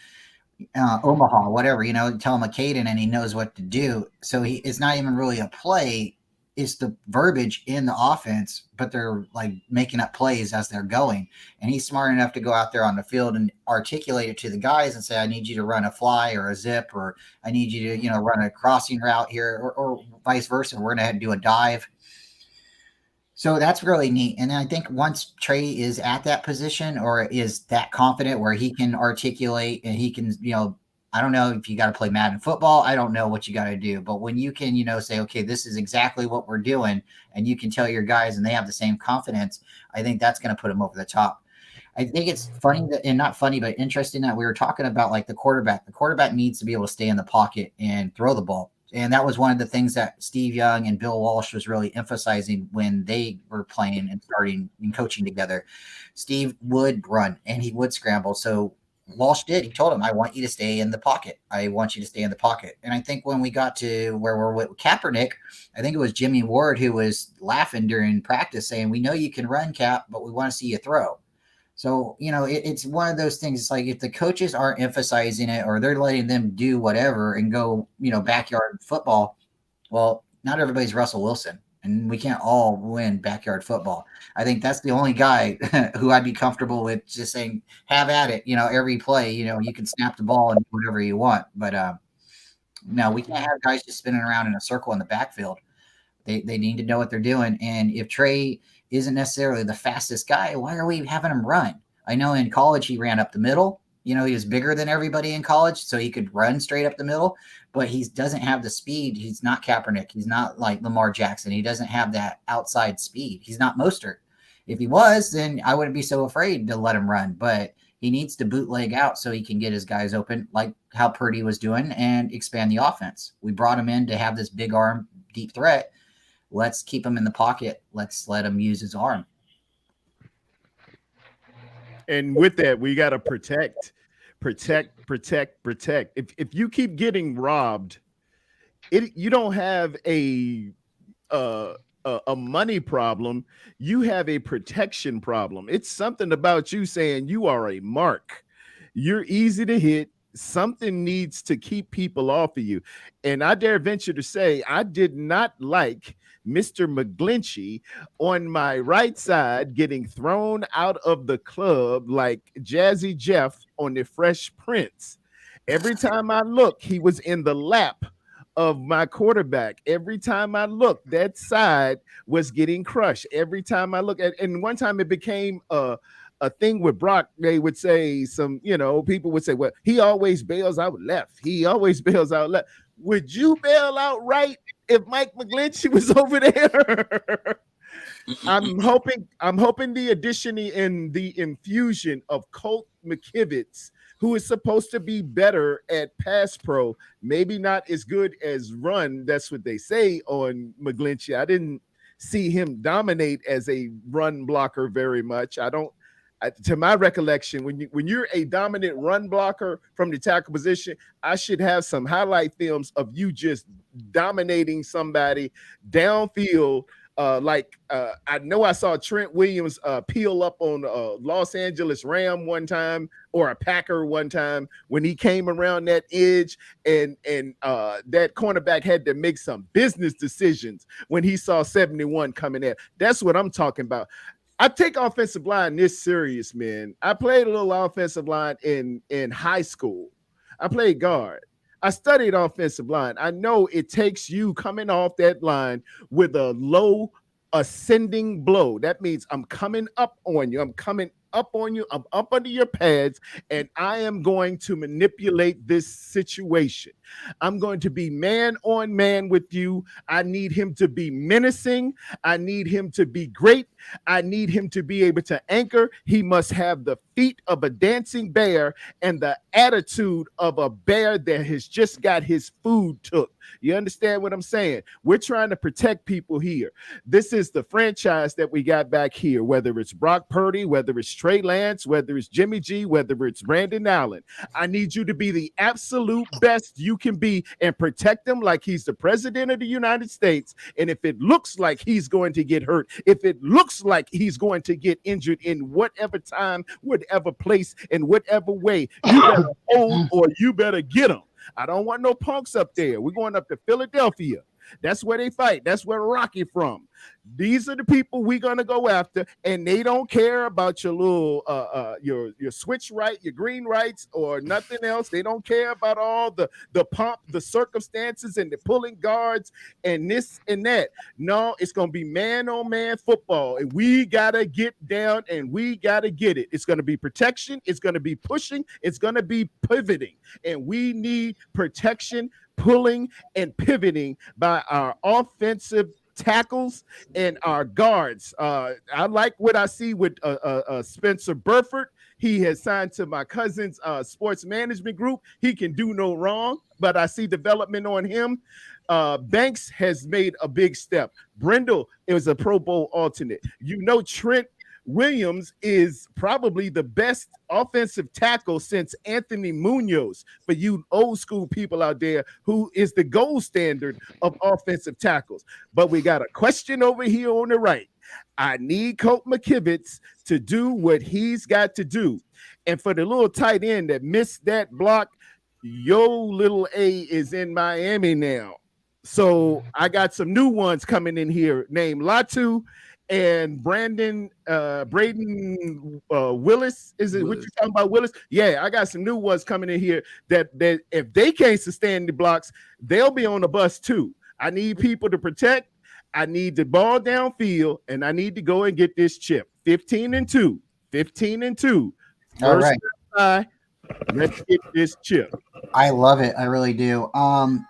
Omaha, whatever, tell him a Caden, and he knows what to do. So it's not even really a play. It's the verbiage in the offense, but they're like making up plays as they're going. And he's smart enough to go out there on the field and articulate it to the guys and say, I need you to run a fly or a zip, or I need you to, run a crossing route here, or vice versa. We're going to do a dive. So that's really neat. And I think once Trey is at that position, or is that confident where he can articulate and he can, I don't know if you got to play Madden football. I don't know what you got to do. But when you can, say, okay, this is exactly what we're doing, and you can tell your guys and they have the same confidence, I think that's going to put them over the top. I think it's funny and not funny, but interesting that we were talking about, like, the quarterback. The quarterback needs to be able to stay in the pocket and throw the ball. And that was one of the things that Steve Young and Bill Walsh was really emphasizing when they were playing and starting and coaching together. Steve would run and he would scramble. So Walsh did. He told him, I want you to stay in the pocket. I want you to stay in the pocket. And I think when we got to where we're with Kaepernick, I think it was Jimmy Ward who was laughing during practice saying, we know you can run, Cap, but we want to see you throw. So, it's one of those things. It's like, if the coaches aren't emphasizing it, or they're letting them do whatever and go, backyard football, well, not everybody's Russell Wilson. and we can't all win backyard football. I think that's the only guy who I'd be comfortable with just saying, have at it. Every play, you can snap the ball and do whatever you want. But no, we can't have guys just spinning around in a circle in the backfield. They need to know what they're doing. And if Trey isn't necessarily the fastest guy, why are we having him run? I know in college he ran up the middle. He was bigger than everybody in college, so he could run straight up the middle, but he doesn't have the speed. He's not Kaepernick. He's not like Lamar Jackson. He doesn't have that outside speed. He's not Mostert. If he was, then I wouldn't be so afraid to let him run, but he needs to bootleg out so he can get his guys open, like how Purdy was doing, and expand the offense. We brought him in to have this big arm, deep threat. Let's keep him in the pocket. Let's let him use his arm. And with that, we got to protect. If you keep getting robbed, you don't have a money problem. You have a protection problem. It's something about you saying you are a mark. You're easy to hit. Something needs to keep people off of you. And I dare venture to say I did not like Mr. McGlinchey on my right side getting thrown out of the club like Jazzy Jeff on the Fresh Prince. Every time I look, he was in the lap of my quarterback. Every time I looked, that side was getting crushed. Every time I look and one time it became a thing with Brock. They would say people would say, well, he always bails out left. He always bails out left. Would you bail out right if Mike McGlinchey was over there? I'm hoping the addition and the infusion of Colt McKivitz, who is supposed to be better at pass pro, maybe not as good as run. That's what they say on McGlinchey. I didn't see him dominate as a run blocker very much. To my recollection, when you're a dominant run blocker from the tackle position, I should have some highlight films of you just dominating somebody downfield. I know I saw Trent Williams peel up on a Los Angeles Ram one time, or a Packer one time, when he came around that edge, and that cornerback had to make some business decisions when he saw 71 coming in. That's what I'm talking about. I take offensive line this serious, man. I played a little offensive line in high school. I played guard. I studied offensive line. I know it takes you coming off that line with a low ascending blow. That means I'm coming up on you. I'm coming up on you. I'm up under your pads, and I am going to manipulate this situation. I'm going to be man on man with you. I need him to be menacing. I need him to be great. I need him to be able to anchor. He must have the feet of a dancing bear and the attitude of a bear that has just got his food took. You understand what I'm saying? We're trying to protect people here. This is the franchise that we got back here, whether it's Brock Purdy, whether it's Trey Lance, whether it's Jimmy G, whether it's Brandon Allen. I need you to be the absolute best you can be and protect him like he's the president of the United States. And if it looks like he's going to get hurt, if it looks like he's going to get injured in whatever time, whatever place, in whatever way, you better hold or you better get him. I don't want no punks up there. We're going up to Philadelphia. That's where they fight. That's where Rocky from. These are the people we're gonna go after, and they don't care about your little your switch right, your green rights, or nothing else. They don't care about all the pomp, the circumstances, and the pulling guards and this and that. No, it's gonna be man on man football, and we gotta get down and we gotta get it. It's gonna be protection. It's gonna be pushing. It's gonna be pivoting, and we need protection, pulling, and pivoting by our offensive tackles and our guards. I like what I see with Spencer Burford. He has signed to my cousin's sports management group. He can do no wrong, but I see development on him. Banks has made a big step. Brendel is a Pro Bowl alternate. Trent Williams is probably the best offensive tackle since Anthony Munoz, for you old school people out there, who is the gold standard of offensive tackles. But we got a question over here on the right. I need Colt McKivitz to do what he's got to do. And for the little tight end that missed that block, yo little A is in Miami now. So I got some new ones coming in here named Latu and Braden Willis. Is it what you talking about, Willis? Yeah, I got some new ones coming in here that if they can't sustain the blocks, they'll be on the bus too. I need people to protect. I need the ball downfield, and I need to go and get this chip. 15-2. 15-2. All right. Let's get this chip. I love it. I really do. I'm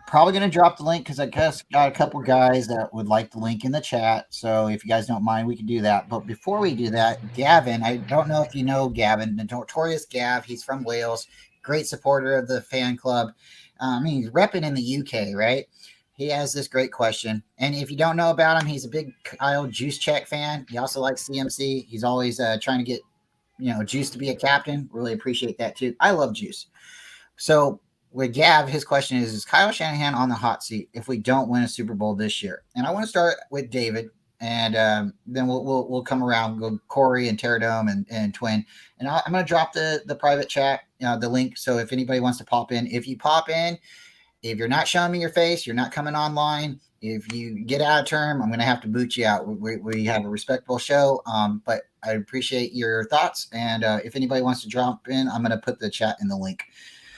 probably going to drop the link because I guess got a couple guys that would like the link in the chat. So if you guys don't mind, we can do that. But before we do that, Gavin, I don't know if you know Gavin, the notorious Gav. He's from Wales, great supporter of the fan club. He's repping in the UK, right? He has this great question. And if you don't know about him, he's a big Kyle Juszczyk fan. He also likes CMC. He's always trying to get, Juice to be a captain. Really appreciate that too. I love Juice. So with Gav, his question is Kyle Shanahan on the hot seat if we don't win a Super Bowl this year? And I want to start with David, and then we'll come around, go Corey and Tarrerdome and Twin. And I'm going to drop the private chat, the link. So if anybody wants to pop in, if you pop in, if you're not showing me your face, you're not coming online. If you get out of term, I'm going to have to boot you out. We have a respectable show, but I appreciate your thoughts. And if anybody wants to drop in, I'm going to put the chat in the link.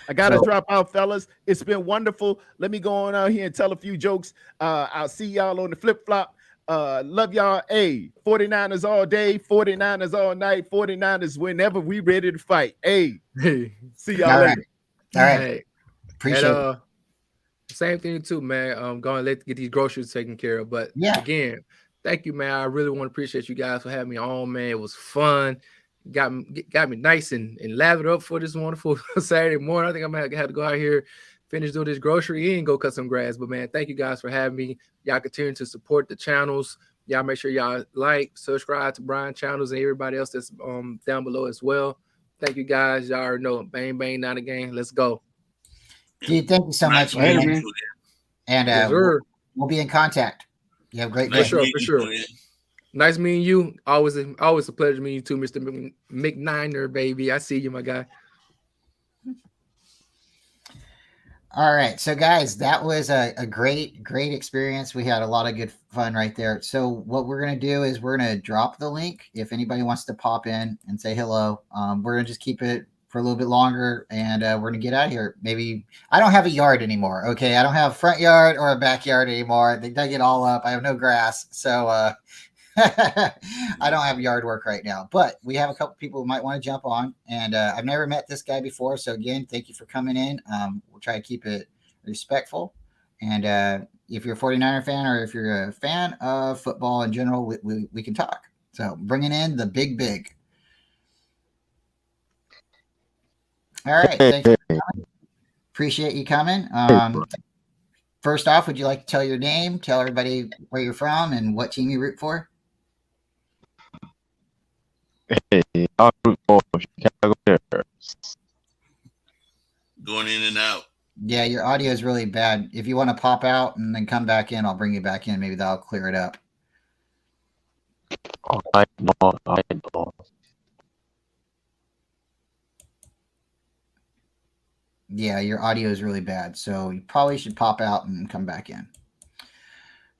I got to drop out, fellas. It's been wonderful. Let me go on out here and tell a few jokes. I'll see y'all on the flip-flop. Love y'all. Hey, 49ers all day, 49ers all night, 49ers whenever we ready to fight. Hey, see y'all later. All right. Appreciate it. Same thing too, man. Going to get these groceries taken care of. But again, thank you, man. I really want to appreciate you guys for having me on, man. It was fun. Got me nice and lathered up for this wonderful Saturday morning. I think I'm gonna have to go out here, finish doing this grocery and go cut some grass. But man, thank you guys for having me. Y'all continue to support the channels. Y'all make sure y'all like, subscribe to Brian channels and everybody else that's down below as well. Thank you guys. Y'all already know, bang bang, not a game. Let's go. Dude, thank you so much, man. And we'll be in contact. You have a great day. For sure. Nice meeting you. Always a pleasure meeting you too, Mr. McNiner, baby. I see you, my guy. All right. So, guys, that was a great experience. We had a lot of good fun right there. So what we're going to do is we're going to drop the link. If anybody wants to pop in and say hello, we're going to just keep it for a little bit longer, and we're going to get out of here. Maybe I don't have a yard anymore. Okay. I don't have a front yard or a backyard anymore. They dug it all up. I have no grass. So, I don't have yard work right now, but we have a couple people who might want to jump on, and I've never met this guy before. So again, thank you for coming in. We'll try to keep it respectful. And if you're a 49er fan or if you're a fan of football in general, we can talk. So bringing in the big. All right. Thank you. Appreciate you coming. First off, would you like to tell your name, tell everybody where you're from and what team you root for? Hey, I root for Chicago Bears. Going in and out. Yeah, your audio is really bad. If you want to pop out and then come back in, I'll bring you back in. Maybe that'll clear it up. I know. Yeah, your audio is really bad. So you probably should pop out and come back in.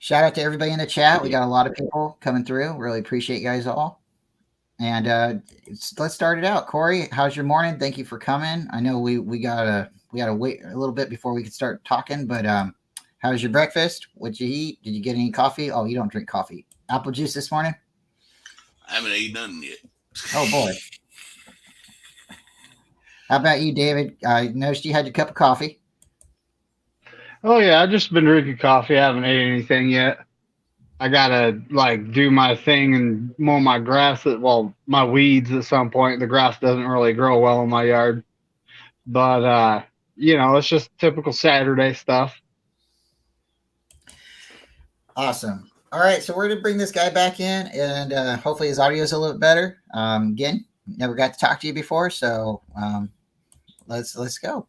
Shout out to everybody in the chat. We got a lot of people coming through. Really appreciate you guys all. And let's start it out. Corey, how's your morning? Thank you for coming. I know we gotta wait a little bit before we can start talking, but how's your breakfast? What'd you eat? Did you get any coffee? Oh, you don't drink coffee. Apple juice this morning? I haven't eaten nothing yet. Oh boy. How about you, David? I noticed you had your cup of coffee. Oh yeah, I've just been drinking coffee. I haven't ate anything yet. I gotta do my thing and mow my grass. My weeds at some point. The grass doesn't really grow well in my yard, but it's just typical Saturday stuff. Awesome. All right, so we're gonna bring this guy back in, and hopefully his audio is a little bit better. Again, never got to talk to you before, so let's go.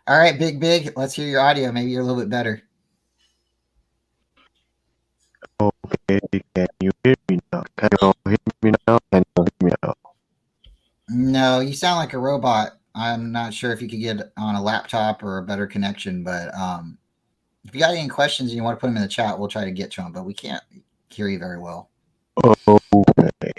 All right, big. Let's hear your audio. Maybe you're a little bit better. Okay, can you hear me now? Can you hear me now? Can you hear me now? No, you sound like a robot. I'm not sure if you could get on a laptop or a better connection, but If you got any questions and you want to put them in the chat, we'll try to get to them, but we can't hear you very well. Okay.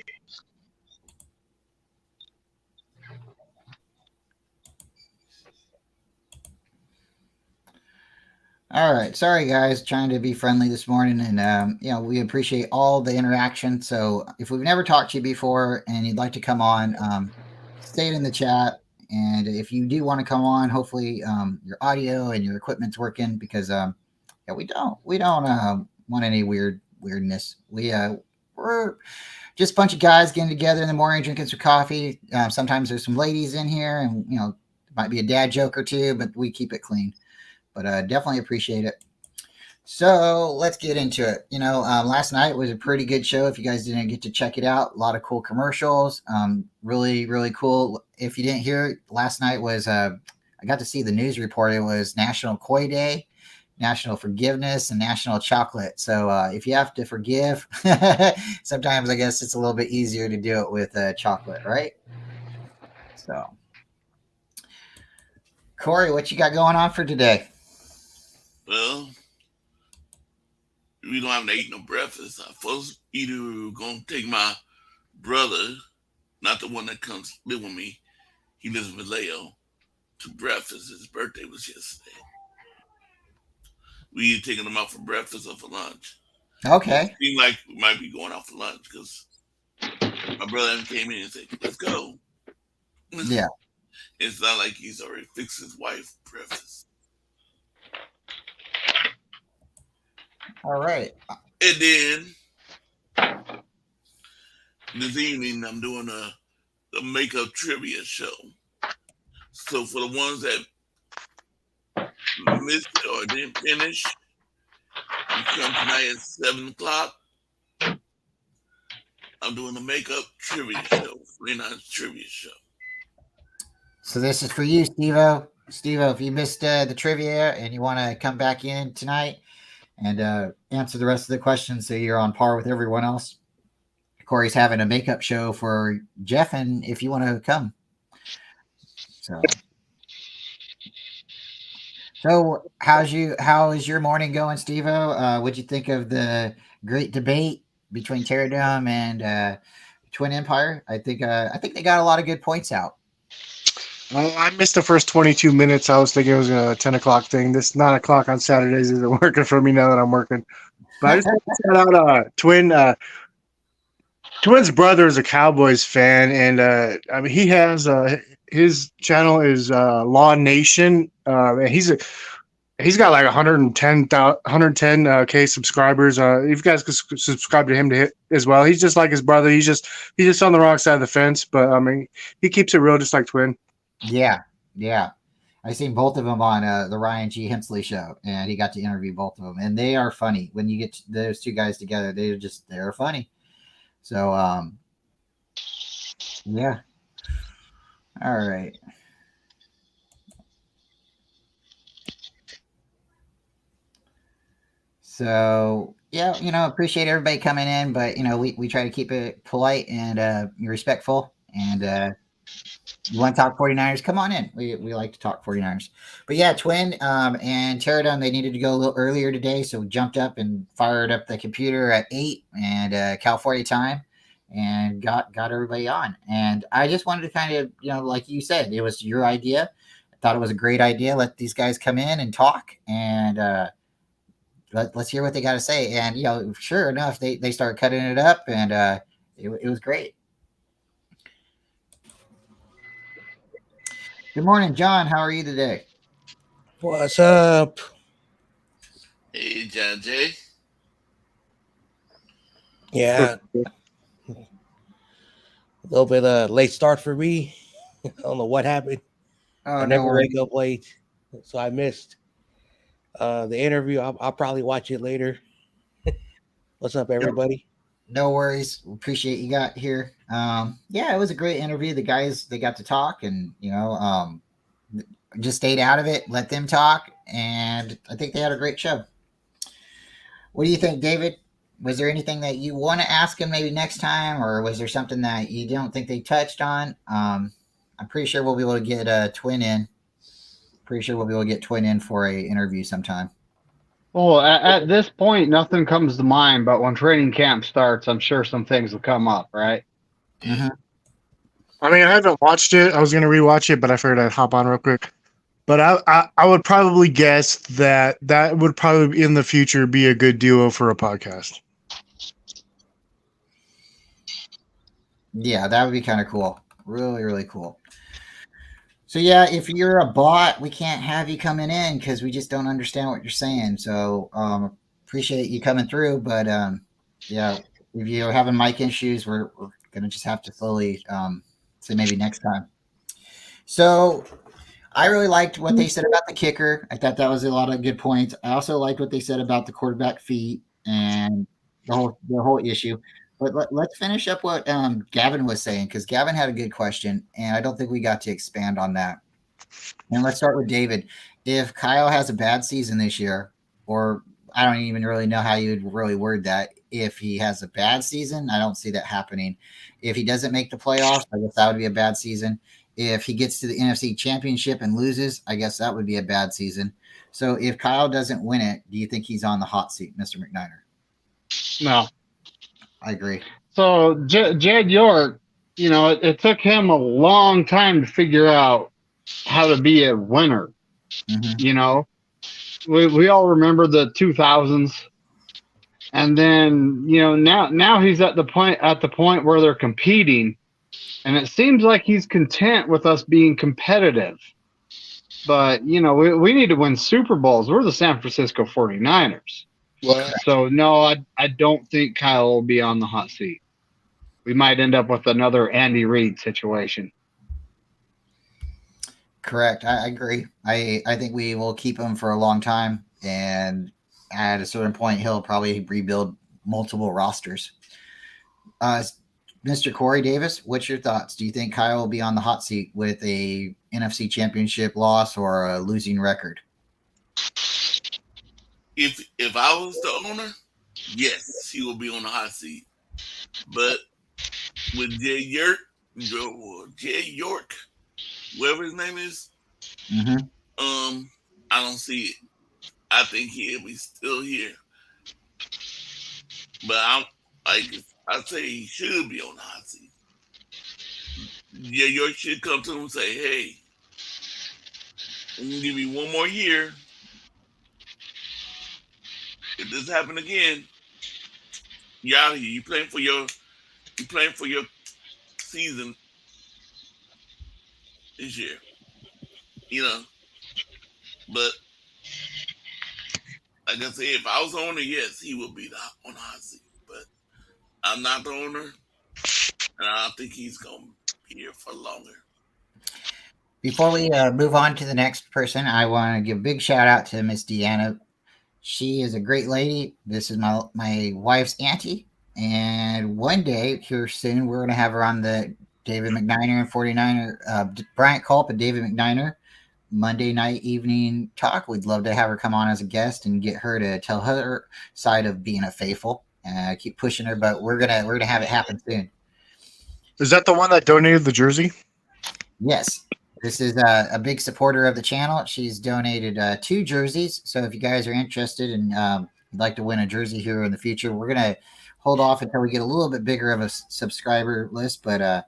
All right. Sorry, guys. Trying to be friendly this morning. And, we appreciate all the interaction. So if we've never talked to you before and you'd like to come on, stay in the chat. And if you do want to come on, hopefully your audio and your equipment's working because, we don't want any weirdness. We're just a bunch of guys getting together in the morning, drinking some coffee. Sometimes there's some ladies in here and, might be a dad joke or two, but we keep it clean. But definitely appreciate it. So let's get into it. Last night was a pretty good show. If you guys didn't get to check it out, a lot of cool commercials. Really, really cool. If you didn't hear it, last night was, I got to see the news report. It was National Koi Day, National Forgiveness, and National Chocolate. So if you have to forgive, sometimes I guess it's a little bit easier to do it with chocolate, right? So, Corey, what you got going on for today? Well, we don't have to eat no breakfast. I first either gonna take my brother, not the one that comes live with me. He lives in Vallejo, to breakfast. His birthday was yesterday. We either taking him out for breakfast or for lunch. Okay. It seemed like we might be going out for lunch because my brother came in and said, "Let's go." Yeah. It's not like he's already fixed his wife breakfast. All right. And then this evening, I'm doing a makeup trivia show. So for the ones that missed it or didn't finish, you come tonight at 7 o'clock. I'm doing a makeup trivia show, 49's trivia show. So this is for you, Steve-O. Steve-O, if you missed the trivia and you want to come back in tonight and answer the rest of the questions so you're on par with everyone else, Corey's having a makeup show for Jeff, and if you want to come. So how is your morning going, Steve-O? What'd you think of the great debate between Tarrerdome and TwinEmpire? I think they got a lot of good points out. Well, I missed the first 22 minutes. I was thinking it was a 10 o'clock thing. This 9 o'clock on Saturdays isn't working for me now that I'm working. But I just want to shout out Twin. Twin's brother is a Cowboys fan, and he has his channel is Law Nation, and he's got like 110K subscribers. If you guys could subscribe to him as well. He's just like his brother. He's just on the wrong side of the fence, but he keeps it real, just like Twin. Yeah. I've seen both of them on the Ryan G. Hensley show, and he got to interview both of them, and they are funny. When you get those two guys together, they're funny. So, yeah. All right. So, yeah, appreciate everybody coming in, but, we try to keep it polite and respectful, and you want to talk 49ers? Come on in. We like to talk 49ers. But yeah, Twin and Tarrerdome, they needed to go a little earlier today, so we jumped up and fired up the computer at 8 and California time and got everybody on. And I just wanted to kind of, like you said, it was your idea. I thought it was a great idea. Let these guys come in and talk, and let's hear what they got to say. And, sure enough, they started cutting it up, and it was great. Good morning, John. How are you today? What's up? Hey, John Jay. Yeah. A little bit of late start for me. I don't know what happened. I never wake up late, so I missed the interview. I'll probably watch it later. What's up, everybody? No worries. Appreciate you got here. Yeah, it was a great interview. The guys, they got to talk, and just stayed out of it, let them talk, and I think they had a great show. What do you think, David? Was there anything that you want to ask him maybe next time, or was there something that you don't think they touched on? I'm pretty sure we'll be able to get Twin in. Pretty sure we'll be able to get Twin in for a interview sometime. Well, at this point, nothing comes to mind, but when training camp starts, I'm sure some things will come up, right? Mhm. I mean, I haven't watched it. I was going to rewatch it, but I figured I'd hop on real quick. But I would probably guess that would probably in the future be a good duo for a podcast. Yeah, that would be kind of cool. Really, really cool. So yeah, if you're a bot, we can't have you coming in because we just don't understand what you're saying. So appreciate you coming through, but yeah, if you're having mic issues, we're gonna just have to slowly say maybe next time. So I really liked what they said about the kicker. I thought that was a lot of good points. I also liked what they said about the quarterback feet and the whole issue. But let's finish up what Gavin was saying because Gavin had a good question, and I don't think we got to expand on that. And let's start with David. If Kyle has a bad season this year, or I don't even really know how you would really word that. If he has a bad season, I don't see that happening. If he doesn't make the playoffs, I guess that would be a bad season. If he gets to the NFC Championship and loses, I guess that would be a bad season. So if Kyle doesn't win it, do you think he's on the hot seat, Mr. McNiner? No. I agree. So Jed York, it took him a long time to figure out how to be a winner. We all remember the 2000s, and then now he's at the point where they're competing, and it seems like he's content with us being competitive. But we need to win Super Bowls. We're the San Francisco 49ers. So no, I don't think Kyle will be on the hot seat. We might end up with another Andy Reid situation. Correct. I agree. I think we will keep him for a long time, and at a certain point, he'll probably rebuild multiple rosters. Mr. Corey Davis, what's your thoughts? Do you think Kyle will be on the hot seat with a NFC Championship loss or a losing record? If I was the owner, yes, he will be on the hot seat. But with Jay York, whatever his name is, I don't see it. I think he'll be still here. But I'd say he should be on the hot seat. Yeah, York should come to him and say, "Hey, I'm gonna give you one more year. If this happens again, you're out of here. You playing for your season this year." But like I said, if I was the owner, yes, he would be on the hot seat. But I'm not the owner, and I don't think he's going to be here for longer. Before we move on to the next person, I want to give a big shout out to Miss Deanna. She is a great lady. This is my wife's auntie. And one day here soon, we're going to have her on the David McNiner and 49er, Bryant Culp and David McNiner Monday night evening talk. We'd love to have her come on as a guest and get her to tell her side of being a faithful. I keep pushing her, but we're gonna have it happen soon. Is that the one that donated the jersey? Yes. This is a big supporter of the channel. She's donated 2 jerseys. So if you guys are interested and would like to win a jersey here in the future, we're going to hold off until we get a little bit bigger of a subscriber list. But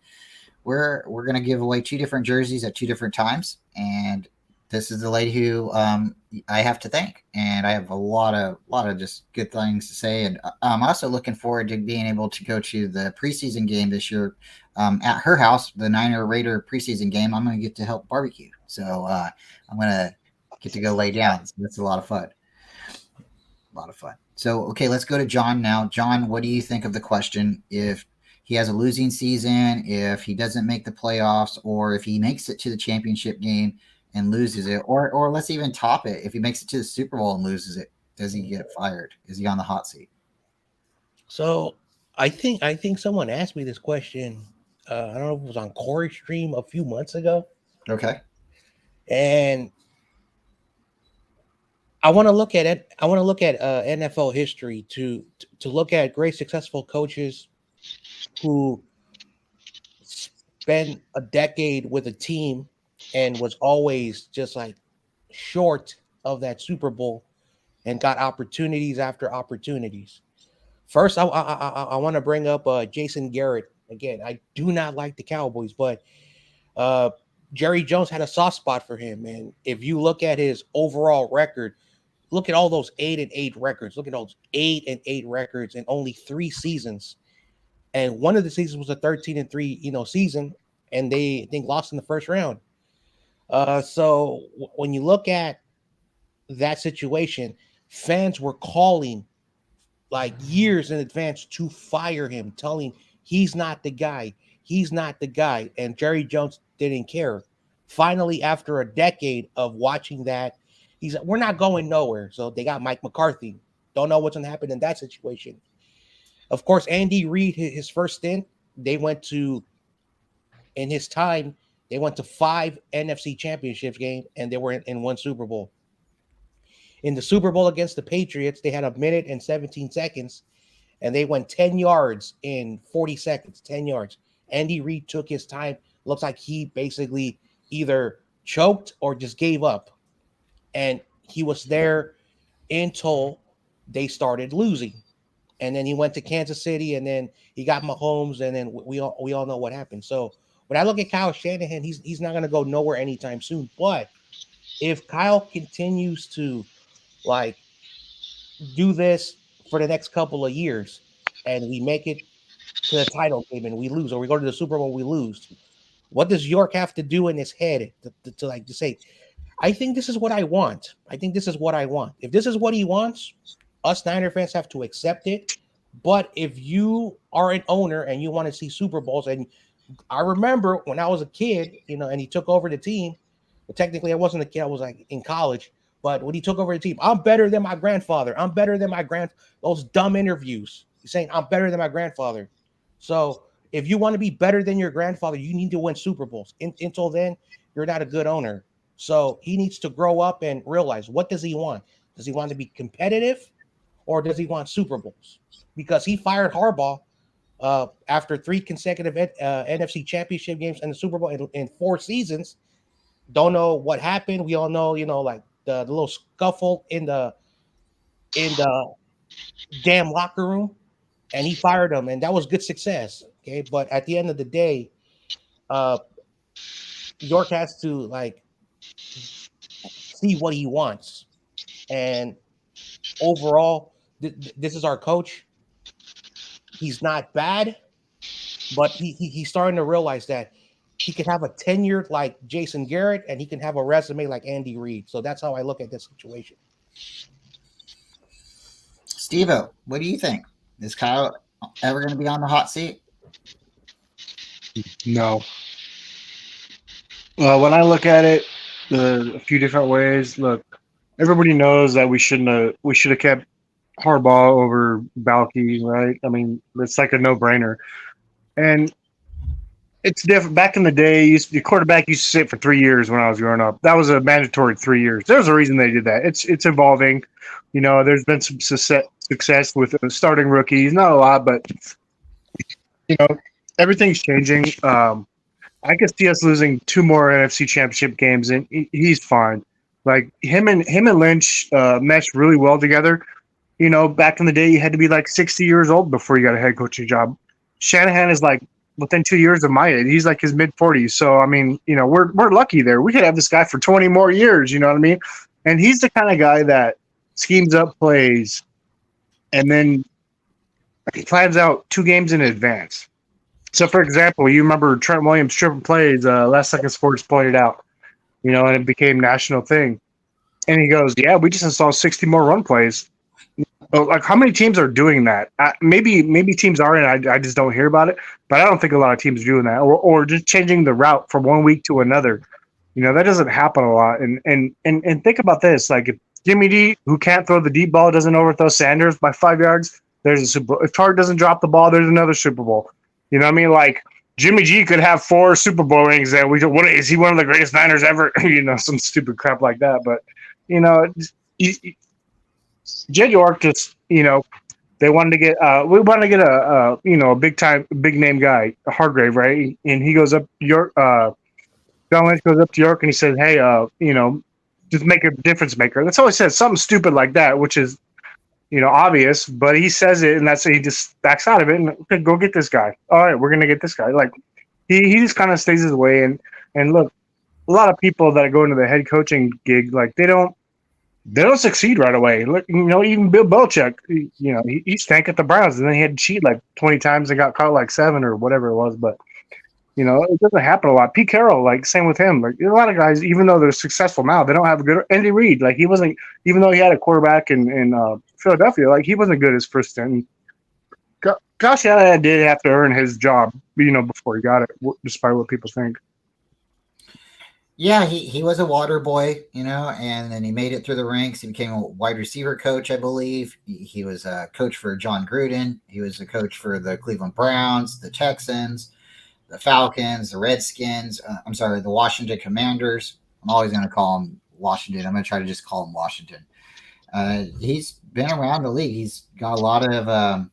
we're going to give away 2 different jerseys at 2 different times. And this is the lady who I have to thank. And I have a lot of just good things to say. And I'm also looking forward to being able to go to the preseason game this year. At her house, the Niner Raider preseason game, I'm going to get to help barbecue. So I'm going to get to go lay down. So that's a lot of fun. So, okay, let's go to John now. John, what do you think of the question? If he has a losing season, if he doesn't make the playoffs, or if he makes it to the championship game and loses it, or let's even top it. If he makes it to the Super Bowl and loses it, does he get fired? Is he on the hot seat? So I think someone asked me this question. I don't know if it was on Corey's stream a few months ago. Okay. And I want to look at it. I want to look at NFL history to look at great successful coaches who spent a decade with a team and was always just like short of that Super Bowl, and got opportunities after opportunities. First, I want to bring up Jason Garrett again. I do not like the Cowboys, but Jerry Jones had a soft spot for him. And if you look at his overall record, look at all those 8-8 records. Look at those 8-8 records in only 3 seasons. And one of the seasons was a 13-3, season, and they, I think, lost in the first round. So when you look at that situation, fans were calling like years in advance to fire him, telling he's not the guy. He's not the guy. And Jerry Jones didn't care. Finally, after a decade of watching that, he's like, we're not going nowhere. So they got Mike McCarthy. Don't know what's going to happen in that situation. Of course, Andy Reid, his first stint, in his time, they went to 5 NFC championship games, and they were in 1 Super Bowl. In the Super Bowl against the Patriots, they had 1 minute and 17 seconds, and they went 10 yards in 40 seconds, 10 yards. Andy Reid took his time. Looks like he basically either choked or just gave up. And he was there until they started losing. And then he went to Kansas City, and then he got Mahomes, and then we all know what happened. So when I look at Kyle Shanahan, he's not going to go nowhere anytime soon. But if Kyle continues to do this for the next couple of years, and we make it to the title game and we lose, or we go to the Super Bowl, we lose, what does York have to do in his head to say, I think this is what I want. I think this is what I want. If this is what he wants, us Niner fans have to accept it. But if you are an owner and you want to see Super Bowls, and I remember when I was a kid, and he took over the team. Well, technically, I wasn't a kid. I was in college. But when he took over the team, I'm better than my grandfather. I'm better than my those dumb interviews. He's saying, I'm better than my grandfather. So if you want to be better than your grandfather, you need to win Super Bowls. Until then, you're not a good owner. So he needs to grow up and realize, what does he want? Does he want to be competitive, or does he want Super Bowls? Because he fired Harbaugh after 3 consecutive NFC championship games and the Super Bowl in 4 seasons. Don't know what happened. We all know, the little scuffle in the damn locker room, and he fired him, and that was good success. Okay, but at the end of the day, York has to see what he wants. And overall, this is our coach. He's not bad, but he's starting to realize that he can have a tenure like Jason Garrett, and he can have a resume like Andy Reid. So that's how I look at this situation. Steve-O, what do you think? Is Kyle ever going to be on the hot seat? No. When I look at it a few different ways, look, everybody knows that we should have kept Harbaugh over Balky, right? I mean, it's like a no-brainer. And it's different. Back in the day, the quarterback used to sit for 3 years when I was growing up. That was a mandatory 3 years. There's a reason they did that. It's evolving. There's been some success with starting rookies. Not a lot, but everything's changing. I could see us losing 2 more NFC Championship games, and he's fine. Like him and Lynch meshed really well together. Back in the day, you had to be 60 years old before you got a head coaching job. Shanahan is within 2 years of my age. He's his mid-40s. So, I mean, we're lucky there. We could have this guy for 20 more years, you know what I mean? And he's the kind of guy that schemes up plays and then he plans out 2 games in advance. So, for example, you remember Trent Williams tripping plays, Last Second Sports pointed out, and it became national thing. And he goes, yeah, we just installed 60 more run plays. How many teams are doing that? Maybe teams are, and I just don't hear about it. But I don't think a lot of teams are doing that, or just changing the route from 1 week to another. That doesn't happen a lot. And think about this: if Jimmy G, who can't throw the deep ball, doesn't overthrow Sanders by 5 yards, there's a Super Bowl. If Tartt doesn't drop the ball, there's another Super Bowl. You know what I mean? Jimmy G could have 4 Super Bowl rings. That is he one of the greatest Niners ever? Some stupid crap like that. But Jed York just, they wanted to get, we wanted to get a big name guy, Hargrave, right? And he goes up York, John Lynch goes up to York and he says, hey, just make a difference maker. That's all he says. Something stupid like that, which is, obvious, but he says it, and that's he just backs out of it and okay, go get this guy. All right, we're gonna get this guy. Like he just kind of stays his way. And look, a lot of people that go into the head coaching gig, like they don't succeed right away. Look, even Bill Belichick, he stank at the Browns, and then he had to cheat like 20 times and got caught like 7 or whatever it was. But it doesn't happen a lot. Pete Carroll, like same with him. Like a lot of guys, even though they're successful now, they don't have a good. Andy Reid, like he wasn't, even though he had a quarterback in Philadelphia, like he wasn't good his first stint. Gosh, yeah, did have to earn his job, before he got it, despite what people think. Yeah, he was a water boy, and then he made it through the ranks. He became a wide receiver coach, I believe. He was a coach for John Gruden. He was a coach for the Cleveland Browns, the Texans, the Falcons, the Redskins. The Washington Commanders. I'm always going to call him Washington. I'm going to try to just call him Washington. He's been around the league. He's got a lot of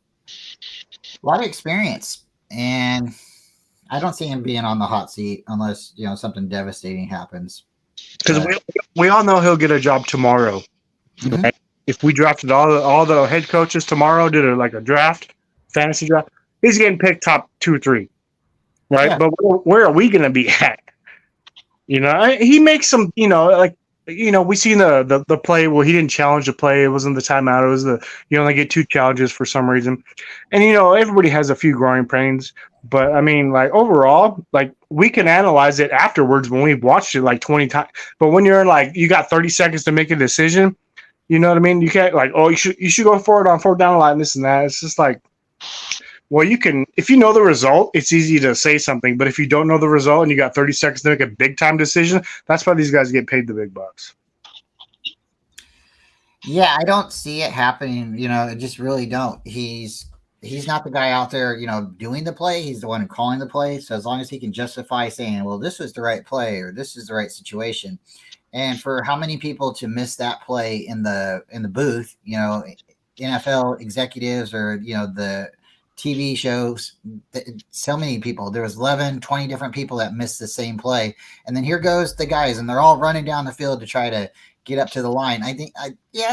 experience, and I don't see him being on the hot seat unless something devastating happens. Because we all know he'll get a job tomorrow. Mm-hmm. Right? If we drafted all the head coaches tomorrow, did a draft, fantasy draft, he's getting picked top 2 or 3. Right, yeah. But where are we going to be at? He makes some. We seen the play. Well, he didn't challenge the play. It wasn't the timeout. It was you only get 2 challenges for some reason, and everybody has a few growing pains. But I mean, like overall, like we can analyze it afterwards when we've watched it like 20 times. But when you're like you got 30 seconds to make a decision, you know what I mean? You can't like, oh, you should go for it on 4th down line, this and that. It's just like. Well, you can, if you know the result, it's easy to say something. But if you don't know the result and you got 30 seconds to make a big time decision, that's why these guys get paid the big bucks. Yeah, I don't see it happening. I just really don't. He's not the guy out there, doing the play. He's the one calling the play. So as long as he can justify saying, well, this was the right play or this is the right situation. And for how many people to miss that play in the booth, NFL executives or, the TV shows, so many people. There was 11, 20 different people that missed the same play. And then here goes the guys, and they're all running down the field to try to get up to the line. I think,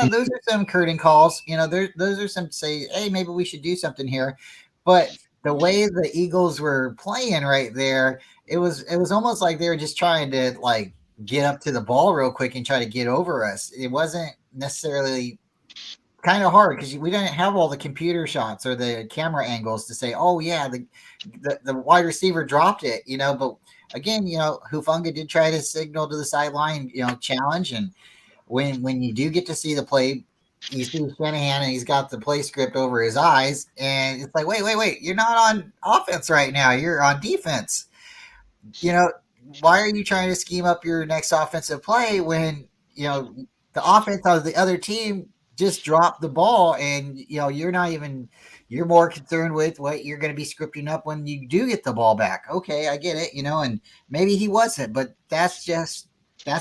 those are some curtain calls. Those are some say, hey, maybe we should do something here. But the way the Eagles were playing right there, it was almost like they were just trying to like get up to the ball real quick and try to get over us. It wasn't necessarily kind of hard because we didn't have all the computer shots or the camera angles to say, oh yeah, the wide receiver dropped it, but again, Hufanga did try to signal to the sideline, challenge. And when you do get to see the play, you see Shanahan and he's got the play script over his eyes and it's like, wait, you're not on offense right now. You're on defense. Why are you trying to scheme up your next offensive play when, the offense of the other team just drop the ball and you're more concerned with what you're going to be scripting up when you do get the ball back. Okay, I get it, and maybe he wasn't, but that's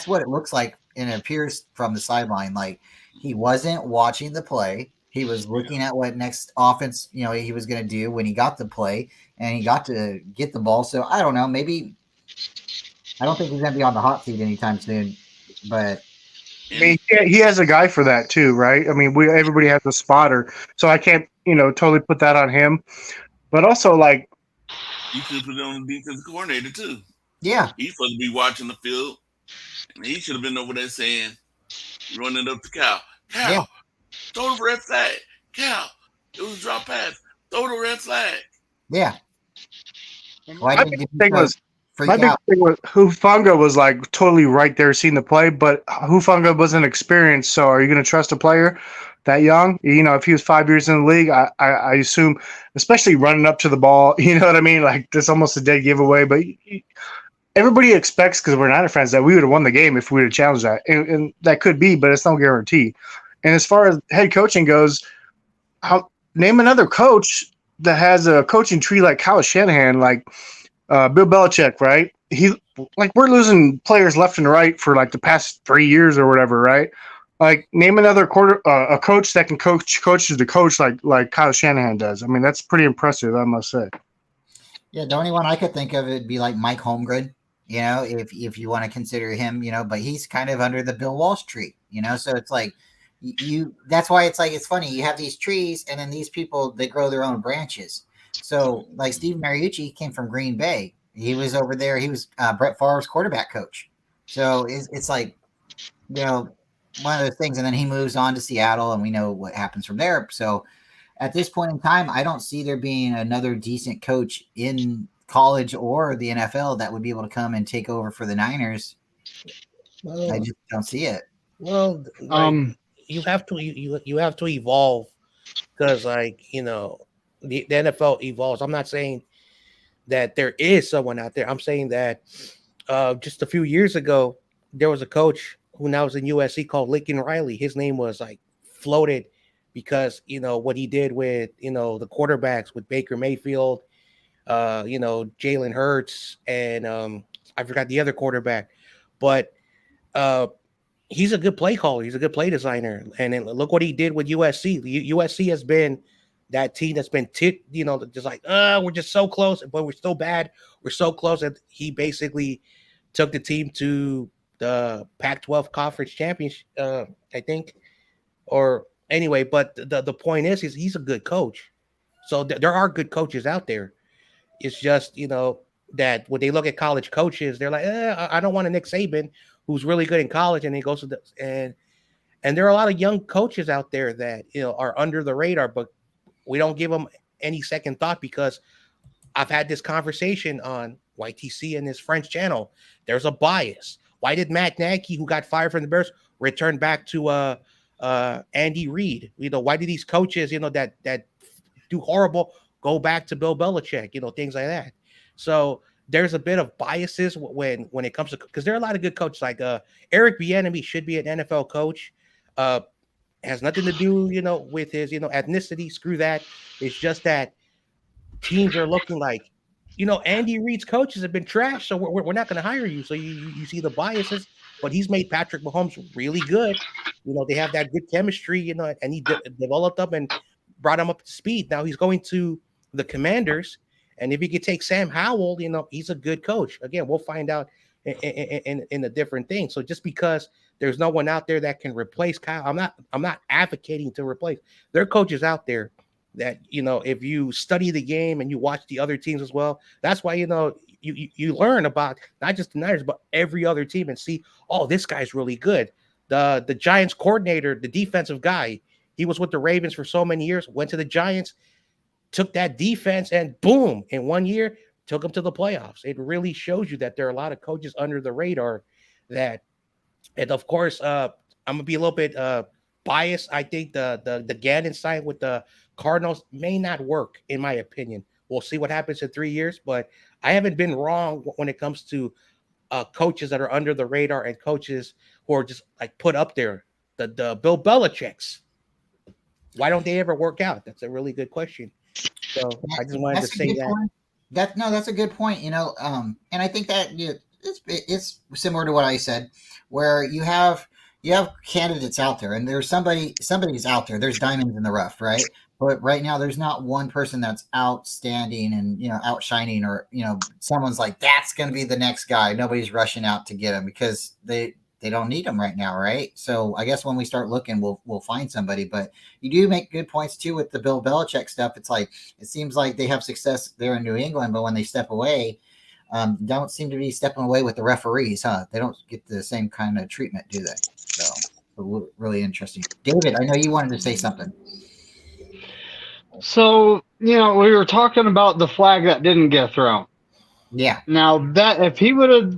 what it looks like and it appears from the sideline. Like he wasn't watching the play. He was looking at what next offense, he was going to do when he got the play and he got to get the ball. So I don't know, maybe I don't think he's going to be on the hot seat anytime soon, but I mean, he has a guy for that too, right? I mean, everybody has a spotter, so I can't, totally put that on him. But also, like, you should put it on the defensive coordinator too. Yeah, he's supposed to be watching the field, and he should have been over there saying, running up to Cal, throw the red flag, Cal, it was a drop pass, throw the red flag. Yeah. My big thing was Hufanga was like totally right there seeing the play, but Hufanga wasn't experienced. So are you going to trust a player that young? If he was 5 years in the league, I assume, especially running up to the ball, you know what I mean? Like that's almost a dead giveaway, but everybody expects, because we're Niner fans, that we would have won the game if we would have challenged that. And that could be, but it's no guarantee. And as far as head coaching goes, name another coach that has a coaching tree like Kyle Shanahan, like Bill Belichick, right? We're losing players left and right for like the past 3 years or whatever, right? Like name another a coach that can coach coaches to coach like Kyle Shanahan does. I mean, that's pretty impressive, I must say. Yeah, the only one I could think of it'd be like Mike Holmgren. you know, if you want to consider him, you know, but he's kind of under the Bill Walsh tree, you know, so it's like you that's why it's like it's funny. You have these trees, and then these people, they grow their own branches. So like Steve Mariucci came from Green Bay. He was over there. He was Brett Favre's quarterback coach. So it's like, you know, one of those things. And then he moves on to Seattle, and we know what happens from there. So at this point in time, I don't see there being another decent coach in college or the NFL that would be able to come and take over for the Niners. I just don't see it. Well, like, you have to evolve, because, like, you know, the NFL evolves. I'm not saying that there is someone out there. I'm saying that just a few years ago, there was a coach who now is in USC called Lincoln Riley. His name was like floated because, you know, what he did with, you know, the quarterbacks with Baker Mayfield, you know, Jalen Hurts, and I forgot the other quarterback, but he's a good play caller. He's a good play designer. And then look what he did with USC. USC has been that team that's been you know, just like, we're just so close, but we're still bad. We're so close. And he basically took the team to the Pac-12 conference championship, I think. Or anyway, but the point is he's a good coach. So there are good coaches out there. It's just, you know, that when they look at college coaches, they're like, I don't want a Nick Saban who's really good in college, and he goes to and there are a lot of young coaches out there that, you know, are under the radar, but we don't give them any second thought, because I've had this conversation on YTC and his French channel. There's a bias. Why did Matt Nagy, who got fired from the Bears, return back to Andy Reid? You know, why do these coaches, you know, that do horrible go back to Bill Belichick? You know, things like that. So there's a bit of biases when it comes to, because there are a lot of good coaches, like Eric Bieniemy should be an NFL coach. Has nothing to do, you know, with his, you know, ethnicity. Screw that. It's just that teams are looking like, you know, Andy Reid's coaches have been trashed, so we're not going to hire you. So you see the biases, but he's made Patrick Mahomes really good. You know, they have that good chemistry, you know, and he developed them and brought him up to speed. Now he's going to the Commanders, and if he could take Sam Howell, you know, he's a good coach. Again, we'll find out in a different thing. So just because there's no one out there that can replace Kyle, I'm not advocating to replace. There are coaches out there that, you know, if you study the game and you watch the other teams as well, that's why, you know, you learn about not just the Niners, but every other team, and see, oh, this guy's really good. The Giants coordinator, the defensive guy, he was with the Ravens for so many years, went to the Giants, took that defense, and boom, in 1 year, took them to the playoffs. It really shows you that there are a lot of coaches under the radar that, and of course, I'm gonna be a little bit biased. I think the Gannon sign with the Cardinals may not work, in my opinion. We'll see what happens in 3 years, but I haven't been wrong when it comes to coaches that are under the radar and coaches who are just like put up there. The Bill Belichick's. Why don't they ever work out? That's a really good question. So I just wanted to say that. That's a good point. You know, and I think that, you know, it's similar to what I said, where you have candidates out there, and there's somebody's out there. There's diamonds in the rough, right? But right now, there's not one person that's outstanding and, you know, outshining, or, you know, someone's like, that's going to be the next guy. Nobody's rushing out to get him because they don't need him right now, right? So I guess when we start looking, we'll find somebody. But you do make good points too with the Bill Belichick stuff. It's like, it seems like they have success there in New England, but when they step away, don't seem to be stepping away with the referees, huh? They don't get the same kind of treatment, do they? So really interesting. David, I know you wanted to say something. So, you know, we were talking about the flag that didn't get thrown. Yeah. Now that if he would have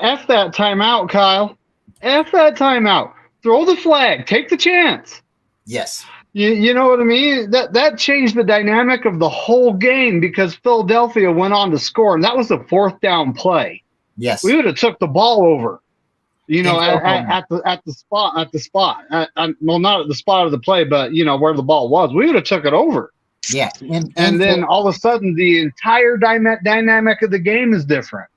F that timeout, Kyle. F that timeout. Throw the flag. Take the chance. Yes. You know what I mean? That changed the dynamic of the whole game, because Philadelphia went on to score, and that was a fourth down play. Yes. We would have took the ball over. You know, at the spot. Well, not at the spot of the play, but, you know, where the ball was. We would have took it over. Yeah. And then all of a sudden, the entire dynamic of the game is different.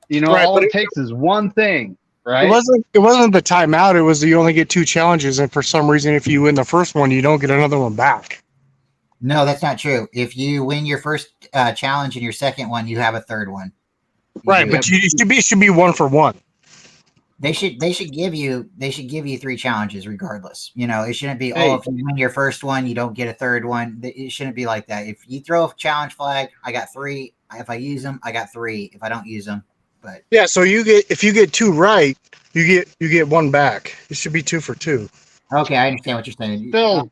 You know, right, all it takes is one thing, right? It wasn't the timeout. It was you only get 2 challenges, and for some reason, if you win the first one, you don't get another one back. No, that's not true. If you win your first challenge and your second one, you have a third one. Right, but you should be 1 for 1. They should give you 3 challenges regardless. You know, it shouldn't be Hey. if you win your first one, you don't get a third one. It shouldn't be like that. If you throw a challenge flag, I got 3. If I use them, I got 3. If I don't use them, but yeah, so if you get 2 right, you get 1 back. It should be 2 for 2. okay, I understand what you're saying. Still,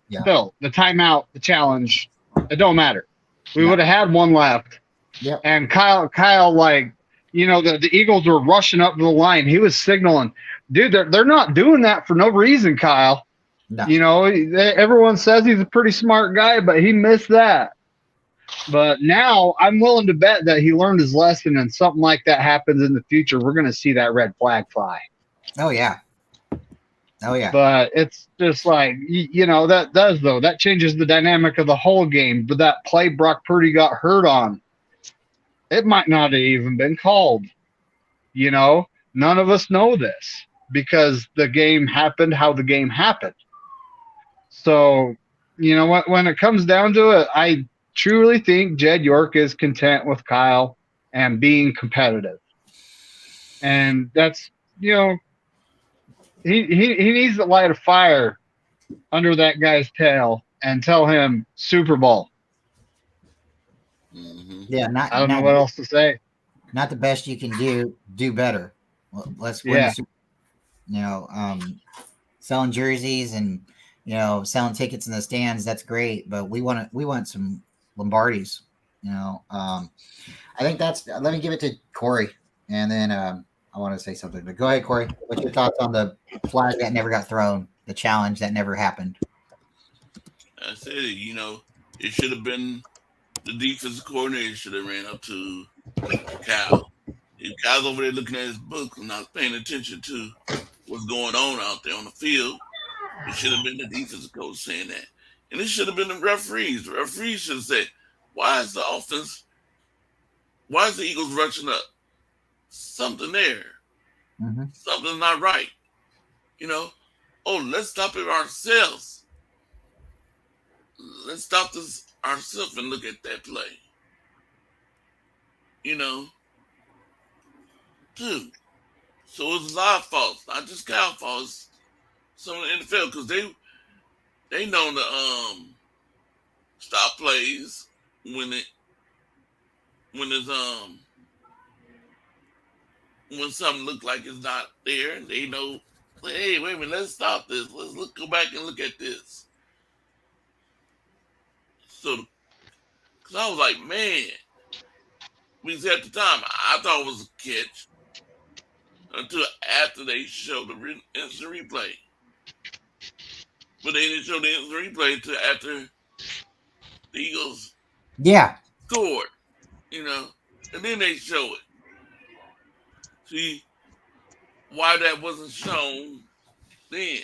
Yeah. the timeout, the challenge, it don't matter. We No. would have had 1 left. Yep. And Kyle, like, you know, the Eagles were rushing up to the line. He was signaling, dude. They're not doing that for no reason, Kyle. No. You know, everyone says he's a pretty smart guy, but he missed that. But now I'm willing to bet that he learned his lesson, and something like that happens in the future. We're going to see that red flag fly. Oh yeah. Oh yeah. But it's just like, you know, that changes the dynamic of the whole game. But that play Brock Purdy got hurt on, it might not have even been called. You know, none of us know this because the game happened how the game happened. So, you know, when it comes down to it, I truly think Jed York is content with Kyle and being competitive. And that's, you know, he needs to light a fire under that guy's tail and tell him Super Bowl. Mm-hmm. Yeah. I don't know what else to say. Not the best you can do better. Well, let's win. Yeah. You know, selling jerseys and, you know, selling tickets in the stands. That's great, but we want some Lombardis. You know, I think let me give it to Corey, and then I want to say something. But go ahead, Corey. What's your thoughts on the flag that never got thrown, the challenge that never happened? I said it. You know, it should have been the defensive coordinator should have ran up to Cal. If Cal's over there looking at his book and not paying attention to what's going on out there on the field, it should have been the defensive coach saying that. And it should have been the referees. The referees should have said, why is the Eagles rushing up? Something there. Mm-hmm. Something's not right. You know, let's stop it ourselves. Let's stop this ourselves and look at that play. You know, too. So it's a lot of faults, not just Cal faults. Some of the NFL, because they know to stop plays when something looks like it's not there, and they know, hey, wait a minute, let's stop this. Let's go back and look at this. So, because I was like, man, because at the time I thought it was a catch until after they showed the instant replay. But they didn't show the instant replay until after the Eagles scored, you know, and then they show it. See why that wasn't shown then.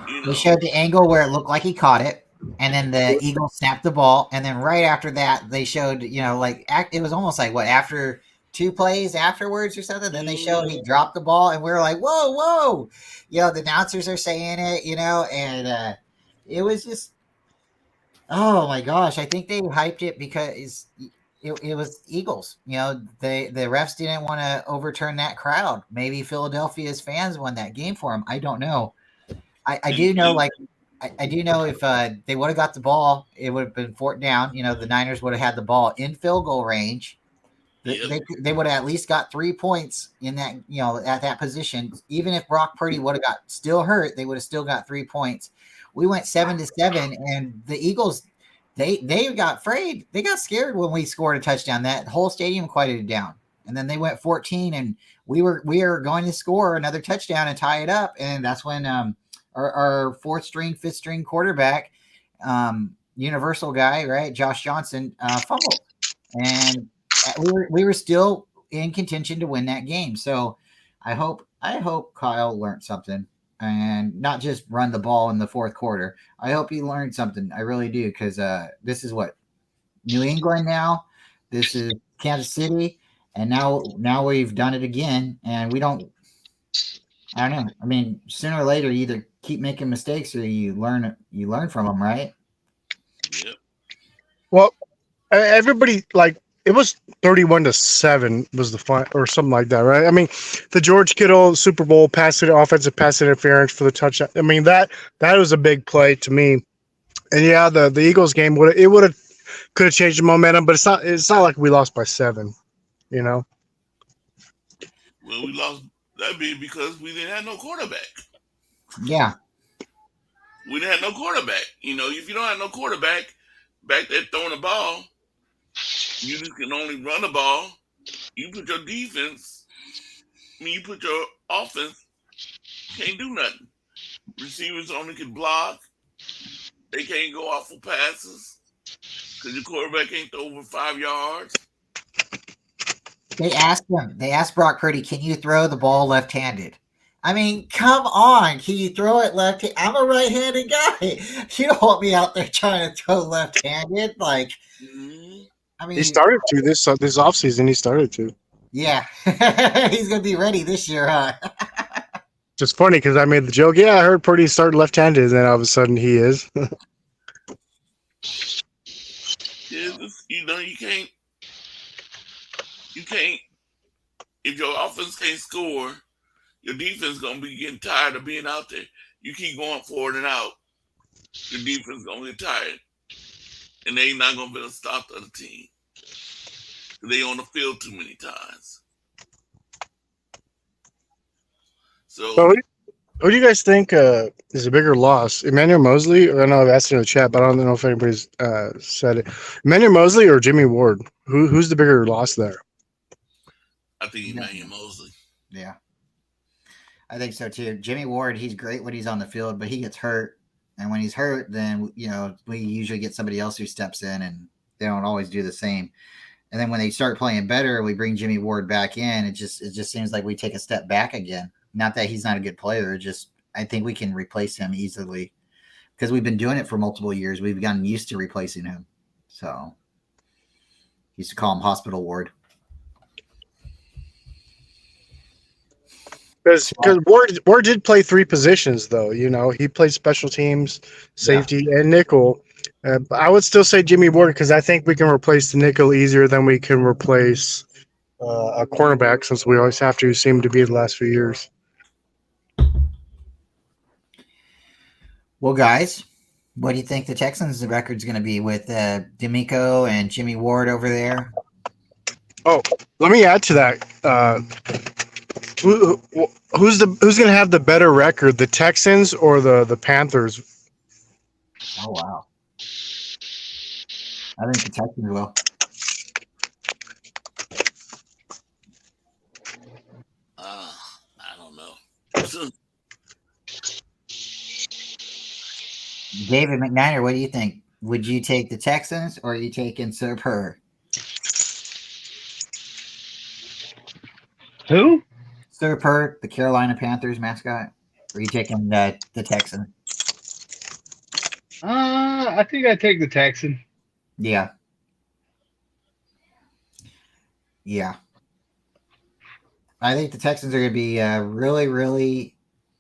You know? They showed the angle where it looked like he caught it, and then the Eagles snapped the ball, and then right after that, they showed, you know, like it was almost like after 2 plays afterwards or something. Then they showed he dropped the ball, and we were like, whoa, you know, the announcers are saying it, you know, and it was just, oh my gosh, I think they hyped it because it was Eagles. You know, the refs didn't want to overturn that crowd. Maybe Philadelphia's fans won that game for them. I don't know. I do know, like, I do know if they would have got the ball, it would have been 4th down. You know, the Niners would have had the ball in field goal range. They would have at least got 3 points in that, you know, at that position. Even if Brock Purdy would have got still hurt, they would have still got 3 points. We went 7-7, and the Eagles, they got afraid. They got scared when we scored a touchdown. That whole stadium quieted down. And then they went 14, and we were going to score another touchdown and tie it up. And that's when our 4th string, 5th string quarterback, universal guy, right, Josh Johnson, fumbled. And we were still in contention to win that game. So I hope Kyle learned something and not just run the ball in the 4th quarter. I hope he learned something. I really do, because this is what, New England now. This is Kansas City, and now we've done it again, and we don't. I don't know. I mean, sooner or later, you either keep making mistakes or you learn from them, right? Yep. Well, everybody, like, it was 31-7 was the fine or something like that, right? I mean, the George Kittle Super Bowl offensive pass interference for the touchdown. I mean, that was a big play to me. And yeah, the Eagles game could have changed the momentum, but it's not like we lost by 7, you know. Well, we lost that be because we didn't have no quarterback. Yeah. We didn't have no quarterback. You know, if you don't have no quarterback back there throwing the ball, you just can only run the ball. You put your defense, you put your offense, can't do nothing. Receivers only can block. They can't go off for passes because your quarterback ain't throw over 5 yards. They asked Brock Purdy, can you throw the ball left-handed? I mean, come on. Can you throw it left-handed? I'm a right-handed guy. You don't want me out there trying to throw left-handed. Like, I mean, he started to this offseason. He started to. Yeah. He's going to be ready this year, huh? Just funny because I made the joke. Yeah, I heard Purdy start left-handed, and then all of a sudden he is. Yeah, you know, you can't. If your offense can't score, your defense gonna be getting tired of being out there. You keep going forward and out, your defense gonna get tired, and they not gonna be able to stop the other team. They on the field too many times. So, what do you guys think is a bigger loss, Emmanuel Mosley? Or I know I've asked in the chat, but I don't know if anybody's said it. Emmanuel Mosley or Jimmy Ward? Who's the bigger loss there? I think Emmanuel Mosley. Yeah, I think so too. Jimmy Ward, he's great when he's on the field, but he gets hurt, and when he's hurt, then we usually get somebody else who steps in, and they don't always do the same. And then when they start playing better, we bring Jimmy Ward back in. It just seems like we take a step back again. Not that he's not a good player, just I think we can replace him easily because we've been doing it for multiple years. We've gotten used to replacing him. So used to call him Hospital Ward. Because Ward did play 3 positions, though. He played special teams, safety, and nickel. But I would still say Jimmy Ward because I think we can replace the nickel easier than we can replace a cornerback, since we always have to seem to be the last few years. Well, guys, what do you think the Texans' record's going to be with D'Amico and Jimmy Ward over there? Oh, let me add to that. Who's going to have the better record, the Texans or the Panthers? Oh, wow. I think the Texans will. I don't know. David McNiner, what do you think? Would you take the Texans or are you taking Sir Purr? Who? Sir Purr, the Carolina Panthers mascot. Or are you taking the Texans? I think I'd take the Texan. Yeah. Yeah. I think the Texans are going to be really, really,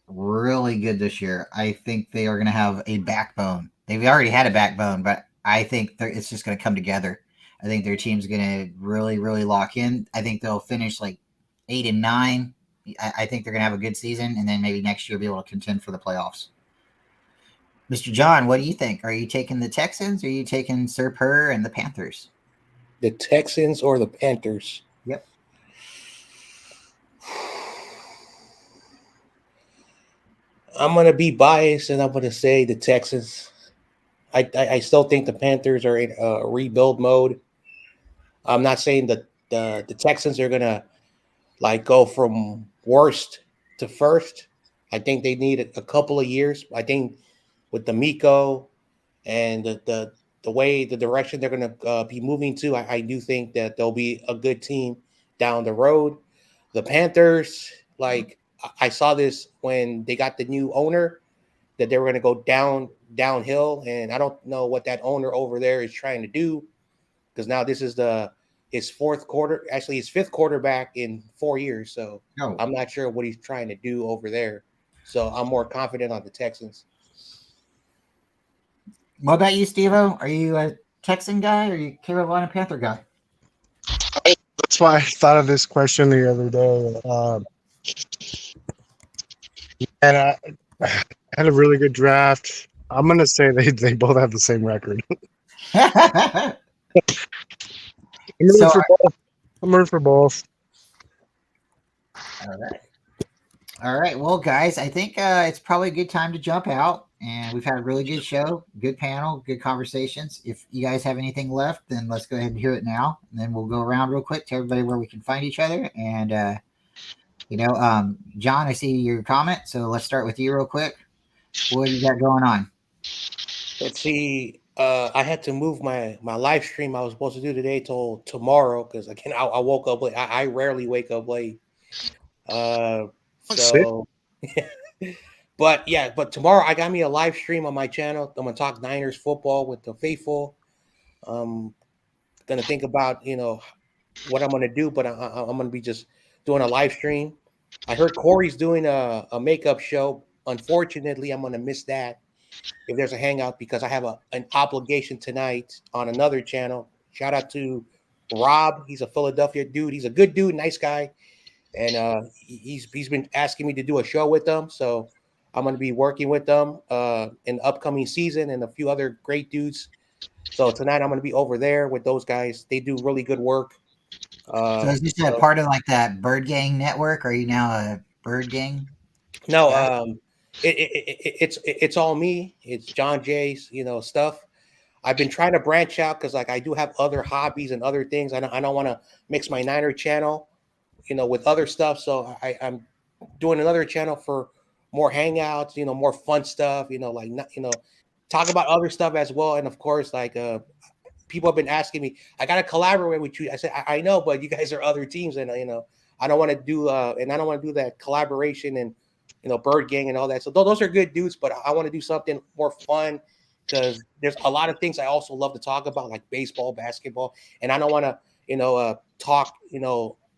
really good this year. I think they are going to have a backbone. They've already had a backbone, but I think it's just going to come together. I think their team's going to really, really lock in. I think they'll finish like 8-9. I think they're going to have a good season, and then maybe next year be able to contend for the playoffs. Mr. John, what do you think? Are you taking the Texans or are you taking Sir Purr and the Panthers? The Texans or the Panthers? Yep. I'm going to be biased, and I'm going to say the Texans. I still think the Panthers are in a rebuild mode. I'm not saying that the Texans are going to go from worst to first. I think they need a couple of years. I think with the Miko and the way, the direction they're going to be moving to, I do think that they'll be a good team down the road. The Panthers, I saw this when they got the new owner, that they were going to go downhill, and I don't know what that owner over there is trying to do, because now this is his fifth quarterback in 4 years. So I'm not sure what he's trying to do over there. So I'm more confident on the Texans. What about you, Steve-O? Are you a Texan guy or are you a Carolina Panther guy? why I thought of this question the other day. And I had a really good draft. I'm gonna say they both have the same record. I'm rooting for both. I'm rooting for both. All right. All right. Well, guys, I think it's probably a good time to jump out. And we've had a really good show, good panel, good conversations. If you guys have anything left, then let's go ahead and hear it now. And then we'll go around real quick to everybody where we can find each other. And, John, I see your comment. So let's start with you real quick. What do you got going on? Let's see. I had to move my live stream I was supposed to do today till tomorrow because again I woke up late. I rarely wake up late. But tomorrow I got me a live stream on my channel. I'm gonna talk Niners football with the faithful. Gonna think about what I'm gonna do, but I'm gonna be just doing a live stream. I heard Corey's doing a makeup show. Unfortunately, I'm gonna miss that if there's a hangout because I have an obligation tonight on another channel. Shout out to Rob. He's a Philadelphia dude. He's a good dude, nice guy. And he's been asking me to do a show with them. So I'm going to be working with them in the upcoming season and a few other great dudes. So tonight I'm going to be over there with those guys. They do really good work. So is this a part of like that Bird Gang network? Are you now a Bird Gang? No, it's all me. It's John Jay's, stuff. I've been trying to branch out because like I do have other hobbies and other things. I don't want to mix my Niner channel with other stuff. So I'm doing another channel for more hangouts, more fun stuff, talk about other stuff as well. And of course, like people have been asking me, I got to collaborate with you. I said, I know, but you guys are other teams. And, I don't want to do, that collaboration and, Bird Gang and all that. So those are good dudes, but I want to do something more fun because there's a lot of things I also love to talk about, like baseball, basketball. And I don't want to, talk,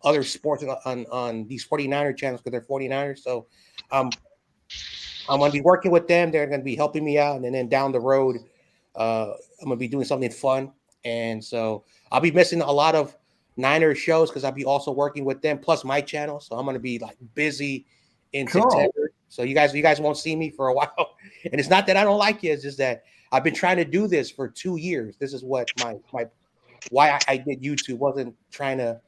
other sports on these 49er channels because they're 49ers. So I'm going to be working with them. They're going to be helping me out. And then down the road, I'm going to be doing something fun. And so I'll be missing a lot of Niner shows because I'll be also working with them plus my channel. So I'm going to be like busy in September. So you guys won't see me for a while. And it's not that I don't like you. It's just that I've been trying to do this for 2 years. This is what why I did YouTube. Wasn't trying to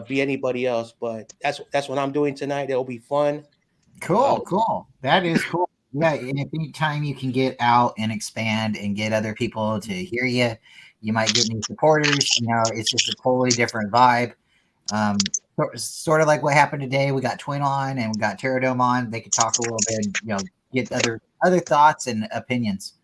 be anybody else, but that's what I'm doing tonight. It'll be fun. Cool. That is cool. Yeah, and if any time you can get out and expand and get other people to hear you, you might get new supporters. It's just a totally different vibe. Sort of like what happened today. We got Twin on and we got Tarrerdome on. They could talk a little bit, get other thoughts and opinions.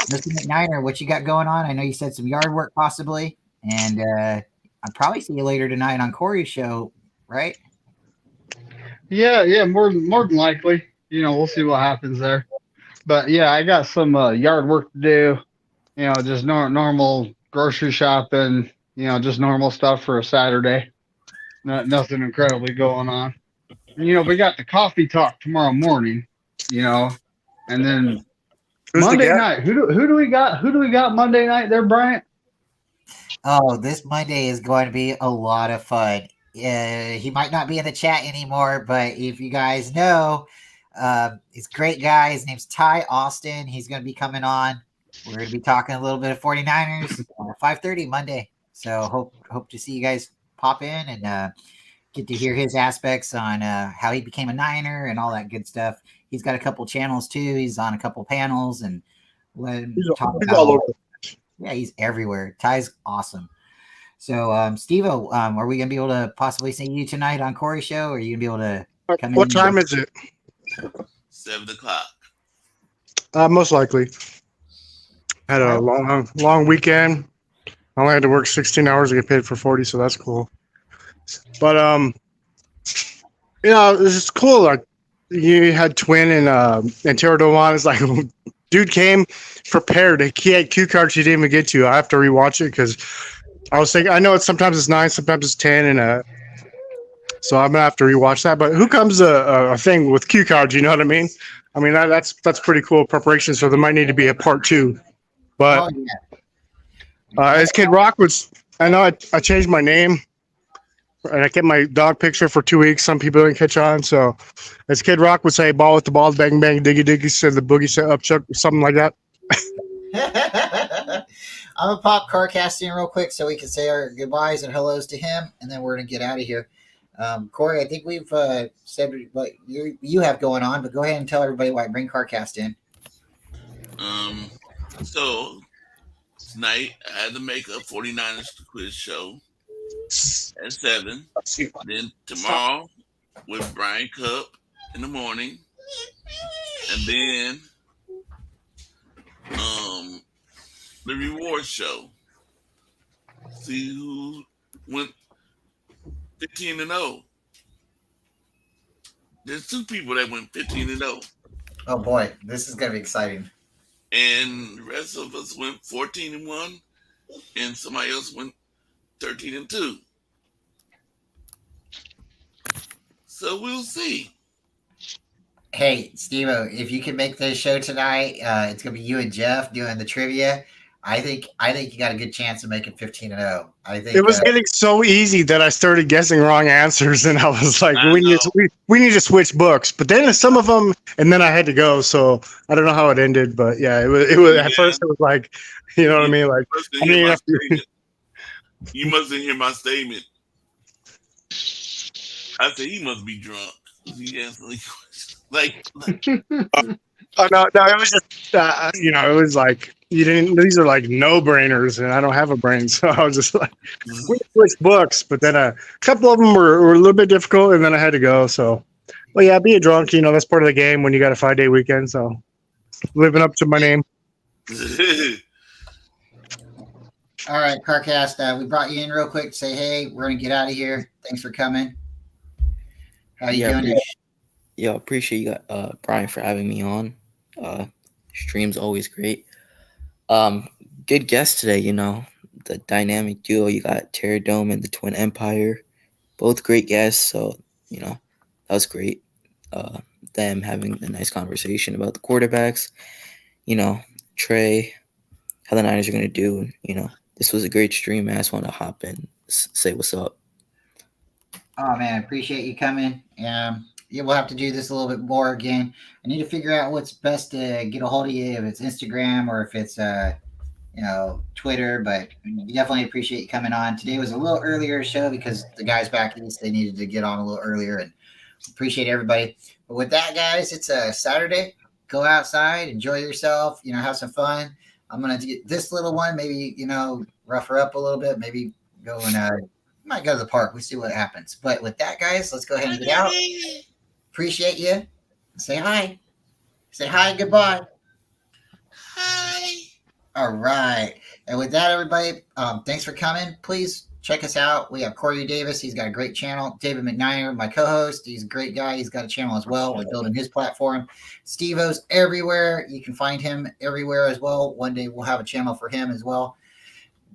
Mr. McNiner, what you got going on? I know you said some yard work possibly, and I'll probably see you later tonight on Corey's show, right? Yeah, more than likely. We'll see what happens there. But yeah, I got some yard work to do. Just normal grocery shopping. Just normal stuff for a Saturday. Nothing incredibly going on. We got the coffee talk tomorrow morning. And then Monday night. Who do we got? Who do we got Monday night there, Bryant? Oh, this Monday is going to be a lot of fun. He might not be in the chat anymore, but if you guys know, he's a great guy. His name's Ty Austin. He's going to be coming on. We're going to be talking a little bit of 49ers 5:30 Monday. So hope to see you guys pop in and get to hear his aspects on how he became a Niner and all that good stuff. He's got a couple channels too. He's on a couple panels and he's all over. Yeah, he's everywhere. Ty's awesome. So, Steve-O, are we going to be able to possibly see you tonight on Corey's show? Or are you going to be able to come in? What time is it? 7 o'clock. Most likely. Had a long weekend. I only had to work 16 hours to get paid for 40, so that's cool. But this is cool. Like you had Twin and Tarrerdome on. It's like dude came prepared. He had cue cards he didn't even get to. I have to rewatch it because I was thinking. I know sometimes it's 9, sometimes it's 10, and so I'm gonna have to rewatch that. But who comes a thing with cue cards? You know what I mean? I mean that's pretty cool preparation. So there might need to be a part 2. But as Kid Rock was, I know I changed my name and I kept my dog picture for 2 weeks. Some people didn't catch on. So, as Kid Rock would say, ball with the ball, bang, bang, diggy, diggy, said the boogie set up, Chuck, something like that. I'm going to pop CarCast in real quick so we can say our goodbyes and hellos to him, and then we're going to get out of here. Corey, I think we've said what you have going on, but go ahead and tell everybody why bring CarCast in. So tonight I had to make a 49ers quiz show at 7. Then tomorrow with Brian Cup in the morning, and then the reward show. See who went 15-0. There's 2 people that went 15-0. Oh boy, this is gonna be exciting. And the rest of us went 14-1, and somebody else went 13-2. So we'll see. Hey, Steve-O, if you can make this show tonight, it's gonna be you and Jeff doing the trivia. I think you got a good chance of making 15-0. I think it was getting so easy that I started guessing wrong answers, and I was like, we need to switch books. But then some of them, and then I had to go. So I don't know how it ended, but yeah, it was. At first, it was like, you know what I mean? Like, you mustn't hear my statement. I said he must be drunk. He answered like. Oh no, it was just it was like you didn't. These are like no brainers, and I don't have a brain, so I was just like, we switched books. But then a couple of them were a little bit difficult, and then I had to go. So, well, yeah, be a drunk, that's part of the game when you got a 5-day weekend. So, living up to my name. All right, CarCast, we brought you in real quick to say, hey, we're gonna get out of here. Thanks for coming. How you doing? Yeah, appreciate you, Brian, for having me on. Stream's always great. Good guest today, the dynamic duo. You got Tarrerdome and the TwinEmpire, both great guests. So, that was great. Them having a nice conversation about the quarterbacks, Trey, how the Niners are going to do. This was a great stream, man. I just want to hop in, say what's up. Oh, man, I appreciate you coming. Yeah, we'll have to do this a little bit more again. I need to figure out what's best to get a hold of you, if it's Instagram or if it's, Twitter, but we definitely appreciate you coming on. Today was a little earlier show because the guys back east, they needed to get on a little earlier, and appreciate everybody. But with that, guys, it's a Saturday. Go outside, enjoy yourself, have some fun. I'm going to get this little one, maybe, rough her up a little bit, maybe go and, might go to the park. We'll see what happens. But with that, guys, let's go ahead and get out. Appreciate you. Say hi. Say hi. Goodbye. Hi. All right. And with that, everybody, thanks for coming. Please check us out. We have Corey Davis. He's got a great channel. David McNair, my co-host. He's a great guy. He's got a channel as well. We're building his platform. Steve-O's everywhere. You can find him everywhere as well. One day we'll have a channel for him as well.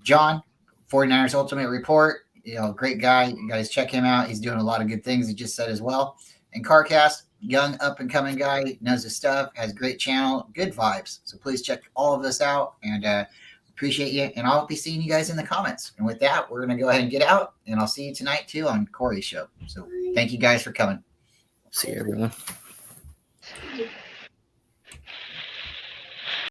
John, 49ers Ultimate Report. Great guy. You guys check him out. He's doing a lot of good things. He just said as well. And CarCast, young up and coming guy, knows his stuff, has a great channel, good vibes. So please check all of this out, and appreciate you. And I'll be seeing you guys in the comments. And with that, we're going to go ahead and get out, and I'll see you tonight too on Corey's show. So thank you guys for coming. See you, everyone.